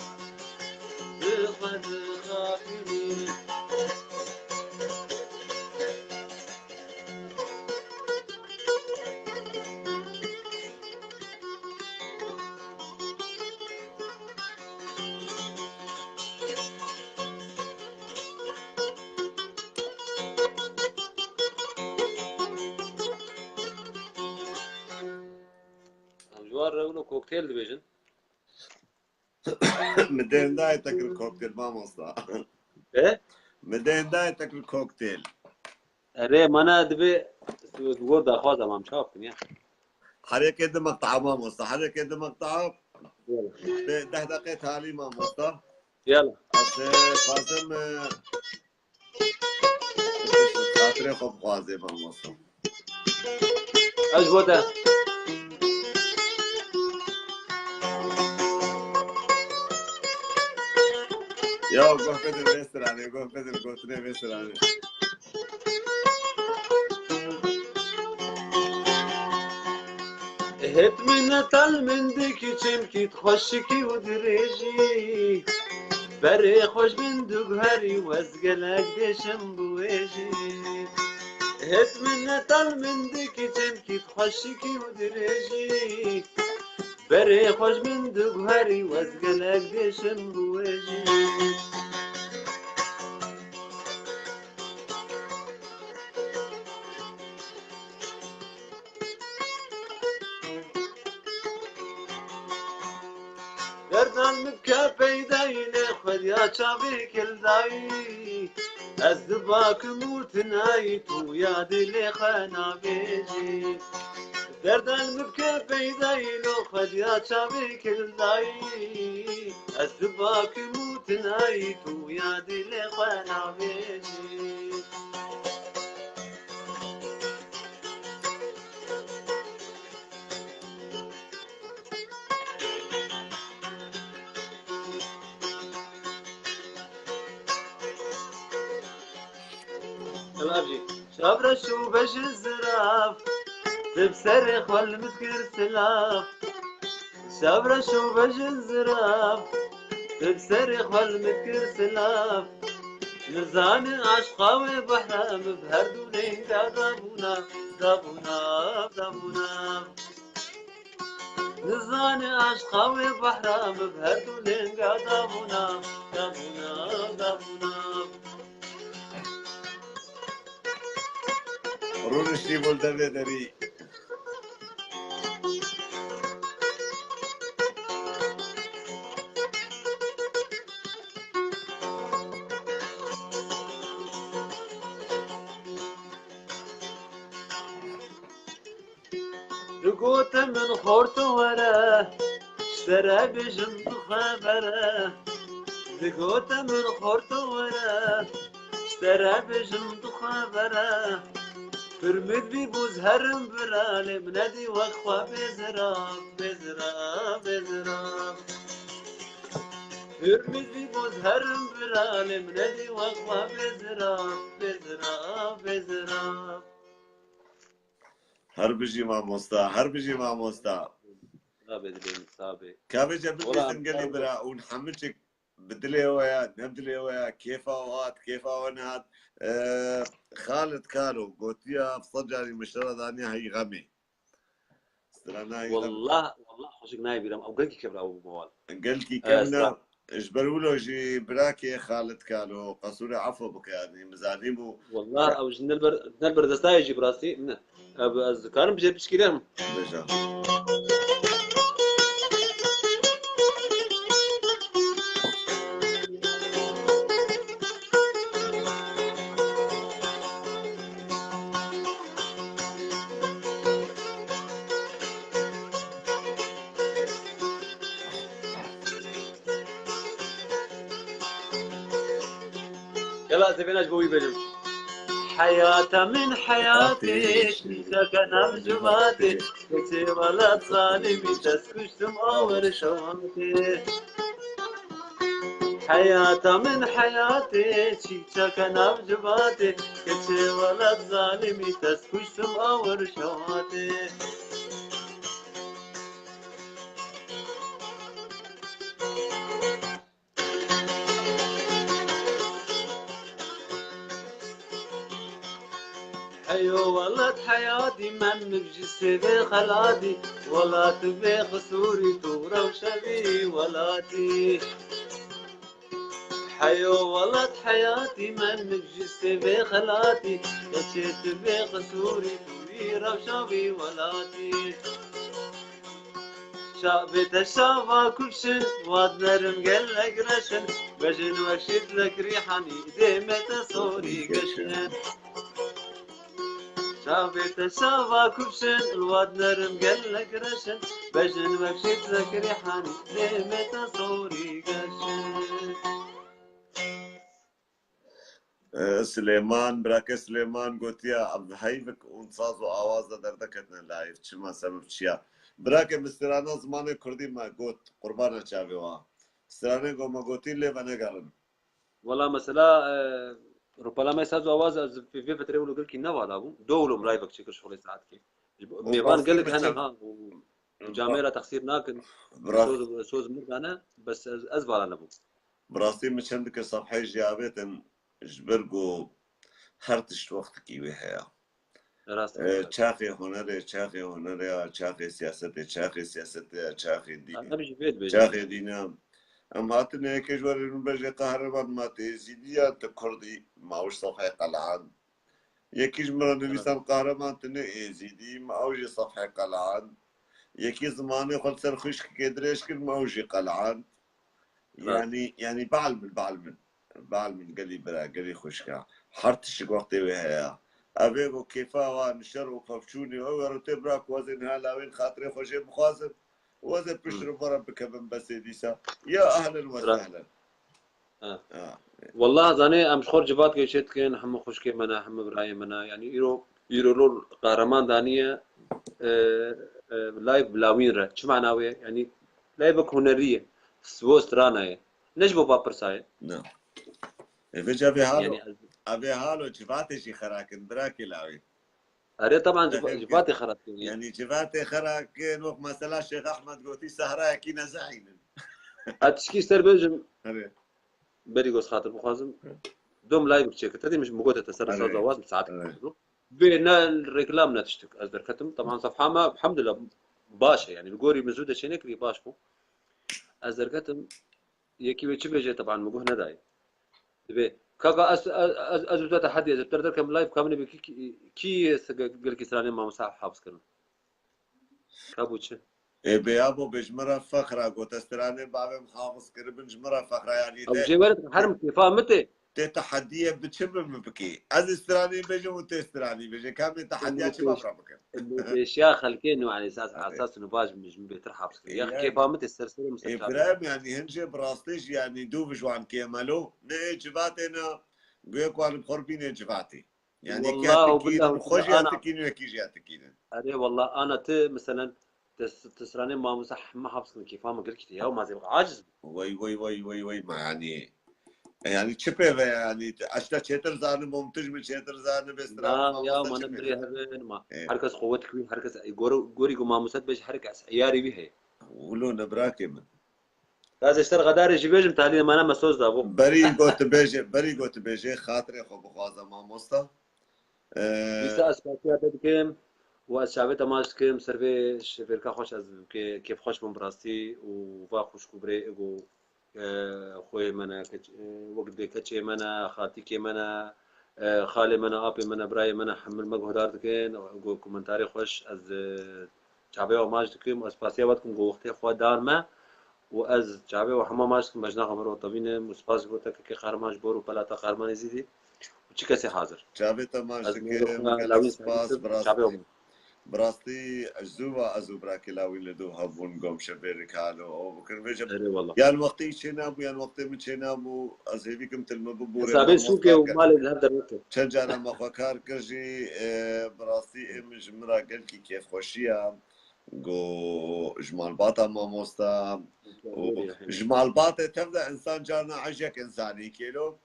بمد خافيني جوار رولو كوكتيل دبيجن مدين داي تاكل كوكتيل ما مصدع ايه مدين داي تاكل كوكتيل اري مانا دبي تقول دا خوازا ما مشاف يا حركة دي مقطعة ما مصدع حركة دي مقطعة ده دقيقة هالي ما مصدع يلا بس فازم خاطري خب خوازي ما مصدع ايش بودا يا قوه بدر بيسر علي قوه بدر قوتني بيسر علي هت من تل من ديكي چمكي تخشكي ودريجي بري خوش من دوغهري وزقلك دشم بويجي هت من تل من ديكي چمكي تخشكي ودريجي بري خوش من دوغهري وزقلك دشم بويجي دردان مبكى بيدين خذ يا شابي كل داي الزباك موت نايت ويا دلي خنا بيجي دردان مبكى بيدين خذ يا شابي كل داي الزباك موت نايت ويا دلي خنا بيجي شابر شو بش الزراف تبصرخ والمذكر سلاف شابر شو بش الزراف تبصرخ والمذكر سلاف نزاني عشقاوي بحرام بهردولين دابونا دابونا دابونا نزاني عشقاوي بحرام بهردولين دابونا دابونا دابونا رونشتي بولدبي دري دقوت من خورت ورا اشترى بجنب خبره دقوت من خورت ورا اشترى بجنب خبره فرمد بي بوز هرم برالي بنادي وقفة بزراب بزراب بزراب فرمد بي بوز هرم برالي بنادي وقفة بزراب بزراب بزراب هربجي مع موستا هربجي مع موستا رابط بين صابي كابي جابت لي سنقلي برا ونحملك بدلي ويا نبدلي ويا كيف اوقات كيف اونات خالد كانوا قلت يا بصجري مشترى ثانية هي غمي والله خوشك نايب يرم او قلقي كبر او موال قلقي كمنا اجبروا له جي براكي خالد كانوا قصوري عفو بك يعني مزانيبو والله او نلبر دستاي يجي براسي من كانوا بجيب تشكيلهم بجا يلا زبيناش بوي بجم حياة من حياتي سكن بجماتي كتي ولد ظالمي تسكشتم أول شواتي حياة من حياتي سكن بجماتي كتي ولد ظالمي تسكشتم أول شواتي ايو والله حياتي من بجسدي خلاتي ولا تبي خسوري تورا وشبي ولاتي حيو والله حياتي من بجسدي خلاتي كشي تبي خسوري تورا وشبي ولاتي شابت الشافا كبشن واد نرم قلق رشن بجن وشد لك ريحاني ديمة صوري قشن شافت الشافا كبشن الواد نرم قلق رشن بجن وشد لك ريحاني ديمة صوري قشن سليمان براك سليمان قلت يا عبد هيفك ونصازو آواز دردكتنا لايف شما سبب شيا براك مسترانا زمان كردي ما قلت قربانا شابي وا استرانا قو ما قلتي لي وانا قالن والله مثلا ربما ما يساعدوا آواز في فترة يقولوا قلت كي نوع لابو دولهم رايفك شكل شغل ساعات كي ميبان قلق هنا ها وجاميرا تخسير ناكن سوز مرقانا بس أزبال أنا بو براسي مشندك صفحي جابتن جبرقو هرتش وقت كي ويحيا چاخي هنره چاخي هنره چاخي سياسته چاخي سياسته چاخي دين چاخي دينا ام هاتنا كجوار بجي قهرمان ماتي زيديا تكردي ماوش صفحي قلعان يكيج مرة نبيسان قهرمان تنه زيدي ماوجي صفحي قلعان يكي زماني خل سرخش كدريش كل ماوجي قلعان يعني بعلم قال لي برا قال لي خوشكا حرتش وقتي وهي ابيغو كيفا ونشر وقفشوني هو رتبراك وزن هلا وين خاطري خوشي مخازن وزن بشرب برا بكبن بس ديسا يا اهلا وسهلا والله زاني ام شخور جبات كي شت كان هم خوشكي منا هم براي منا يعني يرو قهرمان دانيه لايف بلاوين را شو معناه يعني لايفك هنريه سوو سترانا نجبو بابرساي نعم فيجا يعني ابي هالو جباتي شي خراكن براكي لاوي اري طبعا جباتي خرط يعني جباتي خراكن وقت مثلا الشيخ احمد قوتي سهراء كينا زعين اتشكي ستر بيجم بري قوس خاطر بخازم دوم لايف تشيك تدي مش مقوته تسرع صوت واز ساعات بينا الريكلام نتشتك ازدر كتم طبعا صفحه ما الحمد لله باشا يعني الجوري مزوده شنكري باشكو ازدر كتم يكي بيتش بيجي طبعا مقوه نداي دبي كاكا ازو تحدي ازو تقدر كم لايف كامل بكي كي قال كسراني ما مساح حابس كلام كابوتش بيابو بجمرة فخرة قوت استراني بابي محافظ كربن جمرة فخرة يعني او جيبرت حرم كيفا متى تي تحدية بتشم بكي از استراني بيجي وانت استراني بيجي كامل تحديات شباب رابك اللي اشياء خلكين على اساس انه باج مش بيترحب يا اخي كيفا متى السلسله مستشار ابراهيم يعني هنجي براستيش يعني دوبش وعن كيمالو ني جباتنا بيكو عن بخربين جباتي يعني والله وبالله خوش ياتكين وكيش ياتكين اري والله انا مثلا تسراني ما مسح ما حافظ كيف ما قلت يا وما زي عاجز وي ما يعني تشبه يعني اشتا تشتر زان ممتج من تشتر زان بستران لا يا ما ندري هذين ما حركه قوتك كوين حركه غوري ما مسد بش حركه عياري بها ولو نبراكي من لازم اشتر غداري جيبيجم تعليل ما انا مسوز دابو بري قوت بيجي خاطري خو بخوازه ما مستا بيسا اسباسيات بكم وشعبي تماش كم سرفي شفيركا خوش از كيف خوش من براستي وفا خوش كبري اجو خوي منا وقت كتشي منا خاتي كي منا خالي منا ابي منا براي منا حمل مجهودار دكين اجو كومنتاري خوش از شعبي وماج دكم اسباسيا وقتكم جو وقتي خو دار ما واز شعبي وحما ماجكم بجنا خبرو طبينه مسباس بوتك كي خرماش بورو بلاتا خرمان زيدي وشي كسي حاضر شعبي تماش دكم قال سباس براستي براستي أجزوها أزو براكي لاوي لدو هبون قوم شبيرك هالو أو بكر بيجم يا الوقتي شنابو يا الوقتي من شنابو أزهبيكم تلمو ببوري سابين سوكي ومالي الهدر نكتب شجانا مخوكار كرجي براستي إمج مرا قلكي كيف خوشيا جو جمال باطا ماموستا جمال باطا تبدا انسان جانا عجك انساني كيلو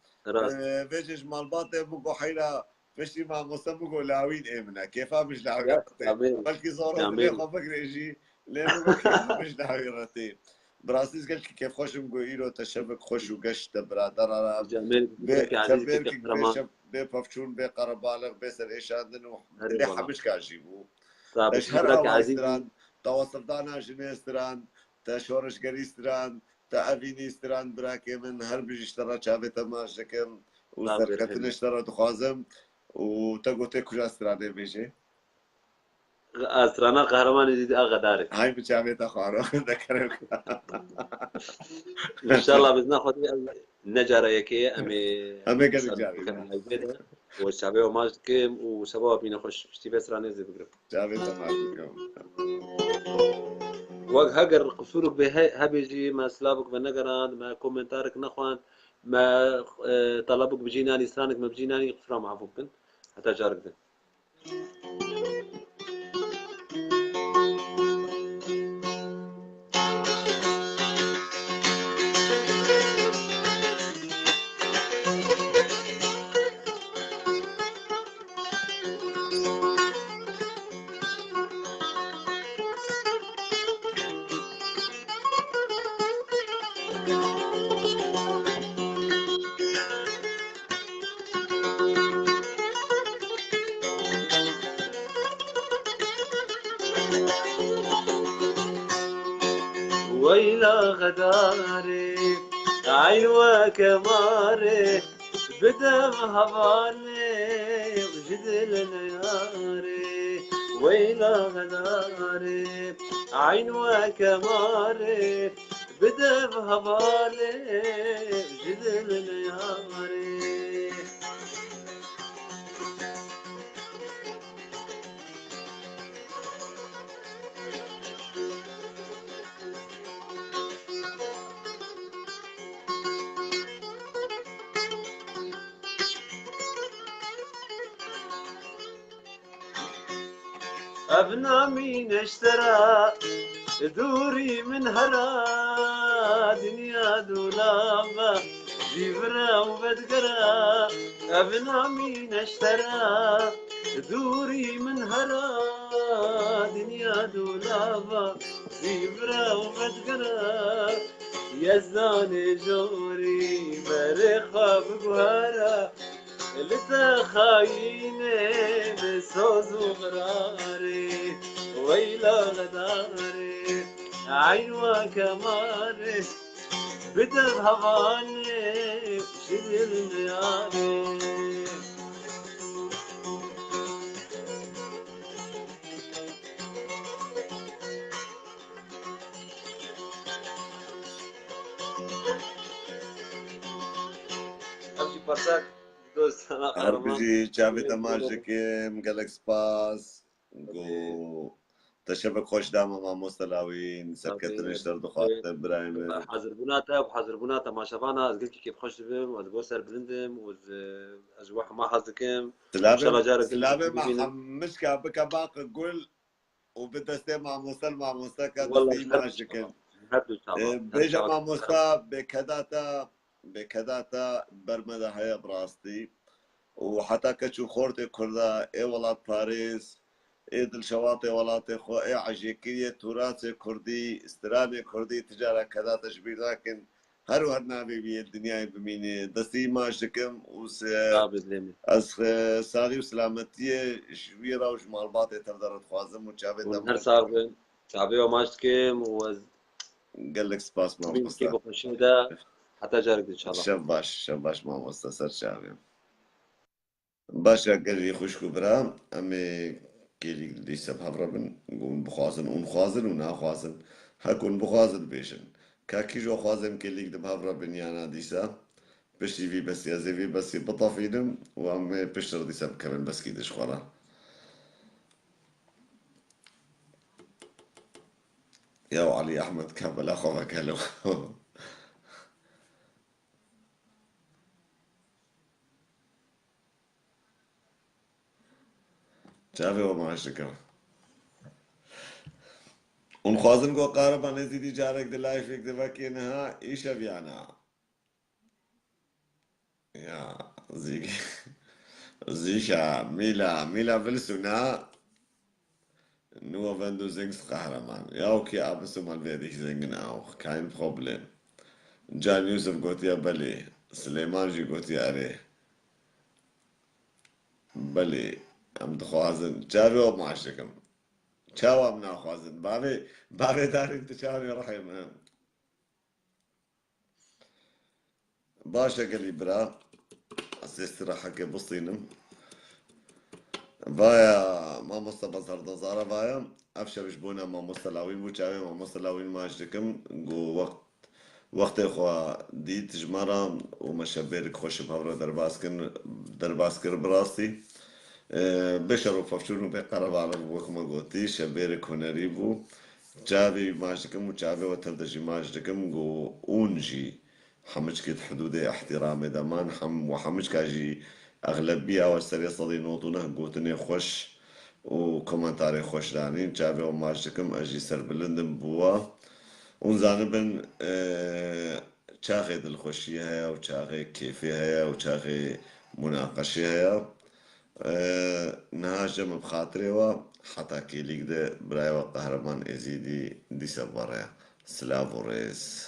فيجي جمال باطا بقو حيلا فشي ما مصمم لاوين امنا كيفا مش لاوين بلكي صاروا ليه خافك ريجي ليه كيفا مش لاوين رتي براسيس قال كيف خوش مقولوا تشبك خوش وقشت برادر بففشون بقربالغ بسر ايش عندنا اللي حمش كاجيبو تشهر عزيزي تواصل دانا جنيستران تشورش قريستران تأفينيستران براكي من هربج اشترى شافي تماش كم وزرقتن اشترى تخازم وتقو تكوش استراني بيجي استرانا قهرمان جديد اغداري هاي بشافي تخارو ذكرك ان شاء الله باذن الله نجارة يكي امي قد جاري والشعبيه وماج كيم وسبب بينا خوش اشتي بس راني زي بقرب شافي تماش وقت هاجر قصورك بهبيجي ما سلابك بنقران ما كومنتارك نخوان ما طلبك بجيناني سرانك ما بجيناني قصرا معفوكن حتى جارك ده ويلا غداري عين وكماري بدم هبالي وجدل نياري ويلا غداري عين وكماري بده بهبالي جدل الياري ابنا مين اشترى دوري من هلا دنيا دولابة جبرة وبدقرة ابنا مين اشترى دوري من هلا دنيا دولابة جبرة وبدقرة يزاني جوري مريخة بقهرة لسه خاينة بسوز وغراري ويلا غداري عينوا كماري بدر هواني شدل نياري أمشي برساك دوست أنا قهرمان هربجي چاوی دماج دکیم گلک سپاس گو تشبك خوش داما ما مستلاوين سكتنش ترد خاطر برايم حاضر بناتا وحاضر بناتا ما شافانا از قلت كيف خوش بهم وز بوسر بلندم وز از واحد ما حظكم سلابي ما حمش كابك باقي قول وبدستي مع مستل مع مستكا دستي ما شكل بيجا مع مستا بكداتا برمدا هيا براستي وحتى كتشو خورتي كردا اي ولات باريس اي دل شواطئ ولات خو اي عجيكية تراث كردي استرالي كردي تجارة كذا تشبيه لكن هرو هرنابي بي الدنيا بميني دستي ما شكم وس از سالي وسلامتية شويرة وجمال باطي تردرت خوازم وشابي دم هر صار شعبي وما شكم وز قال لك سباس ما مصطفى كيف بخشودا حتى جارك ان شاء الله شباش ما مستسر شعبي باشا قال لي خوشكو برا امي كيلي ليس بهبربن نقول بخوازن ونخوازن وناخوازن هكون بخوازن بيشن كاكي جو خوازن كيلي بهبربن يانا ديسا بشي في بس يازي في بس بطافينم وامي بشتر ديسا كمان بس كيدش خورا يا علي احمد كابل اخوك هلو شافي وما شكرا ونخوازن قو قاربا نزيدي جارك دلاي فيك دفاكي نها ايشا بيانا يا زيكا ميلا فلسونا نو wenn du singst Kahraman. Ja, okay, ab und zu mal werde ich singen auch, kein Problem. Jan Yusuf قلت يا بلي سليمان جي قلت يا أري بلي أم دخوازن جابي ومعشكم چاو ام ناخوازن بابي دارين تشاوي رحيم باشا قلي برا أسيسترا حكي بصينم بايا ما مصطفى زردزارة بايا أفشا بشبونا ما مستلاوين بوشاوي ما مستلاوين معشكم قو وقت إخوة دي تجمرة وما شبيرك خوش بهورا درباسكر براستي بشر وفشون بقرب على وكما قلتي شبيرك هنري بو جابي ماشكم وجابي وتردجي ماشكم قو أونجي حمش كده حدود احترام دمان وحمش كاجي أغلبية والسرية صدي نوطونه قوتني خوش وكومنتاري خوش دانين جابي وماشكم أجي سر بلندن بوا ونزانبن چاغي دلخوشي هيا وچاغي كيفي هيا وچاغي مناقشي هيا نهاجم بخاطري وحتى كي ليك ده برايو قهرمان ازيدي دي سباريا سلافو ريس